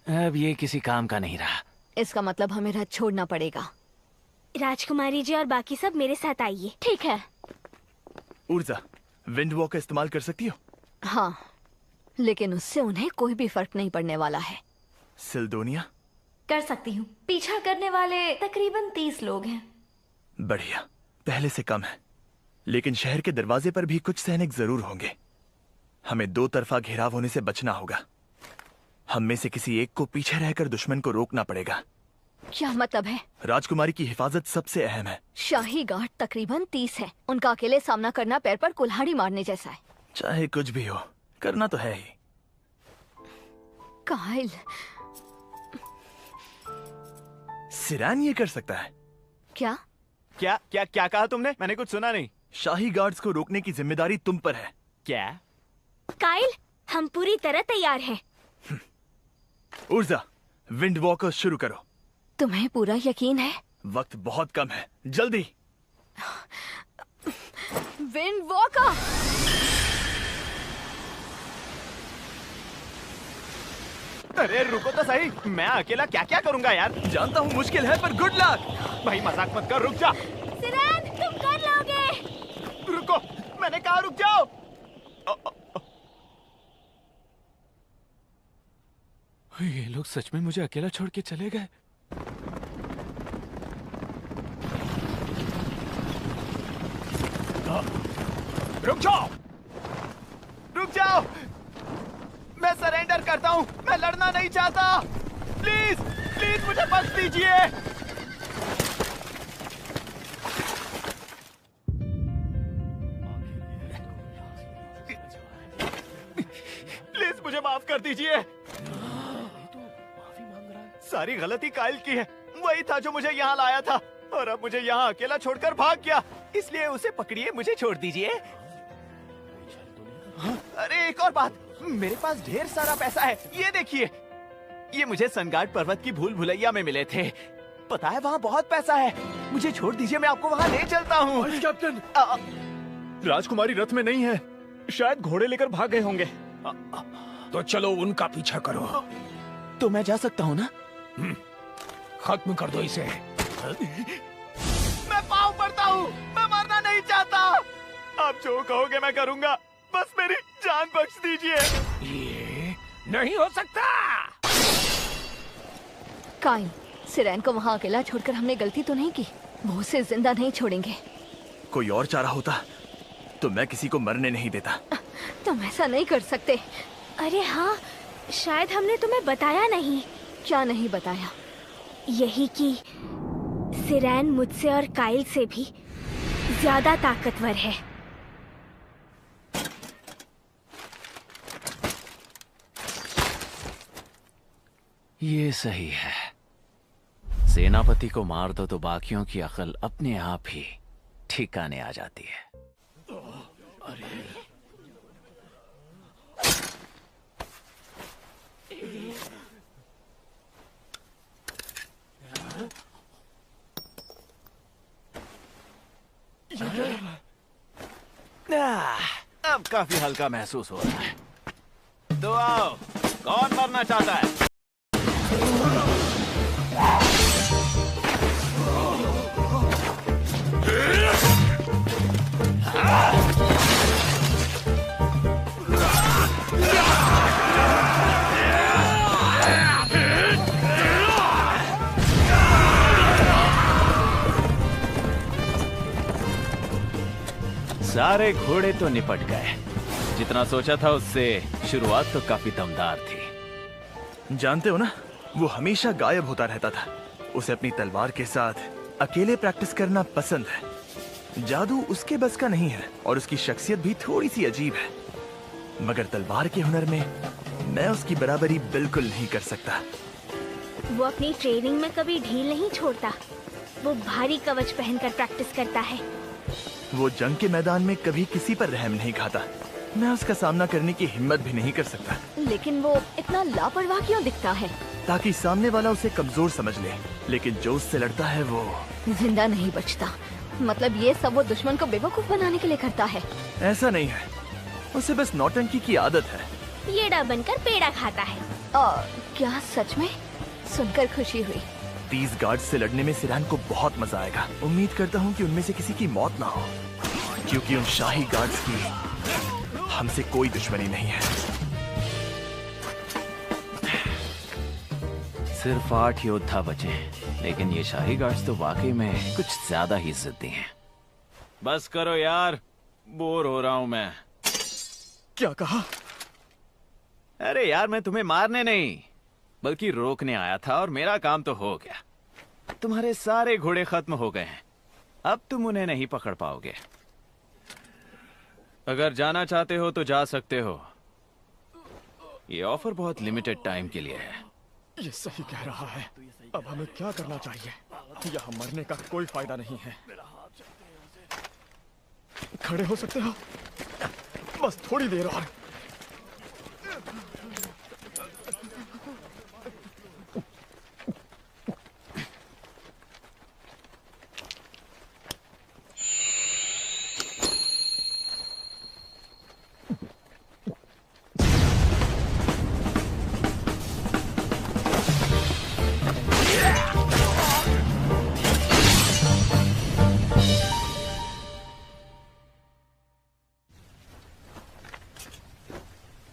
[SPEAKER 14] अब ये किसी काम का नहीं रहा।
[SPEAKER 4] इसका मतलब हमें रथ छोड़ना पड़ेगा।
[SPEAKER 5] राजकुमारी जी और बाकी सब मेरे साथ आइए।
[SPEAKER 12] ठीक है।
[SPEAKER 2] ऊर्जा, विंड वॉक का इस्तेमाल कर सकती हो?
[SPEAKER 4] हाँ, लेकिन उससे उन्हें कोई भी फर्क नहीं पड़ने वाला है।
[SPEAKER 2] सिल्डोनिया?
[SPEAKER 11] कर सकती हूँ। पीछा करने वाले तकरीबन 30 लोग हैं।
[SPEAKER 2] बढ़िया, पहले से कम है। लेकिन शहर के दरवाजे पर भी कुछ सैनिक जरूर होंगे। हमें दो तरफा घेराव होने से बचना होगा। हम में से किसी एक को पीछे रहकर दुश्मन को रोकना पड़ेगा।
[SPEAKER 4] क्या मतलब है?
[SPEAKER 2] राजकुमारी की हिफाजत सबसे अहम है।
[SPEAKER 4] शाही गार्ड तकरीबन 30 है। उनका अकेले सामना करना पैर पर कुल्हाड़ी मारने जैसा है।
[SPEAKER 2] चाहे कुछ भी हो, करना तो है ही।
[SPEAKER 4] काइल,
[SPEAKER 2] सिरान ये कर सकता है।
[SPEAKER 4] क्या?
[SPEAKER 14] क्या क्या क्या कहा तुमने? मैंने कुछ सुना नहीं।
[SPEAKER 2] शाही गार्ड्स को रोकने की जिम्मेदारी तुम पर है।
[SPEAKER 14] क्या?
[SPEAKER 5] काइल, हम पूरी तरह तैयार हैं।
[SPEAKER 2] ऊर्जा, विंड वॉकर शुरू करो।
[SPEAKER 4] तुम्हें पूरा यकीन है?
[SPEAKER 2] वक्त बहुत कम है, जल्दी।
[SPEAKER 4] Wind walker!
[SPEAKER 14] अरे रुको तो सही, मैं अकेला क्या क्या करूंगा यार?
[SPEAKER 2] जानता हूँ मुश्किल है, पर गुड लक।
[SPEAKER 14] भाई मजाक मत कर, रुक जा।
[SPEAKER 5] सिरान, तुम कर लोगे।
[SPEAKER 14] रुको, मैंने कहा रुक जाओ।
[SPEAKER 10] ये लोग सच में मुझे अकेला छोड़ के चले गए। रुक जाओ,
[SPEAKER 14] रुक जाओ। मैं सरेंडर करता हूँ, मैं लड़ना नहीं चाहता। प्लीज प्लीज मुझे बख्श दीजिए। प्लीज मुझे माफ कर दीजिए। सारी गलती काइल की है। वही था जो मुझे यहाँ लाया था और अब मुझे यहाँ अकेला छोड़कर भाग गया। इसलिए उसे पकड़िए, मुझे छोड़ दीजिए। हाँ? अरे एक और बात, मेरे पास ढेर सारा पैसा है, ये देखिए। ये मुझे सनगार्ड पर्वत की भूल भुलैया में मिले थे। पता है वहाँ बहुत पैसा है। मुझे छोड़ दीजिए, मैं आपको वहाँ ले चलता हूँ।
[SPEAKER 16] कैप्टन, राजकुमारी रथ में नहीं है, शायद घोड़े लेकर भाग गए होंगे।
[SPEAKER 10] तो चलो उनका पीछा करो।
[SPEAKER 14] तो मैं जा सकता हूँ ना?
[SPEAKER 10] खत्म कर दो इसे।
[SPEAKER 14] मैं पाँव पड़ता हूँ, मैं मरना नहीं चाहता। आप जो कहोगे मैं करूँगा, बस मेरी जान बख्श दीजिए।
[SPEAKER 10] ये नहीं हो सकता।
[SPEAKER 4] काइल, सिरेन को वहाँ अकेला छोड़कर हमने गलती तो नहीं की। वो उसे जिंदा नहीं छोड़ेंगे।
[SPEAKER 2] कोई और चारा होता तो मैं किसी को मरने नहीं देता।
[SPEAKER 4] तुम ऐसा नहीं कर सकते।
[SPEAKER 5] अरे हाँ, शायद हमने तुम्हें बताया नहीं।
[SPEAKER 4] क्या नहीं बताया?
[SPEAKER 5] यही कि सिरेन मुझसे और काइल से भी ज्यादा ताकतवर है।
[SPEAKER 3] ये सही है। सेनापति को मार दो तो बाकियों की अकल अपने आप ही ठिकाने आ जाती है। अब काफी हल्का महसूस हो रहा है। तो आओ, कौन मरना चाहता है? सारे घोड़े तो निपट गए। जितना सोचा था उससे शुरुआत तो काफी दमदार थी।
[SPEAKER 2] जानते हो ना, वो हमेशा गायब होता रहता था। उसे अपनी तलवार के साथ अकेले प्रैक्टिस करना पसंद है। जादू उसके बस का नहीं है और उसकी शख्सियत भी थोड़ी सी अजीब है। मगर तलवार के हुनर में मैं उसकी बराबरी बिल्कुल नहीं कर सकता।
[SPEAKER 5] वो अपनी ट्रेनिंग में कभी ढील नहीं छोड़ता। वो भारी कवच पहनकर प्रैक्टिस करता है।
[SPEAKER 2] वो जंग के मैदान में कभी किसी पर रहम नहीं खाता। मैं उसका सामना करने की हिम्मत भी नहीं कर सकता।
[SPEAKER 4] लेकिन वो इतना लापरवाह क्यों दिखता है?
[SPEAKER 2] ताकि सामने वाला उसे कमजोर समझ ले। लेकिन जो उससे लड़ता है वो
[SPEAKER 4] जिंदा नहीं बचता। मतलब ये सब वो दुश्मन को बेवकूफ बनाने के लिए करता है।
[SPEAKER 2] ऐसा नहीं है, उसे बस नौटंकी की आदत है।
[SPEAKER 5] येड़ा बनकर पेड़ा खाता है।
[SPEAKER 4] क्या सच में? सुनकर खुशी हुई।
[SPEAKER 2] 30 गार्ड से लड़ने में सिरेन को बहुत मजा आएगा। उम्मीद करता हूँ कि उनमें से किसी की मौत ना हो, क्योंकि उन शाही गार्ड्स की हमसे कोई दुश्मनी नहीं है।
[SPEAKER 3] सिर्फ 8 योद्धा बचे हैं, लेकिन ये शाही गार्ड्स तो वाकई में कुछ ज्यादा ही जिद्दी हैं। बस करो यार, बोर हो रहा हूं मैं।
[SPEAKER 17] क्या कहा?
[SPEAKER 3] अरे यार, मैं तुम्हें मारने नहीं बल्कि रोकने आया था और मेरा काम तो हो गया। तुम्हारे सारे घोड़े खत्म हो गए हैं। अब तुम उन्हें नहीं पकड़ पाओगे। अगर जाना चाहते हो तो जा सकते हो। ये ऑफर बहुत लिमिटेड टाइम के लिए है।
[SPEAKER 17] ये सही कह रहा है। अब हमें क्या करना चाहिए? यहाँ मरने का कोई फायदा नहीं है। खड़े हो सकते हो? बस थोड़ी देर और।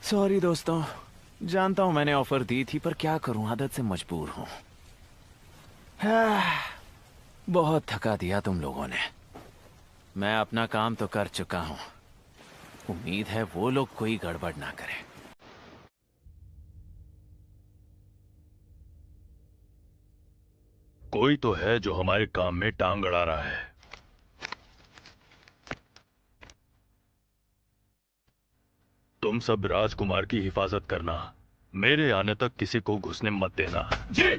[SPEAKER 3] सॉरी दोस्तों, जानता हूं मैंने ऑफर दी थी, पर क्या करूं, आदत से मजबूर हूं। बहुत थका दिया तुम लोगों ने। मैं अपना काम तो कर चुका हूं। उम्मीद है वो लोग कोई गड़बड़ ना करें।
[SPEAKER 16] कोई तो है जो हमारे काम में टांग अड़ा रहा है। तुम सब राजकुमार की हिफाजत करना। मेरे आने तक किसी को घुसने मत देना। जी।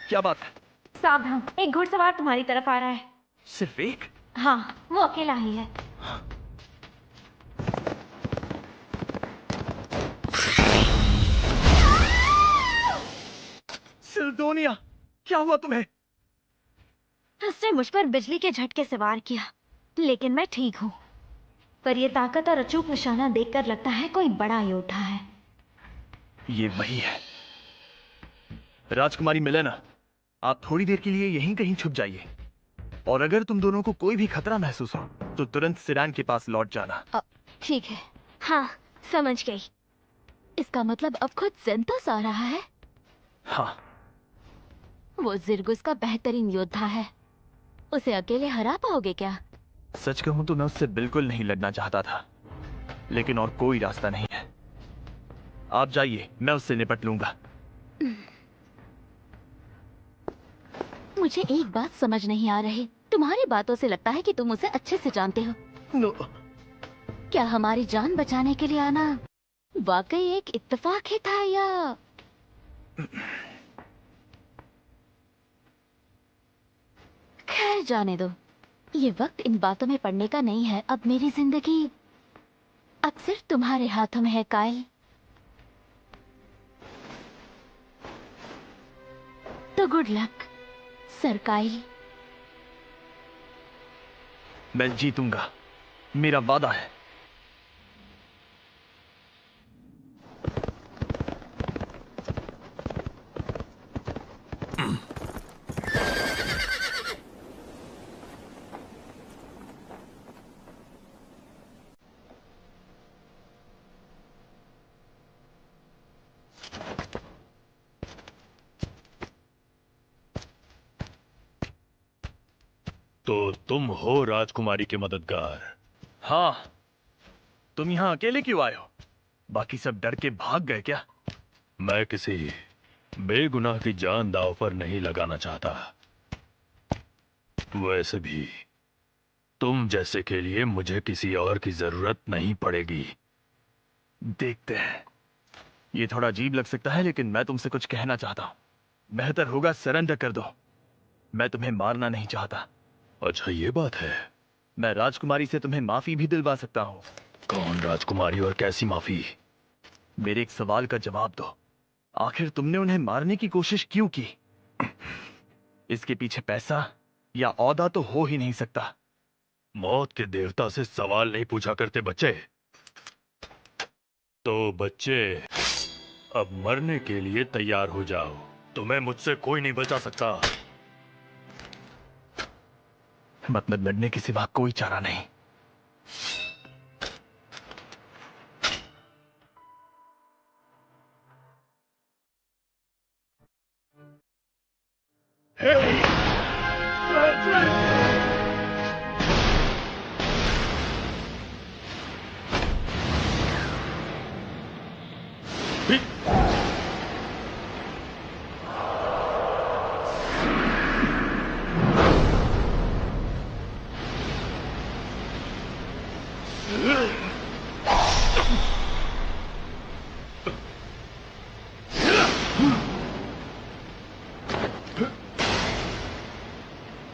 [SPEAKER 1] क्या बात है?
[SPEAKER 11] सावधान, एक घुड़सवार तुम्हारी तरफ आ रहा है।
[SPEAKER 1] सिर्फ एक?
[SPEAKER 11] हाँ, वो अकेला ही है।
[SPEAKER 1] सिल्डोनिया, क्या हुआ तुम्हें?
[SPEAKER 11] उसने मुझ पर बिजली के झटके से वार किया, लेकिन मैं ठीक हूँ। पर ये ताकत और अचूक निशाना देखकर लगता है कोई बड़ा ही उठा है।
[SPEAKER 1] ये वही है। राजकुमारी मिलेना, आप थोड़ी देर के लिए यहीं कहीं छुप जाइए, और अगर तुम दोनों को कोई भी खतरा महसूस हो तो तुरंत सिरान के पास लौट जाना।
[SPEAKER 12] ठीक है।
[SPEAKER 11] हाँ, समझ गई।
[SPEAKER 12] इसका मतलब अब खुद ज़ेंतोस आ रहा है?
[SPEAKER 1] हाँ।
[SPEAKER 12] वो ज़िर्गुस का बेहतरीन योद्धा है, उसे अकेले हरा पाओगे क्या?
[SPEAKER 1] सच कहूं तो मैं उससे बिल्कुल नहीं लड़ना चाहता था, लेकिन और कोई रास्ता नहीं है। आप जाइए, मैं उससे निपट लूंगा।
[SPEAKER 12] मुझे एक बात समझ नहीं आ रही। तुम्हारी बातों से लगता है कि तुम उसे अच्छे से जानते हो। क्या हमारी जान बचाने के लिए आना वाकई एक इत्तेफाक ही था, या खैर जाने दो। ये वक्त इन बातों में पड़ने का नहीं है। अब मेरी जिंदगी अब सिर्फ तुम्हारे हाथों में है काइल। तो गुड लक सर काइल।
[SPEAKER 1] मैं जीतूंगा, मेरा वादा है।
[SPEAKER 16] तो तुम हो राजकुमारी के मददगार?
[SPEAKER 1] हाँ। तुम यहाँ अकेले क्यों आए हो? बाकी सब डर के भाग गए क्या?
[SPEAKER 16] मैं किसी बेगुनाह की जान दांव पर नहीं लगाना चाहता। वैसे भी तुम जैसे के लिए मुझे किसी और की जरूरत नहीं पड़ेगी।
[SPEAKER 1] देखते हैं। ये थोड़ा अजीब लग सकता है, लेकिन मैं तुमसे कुछ कहना चाहता हूं। बेहतर होगा सरेंडर कर दो। मैं तुम्हें मारना नहीं चाहता।
[SPEAKER 16] अच्छा, ये बात है।
[SPEAKER 1] मैं राजकुमारी से तुम्हें माफी भी दिलवा सकता हूँ।
[SPEAKER 16] कौन राजकुमारी और कैसी माफी?
[SPEAKER 1] मेरे एक सवाल का जवाब दो। आखिर तुमने उन्हें मारने की कोशिश क्यों की? इसके पीछे पैसा या औदा तो हो ही नहीं सकता।
[SPEAKER 16] मौत के देवता से सवाल नहीं पूछा करते बच्चे। तो बच्चे, अब मरने के लिए तैयार हो जाओ। तुम्हें मुझसे कोई नहीं बचा सकता।
[SPEAKER 1] मतलब लड़ने के सिवा कोई चारा नहीं।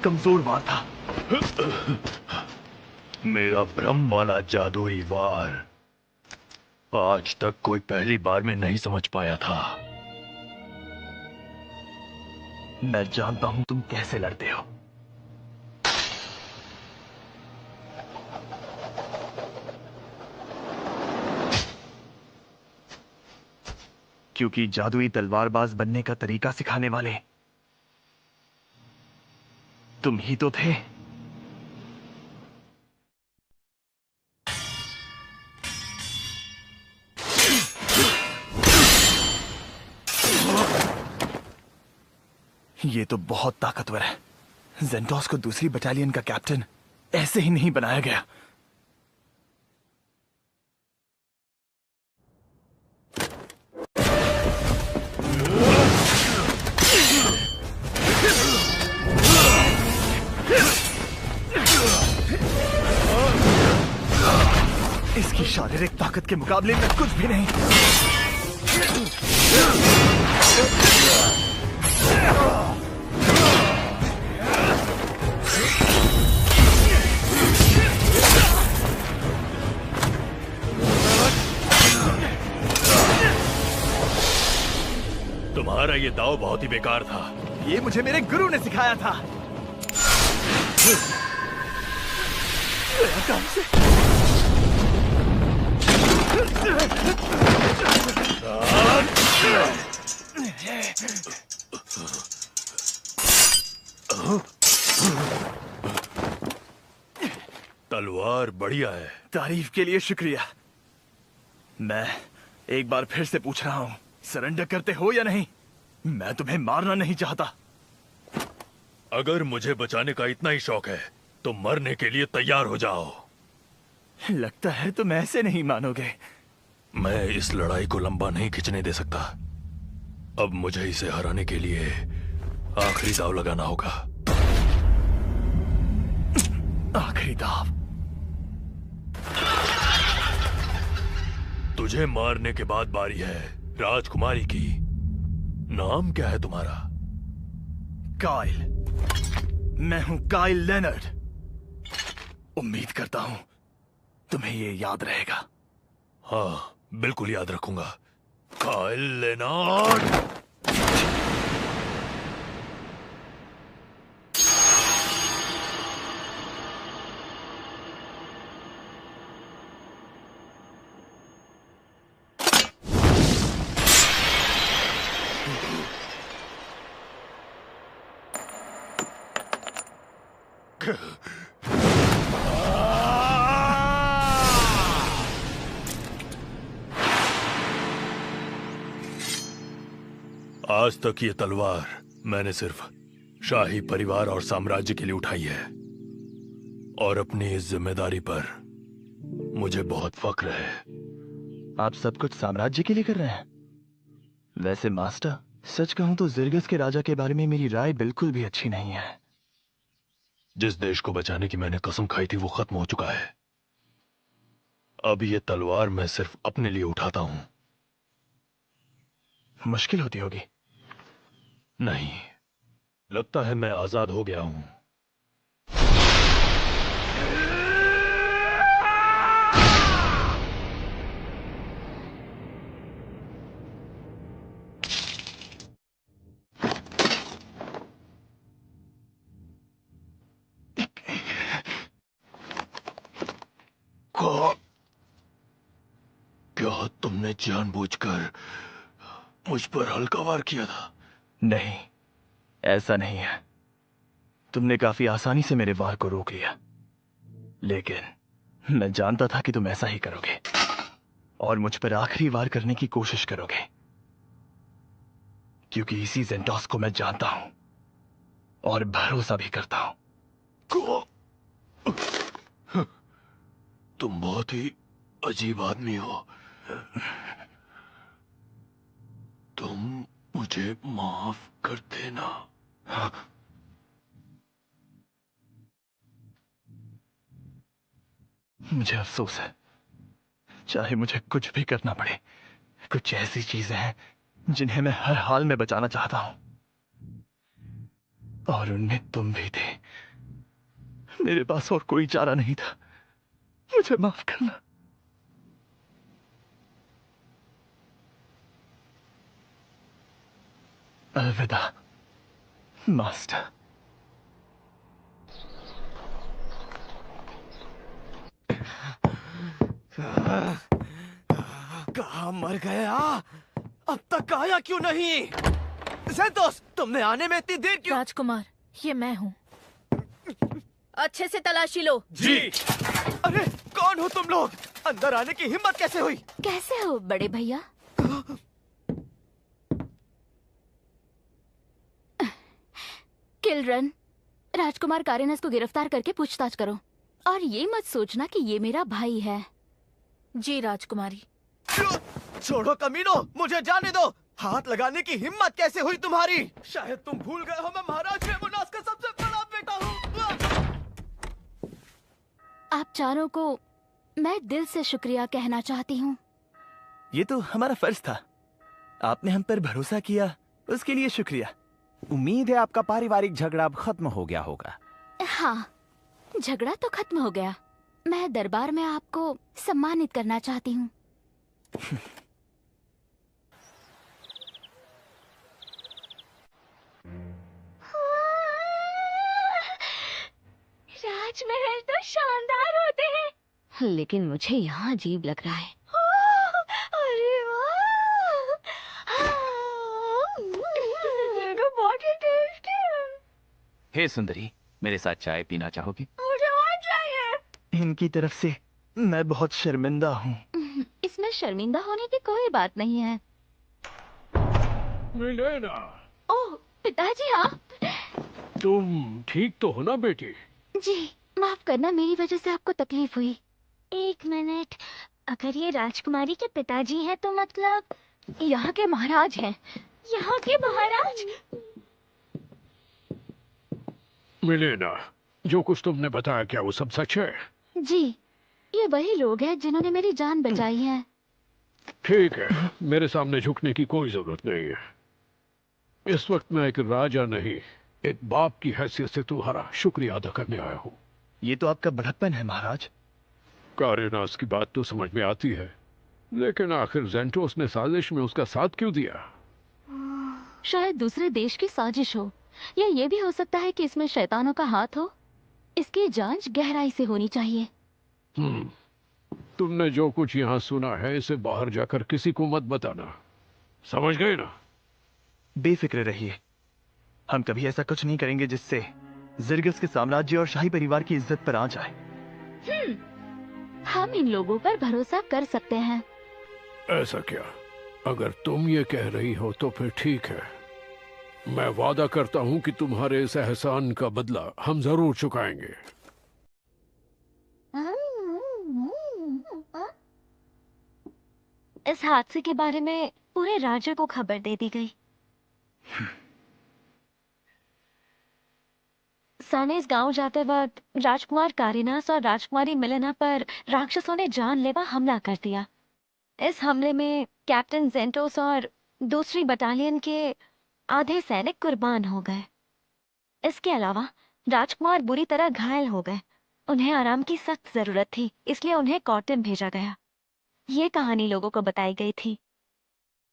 [SPEAKER 1] कमजोर वार था।
[SPEAKER 16] मेरा ब्रह्म वाला जादुई वार आज तक कोई पहली बार में नहीं समझ पाया था।
[SPEAKER 1] मैं जानता हूं तुम कैसे लड़ते हो। क्योंकि जादुई तलवारबाज बनने का तरीका सिखाने वाले तुम ही तो थे। ये तो बहुत ताकतवर है। ज़ेंटोस को दूसरी बटालियन का कैप्टन ऐसे ही नहीं बनाया गया। इसकी शारीरिक ताकत के मुकाबले में कुछ भी नहीं।
[SPEAKER 16] तुम्हारा ये दाव बहुत ही बेकार था।
[SPEAKER 2] ये मुझे मेरे गुरु ने सिखाया था। काम से
[SPEAKER 16] तलवार बढ़िया है।
[SPEAKER 2] तारीफ के लिए शुक्रिया। मैं एक बार फिर से पूछ रहा हूँ, सरेंडर करते हो या नहीं? मैं तुम्हें मारना नहीं चाहता।
[SPEAKER 16] अगर मुझे बचाने का इतना ही शौक है तो मरने के लिए तैयार हो जाओ।
[SPEAKER 2] लगता है तुम ऐसे नहीं मानोगे।
[SPEAKER 16] मैं इस लड़ाई को लंबा नहीं खींचने दे सकता। अब मुझे इसे हराने के लिए आखिरी दाव लगाना होगा।
[SPEAKER 2] आखिरी दाव?
[SPEAKER 16] तुझे मारने के बाद बारी है राजकुमारी की। नाम क्या है तुम्हारा?
[SPEAKER 2] काइल। मैं हूं काइल लेनर्ड। उम्मीद करता हूं तुम्हें ये याद रहेगा।
[SPEAKER 16] हाँ, बिल्कुल याद रखूंगा। Kyle Leonard. आज तक ये तलवार मैंने सिर्फ शाही परिवार और साम्राज्य के लिए उठाई है, और अपनी इस जिम्मेदारी पर मुझे बहुत फक्र है।
[SPEAKER 1] आप सब कुछ साम्राज्य के लिए कर रहे हैं? वैसे मास्टर, सच कहूं तो जिर्गस के राजा के बारे में मेरी राय बिल्कुल भी अच्छी नहीं है।
[SPEAKER 16] जिस देश को बचाने की मैंने कसम खाई थी वो खत्म हो चुका है। अब ये तलवार मैं सिर्फ अपने लिए उठाता हूं।
[SPEAKER 1] मुश्किल होती होगी।
[SPEAKER 16] नहीं, लगता है मैं आजाद हो गया हूं। क्या तुमने जानबूझकर मुझ पर हल्का वार किया था?
[SPEAKER 1] नहीं, ऐसा नहीं है। तुमने काफी आसानी से मेरे वार को रोक लिया, लेकिन मैं जानता था कि तुम ऐसा ही करोगे और मुझ पर आखिरी वार करने की कोशिश करोगे, क्योंकि इसी ज़ेंटोस को मैं जानता हूं और भरोसा भी करता हूं।
[SPEAKER 16] तुम बहुत ही अजीब आदमी हो। तुम मुझे माफ कर देना।
[SPEAKER 1] मुझे अफसोस है, चाहे मुझे कुछ भी करना पड़े। कुछ ऐसी चीजें हैं जिन्हें मैं हर हाल में बचाना चाहता हूं, और उनमें तुम भी थे। मेरे पास और कोई चारा नहीं था। मुझे माफ करना। अलविदा मास्टर।
[SPEAKER 2] कहाँ मर गया? अब तक आया क्यों नहीं? ज़ेंटोस, तुमने आने में इतनी देर क्यों?
[SPEAKER 18] राजकुमार, ये मैं हूँ। अच्छे से तलाशी लो।
[SPEAKER 2] जी। अरे कौन हो तुम लोग? अंदर आने की हिम्मत कैसे हुई?
[SPEAKER 12] कैसे हो बड़े भैया? किलरन, राजकुमार कारेनस को गिरफ्तार करके पूछताछ करो, और ये मत सोचना कि ये मेरा भाई है।
[SPEAKER 18] जी राजकुमारी।
[SPEAKER 2] छोड़ो कमीनो, मुझे जाने दो। हाथ लगाने की हिम्मत कैसे हुई तुम्हारी? शायद तुम भूल गए हो मैं महाराज रेमुनास का सबसे बड़ा बेटा हूँ।
[SPEAKER 12] आप चारों को मैं दिल से शुक्रिया कहना चाहती हूँ।
[SPEAKER 2] ये तो हमारा फर्ज था। आपने हम पर भरोसा किया, उसके लिए शुक्रिया।
[SPEAKER 14] उम्मीद है आपका पारिवारिक झगड़ा अब खत्म हो गया होगा।
[SPEAKER 12] हाँ, झगड़ा तो खत्म हो गया। मैं दरबार में आपको सम्मानित करना चाहती हूँ।
[SPEAKER 6] राजमहल तो शानदार होते हैं,
[SPEAKER 4] लेकिन मुझे यहाँ अजीब लग रहा है।
[SPEAKER 6] अरे वाह, बहुत ही टेस्टी है।
[SPEAKER 15] हे सुंदरी, मेरे साथ चाय पीना चाहोगी?
[SPEAKER 6] मुझे और चाहिए।
[SPEAKER 1] इनकी तरफ से मैं बहुत शर्मिंदा हूँ।
[SPEAKER 12] इसमें शर्मिंदा होने की कोई बात नहीं है।
[SPEAKER 19] मिलेना,
[SPEAKER 12] ओह पिताजी, हाँ।
[SPEAKER 19] तुम ठीक तो हो ना बेटी?
[SPEAKER 12] जी माफ करना, मेरी वजह से आपको तकलीफ हुई।
[SPEAKER 5] एक मिनट, अगर ये राजकुमारी के पिताजी हैं तो मतलब
[SPEAKER 12] यहाँ के महाराज हैं।
[SPEAKER 5] यहाँ के महाराज?
[SPEAKER 19] मिलेना, जो कुछ तुमने बताया क्या वो सब सच है?
[SPEAKER 12] जी, ये वही लोग हैं जिन्होंने मेरी जान बचाई है।
[SPEAKER 19] ठीक है, मेरे सामने झुकने की कोई जरूरत नहीं है। इस वक्त मैं एक राजा नहीं, एक बाप की हैसियत से तुम्हारा शुक्रिया अदा करने आया हूँ।
[SPEAKER 1] ये तो आपका बड़प्पन है महाराज।
[SPEAKER 19] कारेनास की बात तो समझ में आती है, लेकिन आखिर ज़ेंटोस ने साजिश में उसका साथ क्यों दिया?
[SPEAKER 12] शायद दूसरे देश की साजिश हो, या ये भी हो सकता है कि इसमें शैतानों का हाथ हो। इसकी जांच गहराई से होनी चाहिए।
[SPEAKER 19] तुमने जो कुछ यहाँ सुना है इसे बाहर जाकर किसी को मत बताना, समझ गए ना?
[SPEAKER 1] बेफिक्र रहिए, हम कभी ऐसा कुछ नहीं करेंगे जिससे जिर्गस के साम्राज्य और शाही परिवार की इज्जत पर आ जाए।
[SPEAKER 12] हम इन लोगों पर भरोसा कर सकते हैं।
[SPEAKER 19] ऐसा क्या? अगर तुम ये कह रही हो तो फिर ठीक है। मैं वादा करता हूँ कि तुम्हारे इस एहसान का बदला हम जरूर चुकाएंगे।
[SPEAKER 6] इस हादसे के बारे में पूरे राज्य को खबर दे दी गई। सानेस गांव जाते वक्त राजकुमार कारिनास और राजकुमारी मिलेना पर राक्षसों ने जानलेवा हमला कर दिया। इस हमले में कैप्टन ज़ेंटोस और दूसरी बटालियन के आधे सैनिक कुर्बान हो गए। इसके अलावा राजकुमार बुरी तरह घायल हो गए। उन्हें आराम की सख्त जरूरत थी, इसलिए उन्हें कॉटन भेजा गया। ये कहानी लोगों को बताई गई थी,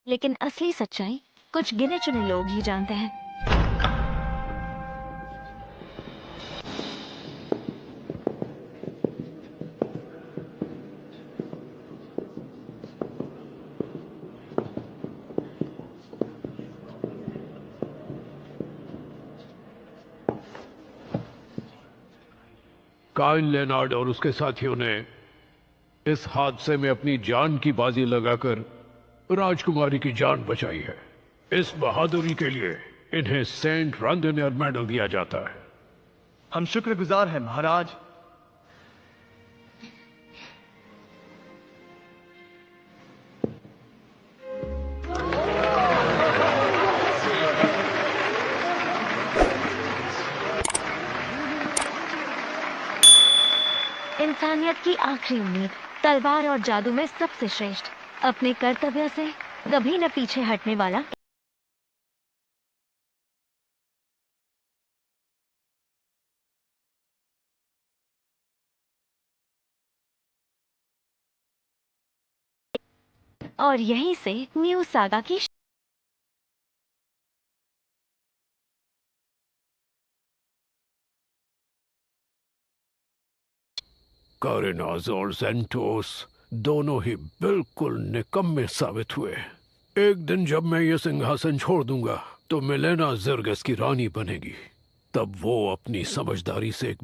[SPEAKER 6] लेकिन असली सच्चाई कुछ गिने चुने लोग ही जानते हैं।
[SPEAKER 19] काइन लेनार्ड और उसके साथियों ने इस हादसे में अपनी जान की बाजी लगाकर राजकुमारी की जान बचाई है। इस बहादुरी के लिए इन्हें सेंट रंधनियर मेडल दिया जाता है।
[SPEAKER 1] हम शुक्रगुजार हैं महाराज।
[SPEAKER 6] इंसानियत की आखिरी उम्मीद, तलवार और जादू में सबसे श्रेष्ठ, अपने कर्तव्य से कभी न पीछे हटने वाला और यहीं से न्यू सागा की
[SPEAKER 19] कारिनास और ज़ेंटोस दोनों ही बिल्कुल निकम्मे साबित हुए। एक दिन जब मैं ये सिंहासन छोड़ दूंगा तो मिलेना जिर्गस की रानी बनेगी। तब वो अपनी समझदारी से एक